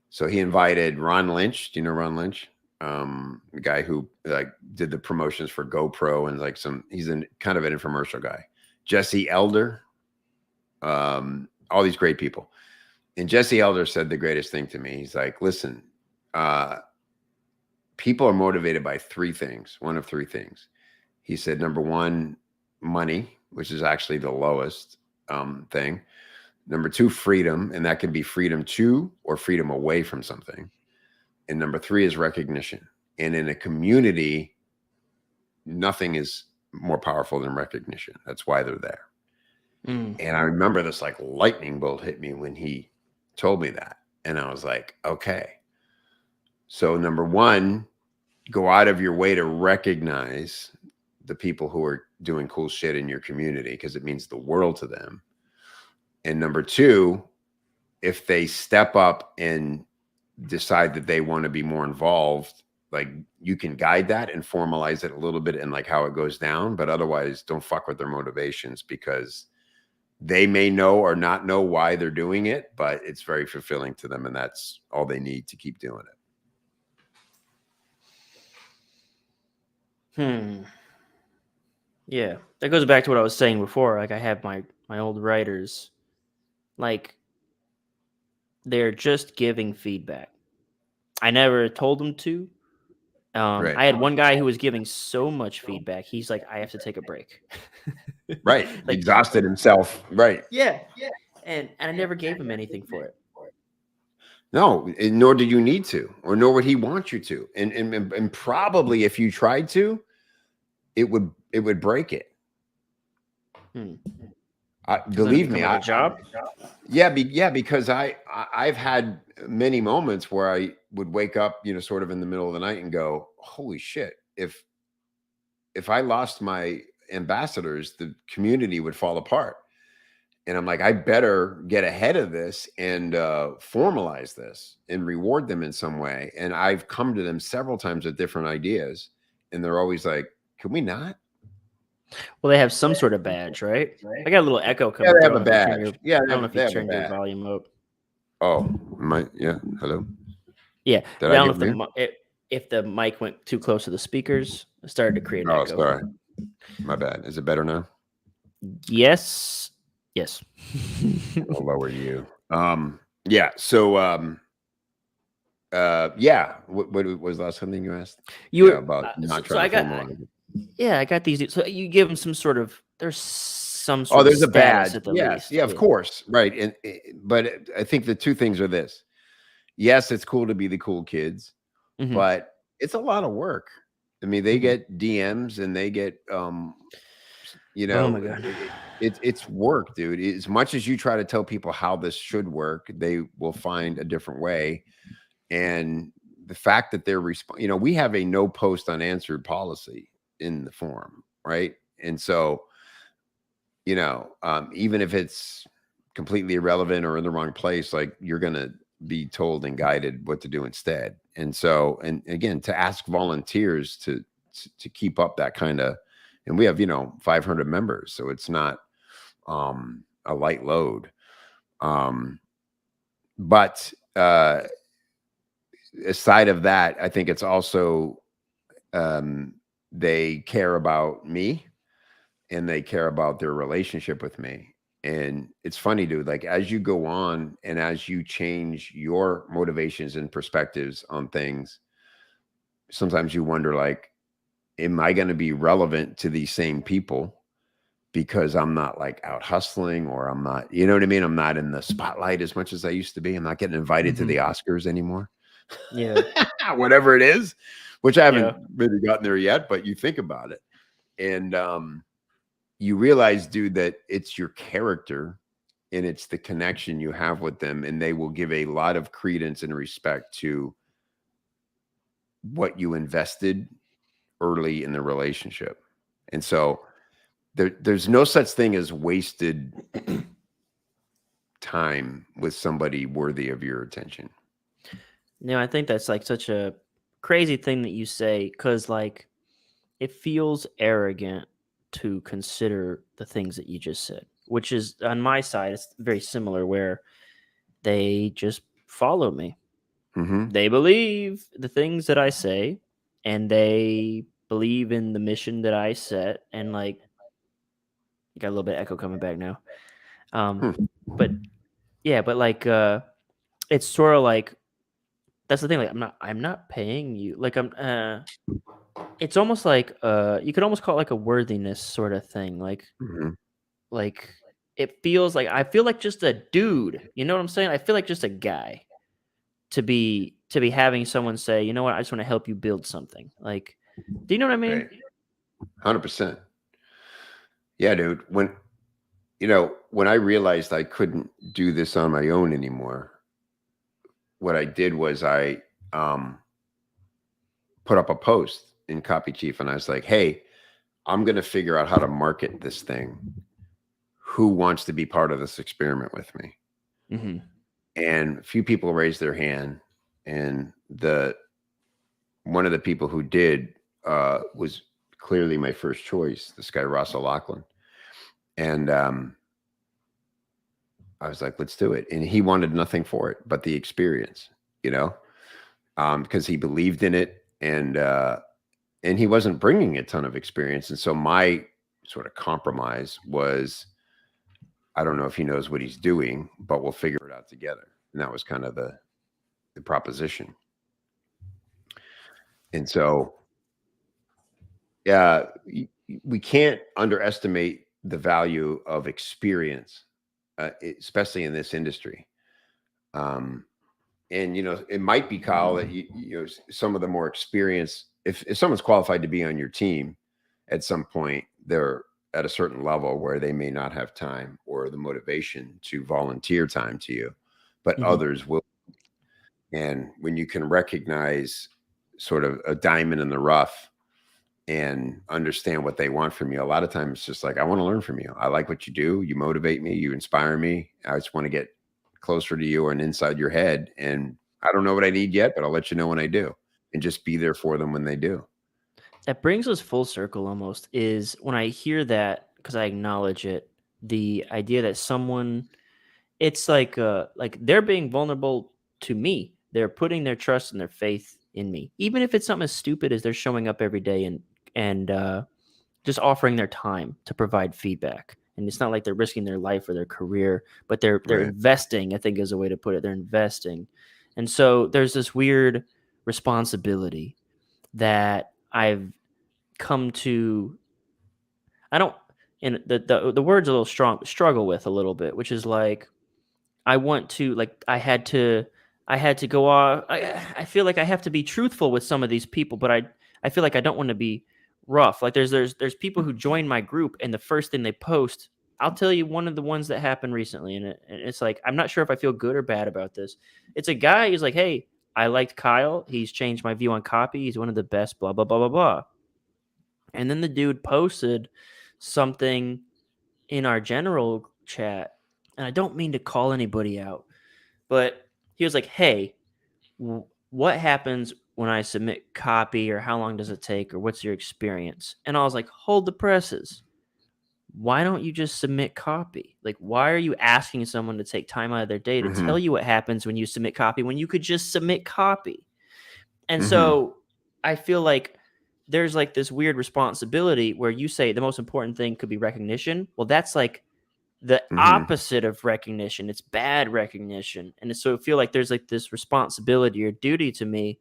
So he invited Ron Lynch. Do you know Ron Lynch? The guy who like did the promotions for GoPro and like he's kind of an infomercial guy. Jesse Elder, all these great people. And Jesse Elder said the greatest thing to me. He's like, listen, uh, people are motivated by three things, one of three things. He said, number one, money, which is actually the lowest thing. Number two, freedom, and that can be freedom to or freedom away from something. And number three is recognition. And in a community, nothing is more powerful than recognition. That's why they're there. And I remember this like lightning bolt hit me when he told me that. And I was like, okay. So number one, go out of your way to recognize the people who are doing cool shit in your community, because it means the world to them. And number two, if they step up and decide that they want to be more involved, like you can guide that and formalize it a little bit and like how it goes down, but otherwise don't fuck with their motivations, because they may know or not know why they're doing it, but it's very fulfilling to them, and that's all they need to keep doing it. Yeah, that goes back to what I was saying before. Like I have my old writers, like they're just giving feedback. I never told them to. Right. I had one guy who was giving so much feedback. He's like, I have to take a break. Right. Like, exhausted himself. Right. Yeah. And I never gave him anything for it. No, nor do you need to, or nor would he want you to. And probably if you tried to, it would break it. Believe me, a job. Yeah, because I've had many moments where I would wake up, sort of in the middle of the night and go, holy shit, if I lost my ambassadors, the community would fall apart. And I'm like, I better get ahead of this and formalize this and reward them in some way. And I've come to them several times with different ideas, and they're always like, can we not? Well, they have some sort of badge, right? I got a little echo coming. Yeah, they have a badge. I don't know if you turned your volume up. Oh, hello. Yeah, I don't know if the mic went too close to the speakers. It started to create an echo. Oh, sorry. My bad. Is it better now? Yes. I'll lower you. Yeah. So, What was the last something you asked? About not trying to formalize it. I got these. So you give them some sort of. There's some sort. There's of a badge. At the least. Yeah, of course. Right. But I think the two things are this. Yes, it's cool to be the cool kids, but it's a lot of work. I mean, they get DMs and they get, oh my God. It's work, dude. As much as you try to tell people how this should work, they will find a different way. And the fact that they're we have a no post unanswered policy in the forum, right? And so, even if it's completely irrelevant or in the wrong place, like you're going to be told and guided what to do instead. And so, and again, to ask volunteers to keep up that kind of, and we have, 500 members, so it's not a light load. But aside of that, I think it's also they care about me and they care about their relationship with me. And it's funny, dude, like as you go on and as you change your motivations and perspectives on things, sometimes you wonder, like, am I going to be relevant to these same people because I'm not like out hustling, or I'm not, you know what I mean? I'm not in the spotlight as much as I used to be. I'm not getting invited to the Oscars anymore. Yeah. Whatever it is, which I haven't really gotten there yet, but you think about it. And you realize, dude, that it's your character and it's the connection you have with them. And they will give a lot of credence and respect to what you invested early in the relationship. And so there's no such thing as wasted time with somebody worthy of your attention. I think that's like such a crazy thing that you say, because like it feels arrogant to consider the things that you just said, which is on my side, it's very similar, where they just follow me. They believe the things that I say, and they believe in the mission that I set. And like, you got a little bit of echo coming back now. But like, it's sort of like, that's the thing. Like, I'm not paying you. Like, it's almost like, you could almost call it like a worthiness sort of thing. Like, like it feels like, I feel like just a dude, you know what I'm saying? I feel like just a guy to be having someone say, you know what, I just want to help you build something. Like, do you know what I mean? 100%. Yeah, dude. when I realized I couldn't do this on my own anymore, what I did was I put up a post in Copy Chief, and I was like, hey, I'm going to figure out how to market this thing. Who wants to be part of this experiment with me? Mm-hmm. And a few people raised their hand, and one of the people who did was clearly my first choice, this guy, Ross O'Loughlin. And I was like, let's do it. And he wanted nothing for it but the experience, because he believed in it. And he wasn't bringing a ton of experience. And so my sort of compromise was, I don't know if he knows what he's doing, but we'll figure it out together. And that was kind of the proposition. And so, yeah, we can't underestimate the value of experience, especially in this industry. And it might be, Kyle, that some of the more experience, if someone's qualified to be on your team, at some point they're at a certain level where they may not have time or the motivation to volunteer time to you, but Mm-hmm. others will. And when you can recognize sort of a diamond in the rough and understand what they want from you, a lot of times it's just like, I want to learn from you. I like what you do. You motivate me. You inspire me. I just want to get closer to you and inside your head. And I don't know what I need yet, but I'll let you know when I do, and just be there for them when they do. That brings us full circle almost, is when I hear that, because I acknowledge it, the idea that someone, it's like they're being vulnerable to me. They're putting their trust and their faith in me, even if it's something as stupid as they're showing up every day and just offering their time to provide feedback. And it's not like they're risking their life or their career, but they're Right. investing, I think is a way to put it. They're investing. And so there's this weird responsibility that I've come to, and the word's a little struggle with a little bit, which is like, I want to, like, I had to go off. I feel like I have to be truthful with some of these people, but I feel like I don't want to be rough. Like there's people who join my group, and the first thing they post, I'll tell you one of the ones that happened recently, and it's like, I'm not sure if I feel good or bad about this. It's a guy who's like, hey, I liked Kyle. He's changed my view on copy. He's one of the best, blah, blah, blah, blah, blah. And then the dude posted something in our general chat, and I don't mean to call anybody out, but he was like, hey, what happens when I submit copy, or how long does it take, or what's your experience? And I was like, hold the presses. Why don't you just submit copy? Like, why are you asking someone to take time out of their day to tell you what happens when you submit copy, when you could just submit copy? And so I feel like there's like this weird responsibility where you say the most important thing could be recognition. Well, that's like the opposite of recognition. It's bad recognition. And so I feel like there's like this responsibility or duty to me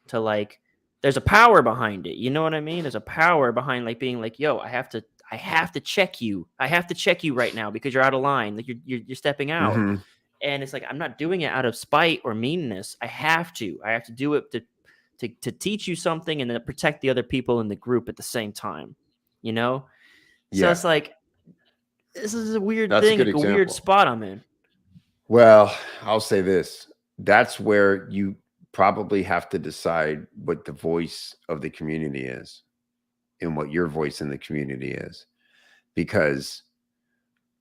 to, like, there's a power behind it. You know what I mean? There's a power behind, like, being like, yo, I have to check you. I have to check you right now because you're out of line. Like you're stepping out. And it's like, I'm not doing it out of spite or meanness. I have to do it to teach you something and then protect the other people in the group at the same time, So it's like, this is a weird thing, like a weird spot I'm in. Well, I'll say this. That's where you probably have to decide what the voice of the community is and what your voice in the community is. Because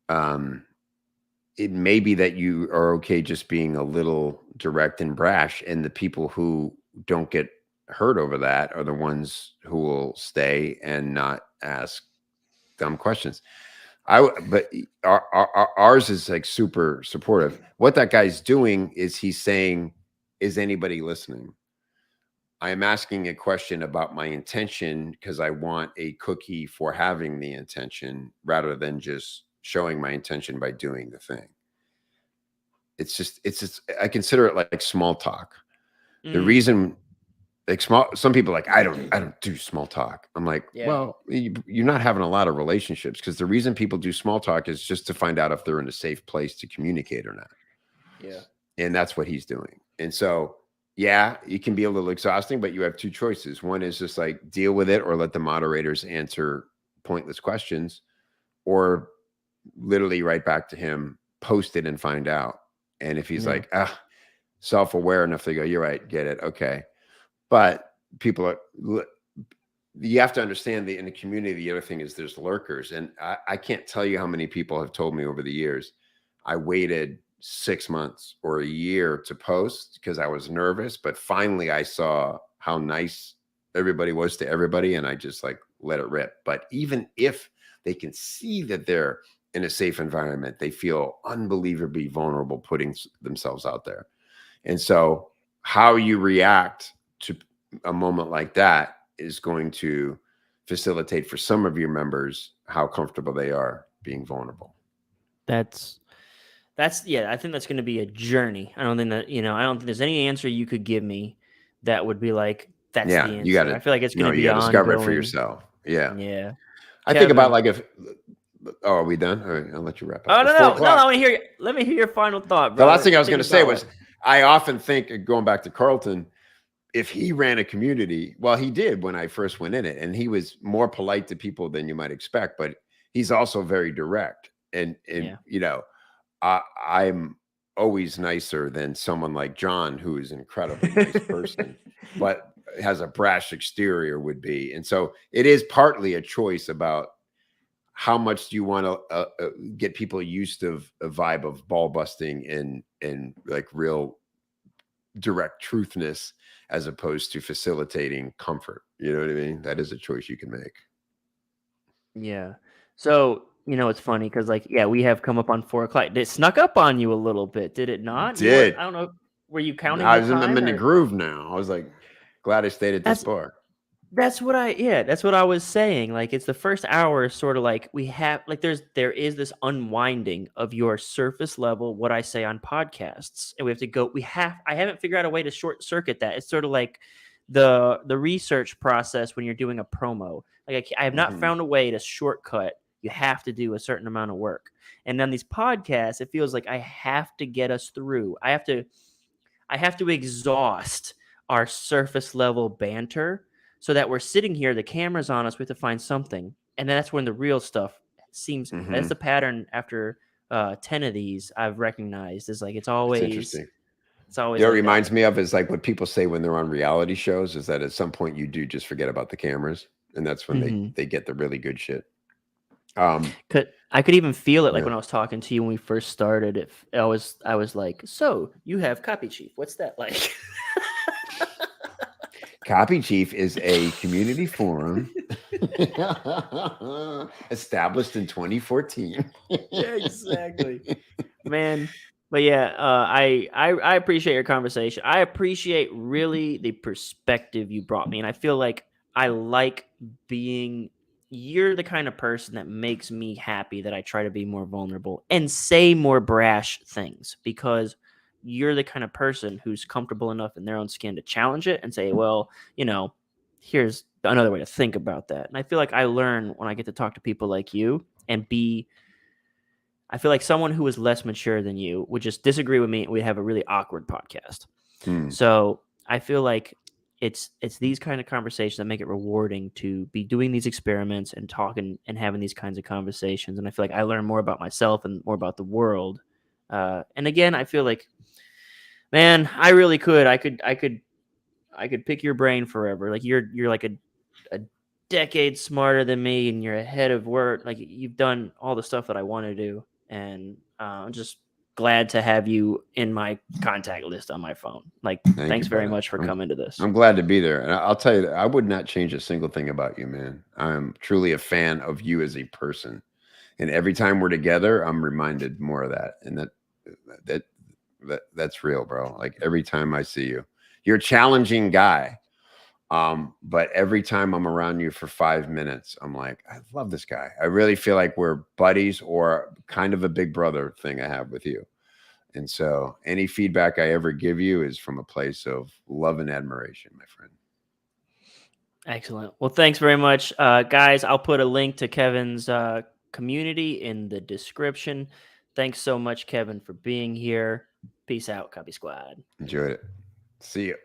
it may be that you are okay just being a little direct and brash, and the people who don't get hurt over that are the ones who will stay and not ask dumb questions. But ours is like super supportive. What that guy's doing is he's saying, is anybody listening? I am asking a question about my intention because I want a cookie for having the intention rather than just showing my intention by doing the thing. It's just I consider it like small talk. The reason, like, some people are like, I don't do small talk. I'm like, well, you're not having a lot of relationships, because the reason people do small talk is just to find out if they're in a safe place to communicate or not. Yeah. And that's what he's doing. And so, yeah, it can be a little exhausting, but you have two choices. One is just like deal with it or let the moderators answer pointless questions, or literally write back to him, post it and find out. And if he's Yeah. like, self-aware enough to go, you're right, get it, okay. But people are, you have to understand in the community, the other thing is there's lurkers. And I can't tell you how many people have told me over the years, I waited 6 months or a year to post because I was nervous. But finally I saw how nice everybody was to everybody. And I just like let it rip. But even if they can see that they're in a safe environment, they feel unbelievably vulnerable putting themselves out there. And so how you react to a moment like that is going to facilitate for some of your members how comfortable they are being vulnerable. That's yeah, I think that's going to be a journey. I don't think that, I don't think there's any answer you could give me that would be like, that's the You got answer. to, I feel like it's going to you be got to discover it for ongoing. yourself. Yeah. Yeah. I think about Kevin. like are we done? All right, I'll let you wrap Oh, up. It's 4 no. o'clock. Let me hear your final thought, The brother. last thing I was going to say was it. I often think, going back to Carlton, if he ran a community, well, he did when I first went in it, and he was more polite to people than you might expect, but he's also very direct. And I'm always nicer than someone like John, who is an incredibly nice person, but has a brash exterior would be. And so it is partly a choice about how much do you want to get people used to a vibe of ball busting and like real direct truthness as opposed to facilitating comfort. You know what I mean? That is a choice you can make. Yeah. So, it's funny because, like, yeah, we have come up on 4 o'clock. It snuck up on you a little bit, did it not? You were, I don't know, were you counting the time? I'm in the groove now. I was like, glad I stayed at this bar. That's what I was saying. Like, it's the first hour is sort of like we have, like, there is this unwinding of your surface level, what I say on podcasts. And we have to go, I haven't figured out a way to short circuit that. It's sort of like the research process when you're doing a promo. Like, I have not found a way to shortcut. You have to do a certain amount of work. And on these podcasts, it feels like I have to get us through. I have to exhaust our surface level banter so that we're sitting here, the camera's on us, we have to find something. And then that's when the real stuff seems, that's the pattern after 10 of these I've recognized is like, it's interesting. It's always It like reminds me of is like what people say when they're on reality shows is that at some point you do just forget about the cameras. And that's when they get the really good shit. I could even feel it like when I was talking to you when we first started. I was like, so you have Copy Chief. What's that like? Copy Chief is a community forum established in 2014. Yeah, exactly. Man. But yeah, I appreciate your conversation. I appreciate really the perspective you brought me. And I feel like I like you're the kind of person that makes me happy that I try to be more vulnerable and say more brash things because you're the kind of person who's comfortable enough in their own skin to challenge it and say, well, here's another way to think about that. And I feel like I learn when I get to talk to people like you and I feel like someone who is less mature than you would just disagree with me and we'd have a really awkward podcast. So I feel like it's these kind of conversations that make it rewarding to be doing these experiments and talking and having these kinds of conversations. And I feel like I learn more about myself and more about the world. And again, I feel like, man, I really could. I could pick your brain forever. Like you're like a decade smarter than me, and you're ahead of where like you've done all the stuff that I want to do. And I'm just glad to have you in my contact list on my phone. Like, thanks very much for coming to this. I'm glad to be there. And I'll tell you that I would not change a single thing about you, man. I'm truly a fan of you as a person. And every time we're together, I'm reminded more of that. And that's real, bro. Like every time I see you, you're a challenging guy. But every time I'm around you for 5 minutes, I'm like, I love this guy. I really feel like we're buddies or kind of a big brother thing I have with you. And so any feedback I ever give you is from a place of love and admiration, my friend. Excellent. Well, thanks very much. Guys, I'll put a link to Kevin's community in the description. Thanks so much, Kevin, for being here. Peace out, Copy Squad. Enjoyed it. See you.